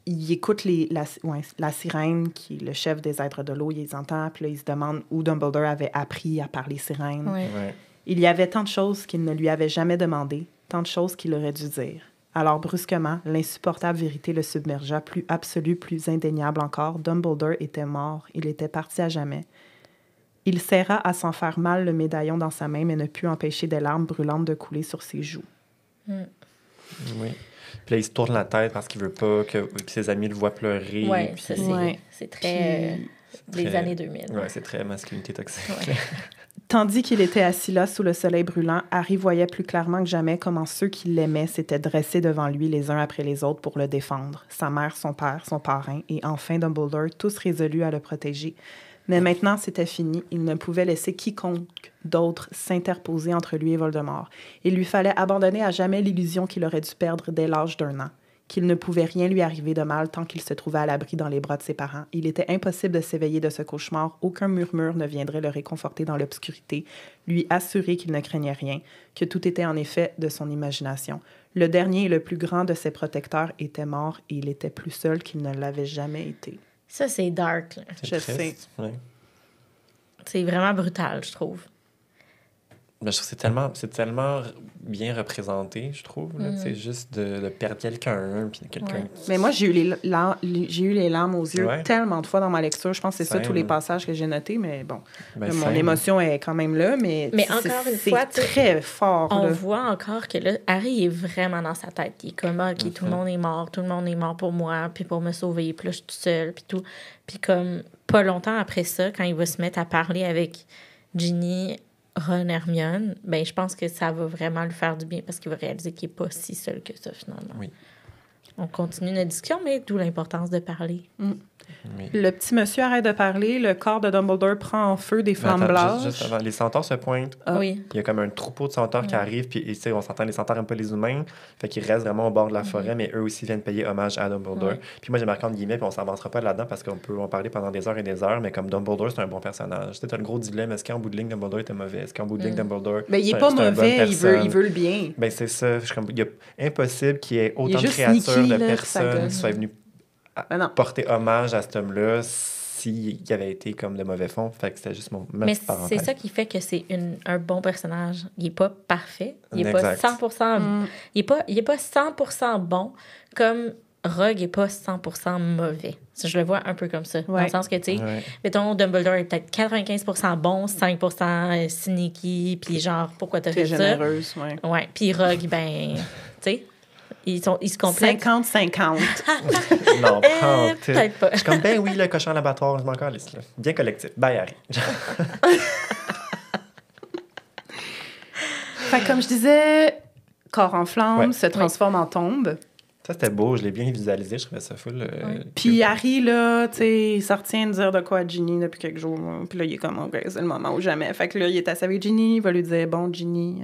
Il écoute la sirène, qui est le chef des êtres de l'eau, il les entend, puis là, il se demande où Dumbledore avait appris à parler sirène. Ouais. Ouais. Il y avait tant de choses qu'il ne lui avait jamais demandées, tant de choses qu'il aurait dû dire. Alors, brusquement, l'insupportable vérité le submergea, plus absolue, plus indéniable encore. Dumbledore était mort. Il était parti à jamais. Il serra à s'en faire mal le médaillon dans sa main, mais ne put empêcher des larmes brûlantes de couler sur ses joues. Oui. Puis là, il se tourne la tête parce qu'il veut pas que ses amis le voient pleurer. Oui, puis... c'est très... des années 2000. Oui, c'est très masculinité toxique. Ouais. Tandis qu'il était assis là sous le soleil brûlant, Harry voyait plus clairement que jamais comment ceux qui l'aimaient s'étaient dressés devant lui les uns après les autres pour le défendre. Sa mère, son père, son parrain et enfin Dumbledore, tous résolus à le protéger. Mais maintenant, c'était fini. Il ne pouvait laisser quiconque d'autre s'interposer entre lui et Voldemort. Il lui fallait abandonner à jamais l'illusion qu'il aurait dû perdre dès l'âge d'1 an. Qu'il ne pouvait rien lui arriver de mal tant qu'il se trouvait à l'abri dans les bras de ses parents. Il était impossible de s'éveiller de ce cauchemar. Aucun murmure ne viendrait le réconforter dans l'obscurité, lui assurer qu'il ne craignait rien, que tout était en effet de son imagination. Le dernier et le plus grand de ses protecteurs était mort et il était plus seul qu'il ne l'avait jamais été. Ça, c'est dark. Là. Je sais. Oui. C'est vraiment brutal, je trouve. Mais je trouve que c'est tellement bien représenté, je trouve. C'est juste de perdre quelqu'un, puis quelqu'un... Ouais. Mais moi, j'ai eu les larmes aux yeux Ouais. tellement de fois dans ma lecture. Je pense que c'est ça, Same. tous les passages que j'ai notés, mais bon. Ben, Mon same. émotion est quand même là, mais encore une fois, c'est très fort. On là. voit encore que là, Harry est vraiment dans sa tête. Il est comme, OK, tout le monde est mort pour moi, puis pour me sauver, puis là, je suis tout seul, puis tout. Puis comme, pas longtemps après ça, quand il va se mettre à parler avec Ginny, Ron, Hermione, ben je pense que ça va vraiment lui faire du bien parce qu'il va réaliser qu'il n'est pas si seul que ça, finalement. Oui. On continue notre discussion, mais d'où l'importance de parler. Oui. Le petit monsieur arrête de parler, le corps de Dumbledore prend en feu des Mais flammes attends, blanches. juste avant, les centaures se pointent. Ah. Oui. Il y a comme un troupeau de centaures qui arrive, puis tu sais, on s'entend, les centaures n'aiment pas les humains, fait qu'ils restent vraiment au bord de la forêt, mais eux aussi viennent payer hommage à Dumbledore. Ouais. Puis moi, j'ai marqué entre guillemets, puis on s'avancera pas là-dedans parce qu'on peut en parler pendant des heures et des heures, mais comme Dumbledore, c'est un bon personnage. Tu sais, t'as le gros dilemme, est-ce qu'en bout de ligne, Dumbledore était mauvais? Est-ce qu'en bout de ligne, Dumbledore... Ben, il c'est est un- pas c'est un bonne mauvais, il personne? veut le bien. Ben, c'est ça. Je suis comme, il est impossible qu'il y ait Il autant est de juste créatures, sneaky, de là, puis ça personnes gosse. qui soient venues Ben non. porter hommage à cet homme-là s'il avait été comme de mauvais fond. Fait que c'était juste ma Mais petite parenthèse. c'est ça qui fait que c'est un bon personnage. Il n'est pas parfait. Il n'est Exact. pas 100%... Il est pas 100% bon, comme Rogue n'est pas 100% mauvais. Ça, je le vois un peu comme ça. Dans Ouais. le sens que, tu sais, Ouais. mettons, Dumbledore est peut-être 95% bon, 5% sneaky, puis genre, pourquoi t'as Très fait ça? généreuse, ouais. Ouais. Puis Rogue, ben, tu sais, ils se complètent. 50-50. Non, pas en tout. Peut-être pas. Je suis comme, ben oui, le cochon à l'abattoir, je m'en calisse, là. Bien collectif. Bye, Harry. Fait que comme je disais, corps en flammes Ouais. se transforme en tombe. Ça, c'était beau. Je l'ai bien visualisé. Je trouvais ça full. Puis Harry, là, tu sais, il s'en retient de dire de quoi à Ginny depuis quelques jours. Là. Puis là, il est comme, OK, c'est le moment ou jamais. Fait que là, il est assis avec Ginny, il va lui dire, bon, Ginny...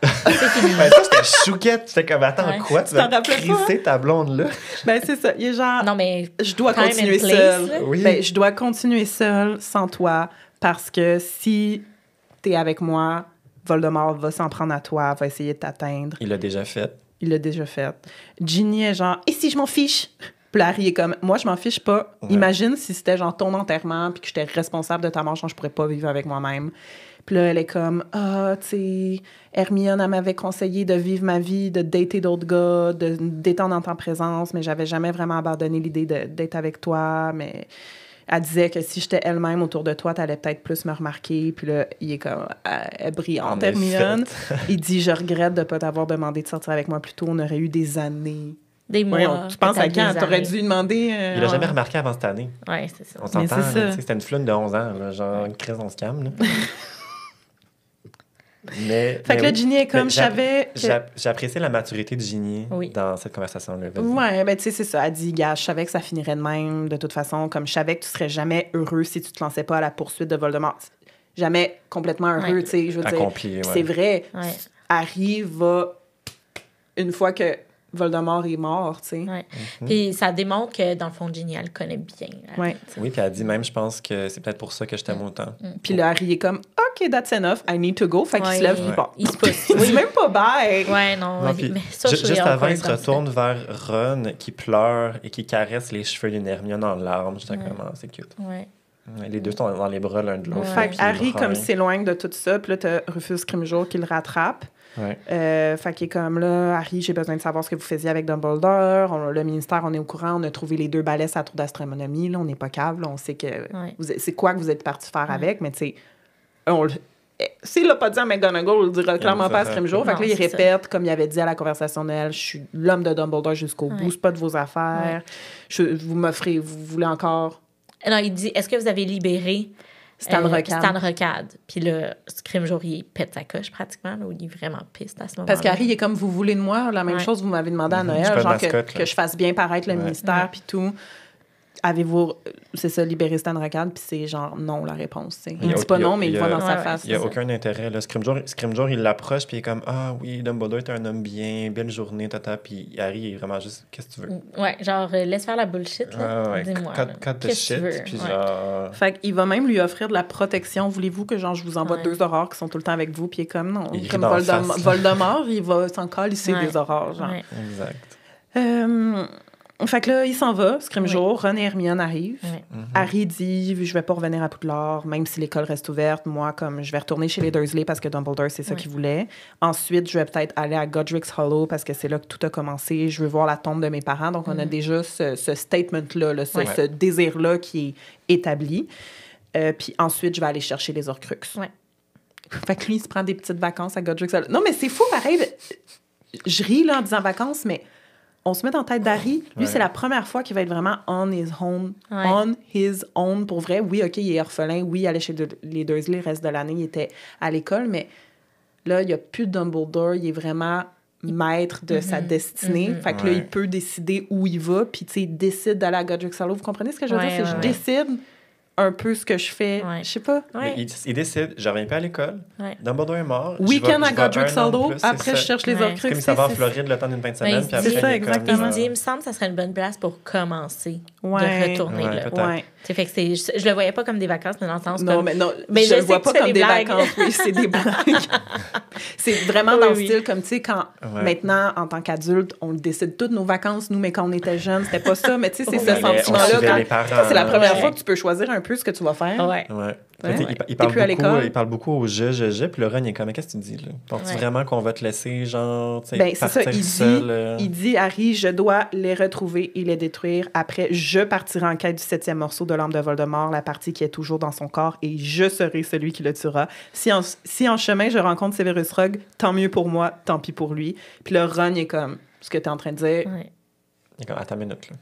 C'est fini. Ben, ça, j'étais chouquette. J'étais comme, attends, Ouais. quoi? Tu Tu t'en vas rappelais pas? crisser ta blonde-là? Ben, c'est ça. Il est genre, Non, mais je dois time continuer and place, seule. là. Oui. Ben, je dois continuer seule sans toi parce que si t'es avec moi, Voldemort va s'en prendre à toi, va essayer de t'atteindre. Il l'a déjà fait. Il l'a déjà fait. Ginny est genre, et si je m'en fiche? Puis là, Harry est comme, moi, je m'en fiche pas. Ouais. Imagine si c'était genre ton enterrement puis que j'étais responsable de ta mort, genre, je pourrais pas vivre avec moi-même. Puis là, elle est comme, tu sais, Hermione, elle m'avait conseillé de vivre ma vie, de dater d'autres gars, de d'étendre en ta présence, mais j'avais jamais vraiment abandonné l'idée d'être avec toi. Mais elle disait que si j'étais elle-même autour de toi, t'allais peut-être plus me remarquer. Puis là, il est comme, elle est brillante, En Hermione. effet. Il dit, je regrette de pas t'avoir demandé de sortir avec moi plus tôt. On aurait eu des années. des mois. Voyons, tu penses à peut-être quand? des T'aurais années. dû lui demander... Il l'a jamais remarqué avant cette année. Ouais, c'est ça. On s'entend, Mais c'est ça. là, tu sais, c'était une floune de 11 ans, là, genre une crise, on se calme. Là. Mais, Fait que là, oui. Ginny est comme, Mais je savais que... J'apprécie la maturité de Ginny Oui. dans cette conversation-là. Vas-y. Ouais, ben tu sais, c'est ça. Elle dit, gars, je savais que ça finirait de même, de toute façon. Comme je savais que tu serais jamais heureux si tu te lançais pas à la poursuite de Voldemort. Jamais complètement heureux, Ouais. tu sais, je veux dire. Accompli, Puis ouais. c'est vrai. Ouais. Harry va, une fois que Voldemort est mort, tu sais. Ouais. Puis ça démontre que, dans le fond, Ginny, elle le connaît bien. Ouais. Oui, puis elle dit même, je pense que c'est peut-être pour ça que je t'aime autant. Puis là, Harry est comme, OK, that's enough, I need to go. Fait qu'il Ouais, se lève, il- puis part. il se pousse. Il dit Oui. même pas bye. Ouais, non. Non, puis mais ça, je suis juste avant, encore il se comme ça. retourne vers Ron qui pleure et qui caresse les cheveux d'une Hermione en larmes. J'étais Ouais. comme, ah, c'est cute. Ouais. Les deux sont dans les bras l'un de l'autre. Fait puis Harry, il comme braille. s'éloigne de tout ça, puis là, t'as Rufus Scrimgeour qui le rattrape. Ouais. Fait qu'il est comme là, Harry, j'ai besoin de savoir ce que vous faisiez avec Dumbledore. Le ministère, on est au courant, on a trouvé les 2 balais à la tour d'astronomie. Là, on n'est pas cave, là, on sait que c'est quoi que vous êtes parti faire avec, mais tu sais, s'il l'a pas dit à McGonagall, on le dira clairement pas à Scrimgeour. Fait que là, il répète, comme il avait dit à la conversation de Noël, je suis l'homme de Dumbledore jusqu'au bout, c'est pas de vos affaires. Vous voulez encore... Non, il dit, est-ce que vous avez libéré Stan Rockade? Stan Rockade. Puis là, Scrimgeour, il pète sa coche pratiquement, là, où il est vraiment piste à ce moment-là. Parce qu'Harry, il est comme, vous voulez de moi la même chose, vous m'avez demandé à Noël, genre que je fasse bien paraître le ministère, puis tout. Avez-vous, c'est ça, libéré Stan Rockade, puis c'est genre non, la réponse. T'sais. Il dit pas non, mais il voit dans sa face. Il n'y a aucun intérêt. Là. Scrimgeour, il l'approche, puis il est comme, ah oui, Dumbledore est un homme bien, belle journée, tata. Puis Harry est vraiment juste, qu'est-ce que tu veux? Ouais, genre, laisse faire la bullshit, là. Dis-moi. Cut the shit. Puis genre... Fait qu'il va même lui offrir de la protection. Voulez-vous que genre, je vous envoie 2 aurores qui sont tout le temps avec vous? Puis il est comme, non. Il comme Voldemort, il va s'en calisser des aurores. Genre. Ouais. Exact. Fait que là, il s'en va, Scrimgeour, Ron et Hermione arrivent. Ouais. Harry dit, je vais pas revenir à Poudlard, même si l'école reste ouverte. Moi, comme je vais retourner chez les Dursley parce que Dumbledore, c'est ça qu'il voulait. Ensuite, je vais peut-être aller à Godric's Hollow parce que c'est là que tout a commencé. Je veux voir la tombe de mes parents. Donc, on a déjà ce statement-là, là, ce désir-là qui est établi. Puis ensuite, je vais aller chercher les Horcruxes. Ouais. Fait que lui, il se prend des petites vacances à Godric's Hollow. Non, mais c'est fou, pareil. Je ris, là, en disant vacances, mais... On se met dans la tête d'Harry. Lui, c'est la première fois qu'il va être vraiment on his own. Ouais. On his own, pour vrai. Oui, OK, il est orphelin. Oui, il allait chez les Dursley. Le reste de l'année, il était à l'école. Mais là, il n'y a plus de Dumbledore. Il est vraiment maître de sa destinée. Fait que là, il peut décider où il va. Puis, tu sais, il décide d'aller à Godric's Hollow. Vous comprenez ce que je veux dire? C'est je décide un peu ce que je fais. Je sais pas. Mais il décide, je reviens pas à l'école. Dumbledore est mort. Week-end à Godric's Hollow. Après, je cherche les Horcruxes. C'est comme il s'en va en Floride le temps d'une fin de semaine. Puis après, c'est ça, exactement. Il dit, il me semble que ça serait une bonne place pour commencer de retourner là. Ouais. Fait que je le voyais pas comme des vacances, mais dans le sens non, comme... mais non, je le vois pas comme des vacances. Oui, c'est des blagues. C'est vraiment dans le style comme, tu sais, quand maintenant, en tant qu'adulte, on décide toutes nos vacances, nous, mais quand on était jeunes, c'était pas ça. Mais tu sais, c'est ce sentiment-là. C'est la première fois que tu peux choisir un peu ce que tu vas faire. Ouais. Il parle beaucoup au je, puis le Ron, il est comme, mais qu'est-ce que tu dis, là? Penses-tu vraiment qu'on va te laisser, genre, tu sais, partir seul? Il dit, Harry, je dois les retrouver et les détruire. Après, je partirai en quête du 7e morceau de l'âme de Voldemort, la partie qui est toujours dans son corps, et je serai celui qui le tuera. Si en chemin, je rencontre Severus Rogue, tant mieux pour moi, tant pis pour lui. Puis le Ron, il est comme, ce que tu es en train de dire... Il est comme, attends une minute, là.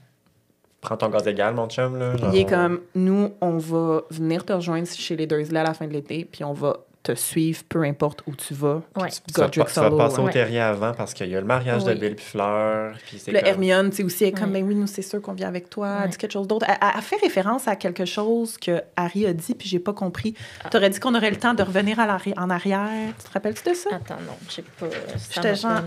Prends ton gaz égal, mon chum, là. Genre... Il est comme, nous, on va venir te rejoindre chez les Dursley à la fin de l'été, puis on va te suivre, peu importe où tu vas. Tu vas passer au terrier avant parce qu'il y a le mariage de Bill puis Fleur. Puis c'est Hermione, tu sais, aussi, elle est comme, ben oui, nous, c'est sûr qu'on vient avec toi. Elle dit quelque chose d'autre. Elle fait référence à quelque chose que Harry a dit, puis j'ai pas compris. Tu aurais dit qu'on aurait le temps de revenir en arrière. Tu te rappelles-tu de ça? Attends, non, je sais pas. J'étais genre...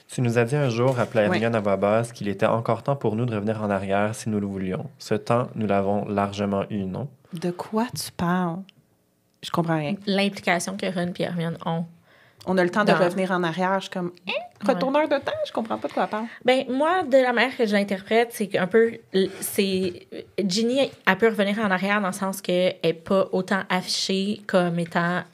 Tu nous as dit un jour, rappelait Hermione à voix basse, qu'il était encore temps pour nous de revenir en arrière si nous le voulions. Ce temps, nous l'avons largement eu, non? De quoi tu parles? Je comprends rien. L'implication que Ron et Hermione ont. On a le temps de revenir en arrière. Je suis comme, retourneur de temps? Je comprends pas de quoi elle parle. Ben moi, de la manière que je l'interprète, c'est qu'un peu... Ginny, elle peut revenir en arrière dans le sens qu'elle n'est pas autant affichée comme étant...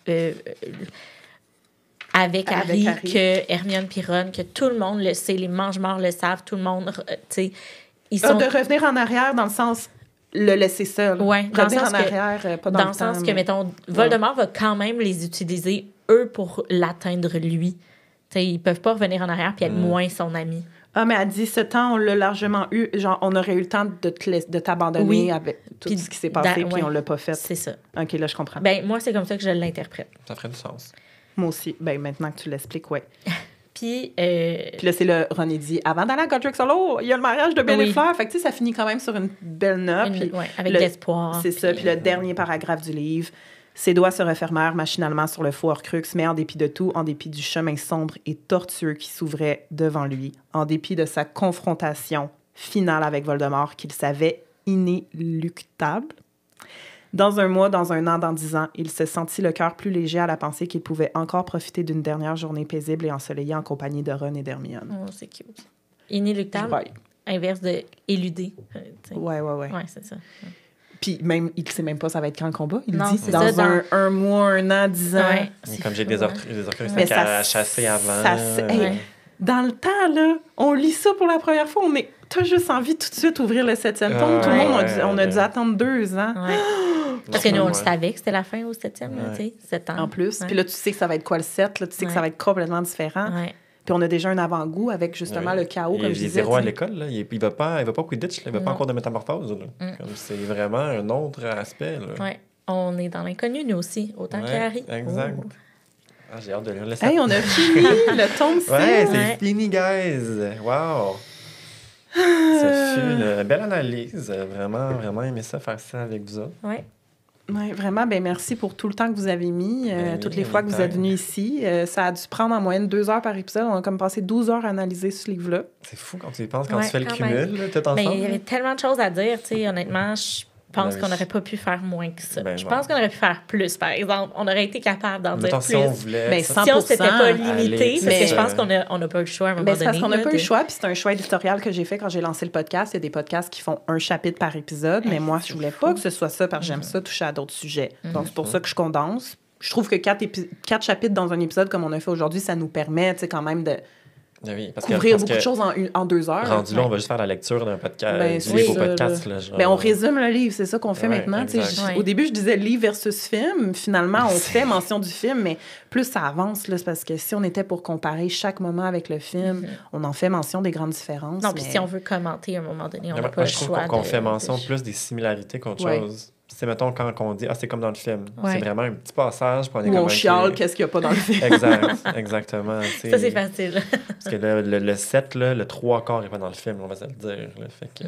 Avec Harry que Hermione puis Ron, que tout le monde le sait, les mange-morts le savent, tout le monde, tu sais, ils sont... De revenir en arrière dans le sens le laisser seul. Oui, dans le sens en arrière, pas dans le sens que, mettons, Voldemort va quand même les utiliser, eux, pour l'atteindre, lui. Tu sais, ils peuvent pas revenir en arrière puis être moins son ami. Ah, mais elle dit, ce temps, on l'a largement eu. Genre, on aurait eu le temps de t'abandonner avec tout ce qui s'est passé, puis on l'a pas fait. C'est ça. OK, là, je comprends. Ben moi, c'est comme ça que je l'interprète. Ça ferait du sens. Moi aussi. Ben maintenant que tu l'expliques, ouais. Puis là, c'est le Ron, il dit, avant d'aller à Godric's Hollow, il y a le mariage de Bill et Fleur. Fait que, tu sais, ça finit quand même sur une belle note. Avec l'espoir. C'est ça. Puis le dernier paragraphe du livre, ses doigts se refermèrent machinalement sur le faux Horcrux, mais en dépit de tout, en dépit du chemin sombre et tortueux qui s'ouvrait devant lui, en dépit de sa confrontation finale avec Voldemort qu'il savait inéluctable, dans un mois, dans un an, dans 10 ans, il se sentit le cœur plus léger à la pensée qu'il pouvait encore profiter d'une dernière journée paisible et ensoleillée en compagnie de Ron et d'Hermione. Oh, c'est cute. Inéluctable. inverse de éluder. Ouais. Ouais, c'est ça. Puis même, il sait même pas ça va être quand le combat. Il Non, dit c'est dans ça, un mois, 1 an, 10 ans. Ouais. Comme j'ai des orcus Mais à chasser avant. hey, Ouais. Dans le temps, là, on lit ça pour la première fois, t'as juste envie tout de suite ouvrir le 7e tome. Tout le monde, on a dû attendre 2 ans. Ouais. Parce que nous, on le savait que c'était la fin au 7e, tu sais, 7 ans. En plus. Ouais. Puis là, tu sais que ça va être quoi le 7, là, tu sais que ça va être complètement différent. Ouais. Puis on a déjà un avant-goût avec justement le chaos, comme je Il est disais. zéro à l'école, là. Il va pas Quidditch, là. Il va pas en Non. cours de métamorphose. Là. Comme c'est vraiment un autre aspect. Là. Ouais. On est dans l'inconnu, nous aussi, autant que Harry. Exact. Oh. Ah, j'ai hâte de lire le 7. Hey, on a fini le tome 6. Ouais, c'est Ouais. fini, guys. Wow. Ça fut une belle analyse. Vraiment, vraiment aimé ça, faire ça avec vous autres. Ouais. Ouais, vraiment, ben merci pour tout le temps que vous avez mis, Ben toutes oui, les fois que vous êtes anytime. venus ici. Ça a dû prendre en moyenne 2 heures par épisode. On a comme passé 12 heures à analyser ce livre-là. C'est fou quand tu y penses, quand Ouais, tu fais le quand cumul, là, tout Mais ensemble. il y avait tellement de choses à dire, tu sais, honnêtement, je pense Ben qu'on oui. n'aurait pas pu faire moins que ça. Ben je non. pense qu'on aurait pu faire plus, par exemple. On aurait été capable d'en dire Mettons, plus. si on voulait. Ben, ça, sans- Si on s'était pas 100%, limité, allez, parce mais- que je pense qu'on n'a pas eu le choix à un moment Ben, c'est donné. parce qu'on n'a là, pas eu le de- choix, puis c'est un choix éditorial que j'ai fait quand j'ai lancé le podcast. Il y a des podcasts qui font un chapitre par épisode, mais moi, je voulais pas que ce soit ça, parce que j'aime ça toucher à d'autres sujets. Donc, c'est pour ça que je condense. Je trouve que 4 chapitres dans un épisode comme on a fait aujourd'hui, ça nous permet, tu sais, quand même de Ben oui, parce couvrir parce beaucoup de choses en 2 heures. Rendu là, on va juste faire la lecture d'un podcast, Ben, du c'est livre au ça, podcast. Là, genre. Ben, on résume le livre, c'est ça qu'on fait Ouais, maintenant. Tu sais, exact. Ouais. Au début, je disais livre versus film. Finalement, on fait mention du film, mais plus ça avance, là, c'est parce que si on était pour comparer chaque moment avec le film, on en fait mention des grandes différences. Non, puis mais- si on veut commenter à un moment donné, on n'a Moi, pas le je trouve choix. qu'on fait mention plus des similarités qu'autre Ouais. chose. C'est, mettons, quand on dit « Ah, c'est comme dans le film Ouais. C'est vraiment un petit passage. Puis on est Où comme, on OK. chiale, qu'est-ce qu'il n'y a pas dans le film. Exact, exactement. tu sais. Ça, c'est facile. Parce que le 7, là, le 3/4 n'est pas dans le film, on va se le dire. Là, fait que,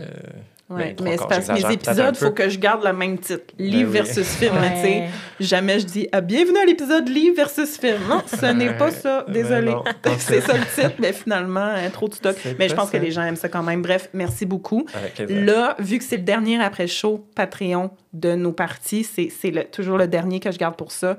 Ouais, ben, mais c'est 3/4, parce que mes j'exagère peut-être un épisodes, il peu. faut que je garde le même titre. Livre oui. versus film. Ouais. Tu sais, jamais je dis bienvenue à l'épisode livre versus film. Non, ce n'est pas ça. Désolée. non. C'est ça le titre, mais finalement, trop de stock. C'est Mais je pas pense que ça. les gens aiment ça quand même. Bref, merci beaucoup. Avec plaisir. Là, vu que c'est le dernier après-show Patreon de nos parties, c'est toujours le dernier que je garde pour ça.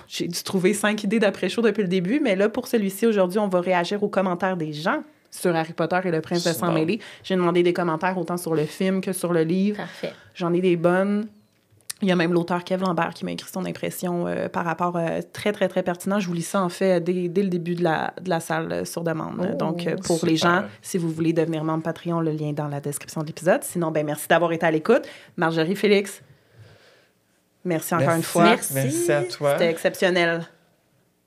J'ai dû trouver 5 idées d'après-show depuis le début, mais là, pour celui-ci, aujourd'hui, on va réagir aux commentaires des gens sur Harry Potter et le Prince de C'est bon. Sang-Mêlé. J'ai demandé des commentaires autant sur le film que sur le livre. Parfait. J'en ai des bonnes. Il y a même l'auteur Kev Lambert qui m'a écrit son impression par rapport très, très, très pertinent. Je vous lis ça, en fait, dès le début de la salle sur demande. Oh, Donc, pour super. les gens, si vous voulez devenir membre Patreon, le lien est dans la description de l'épisode. Sinon, ben merci d'avoir été à l'écoute. Marjorie, Félix, merci encore une fois. Merci. Merci à toi. C'était exceptionnel.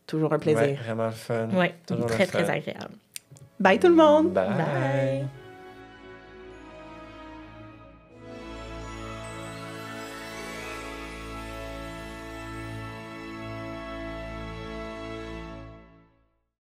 Toujours un plaisir. Ouais, vraiment le fun. Oui, Toujours le très, fun. très agréable. Bye tout le monde! Bye. Bye.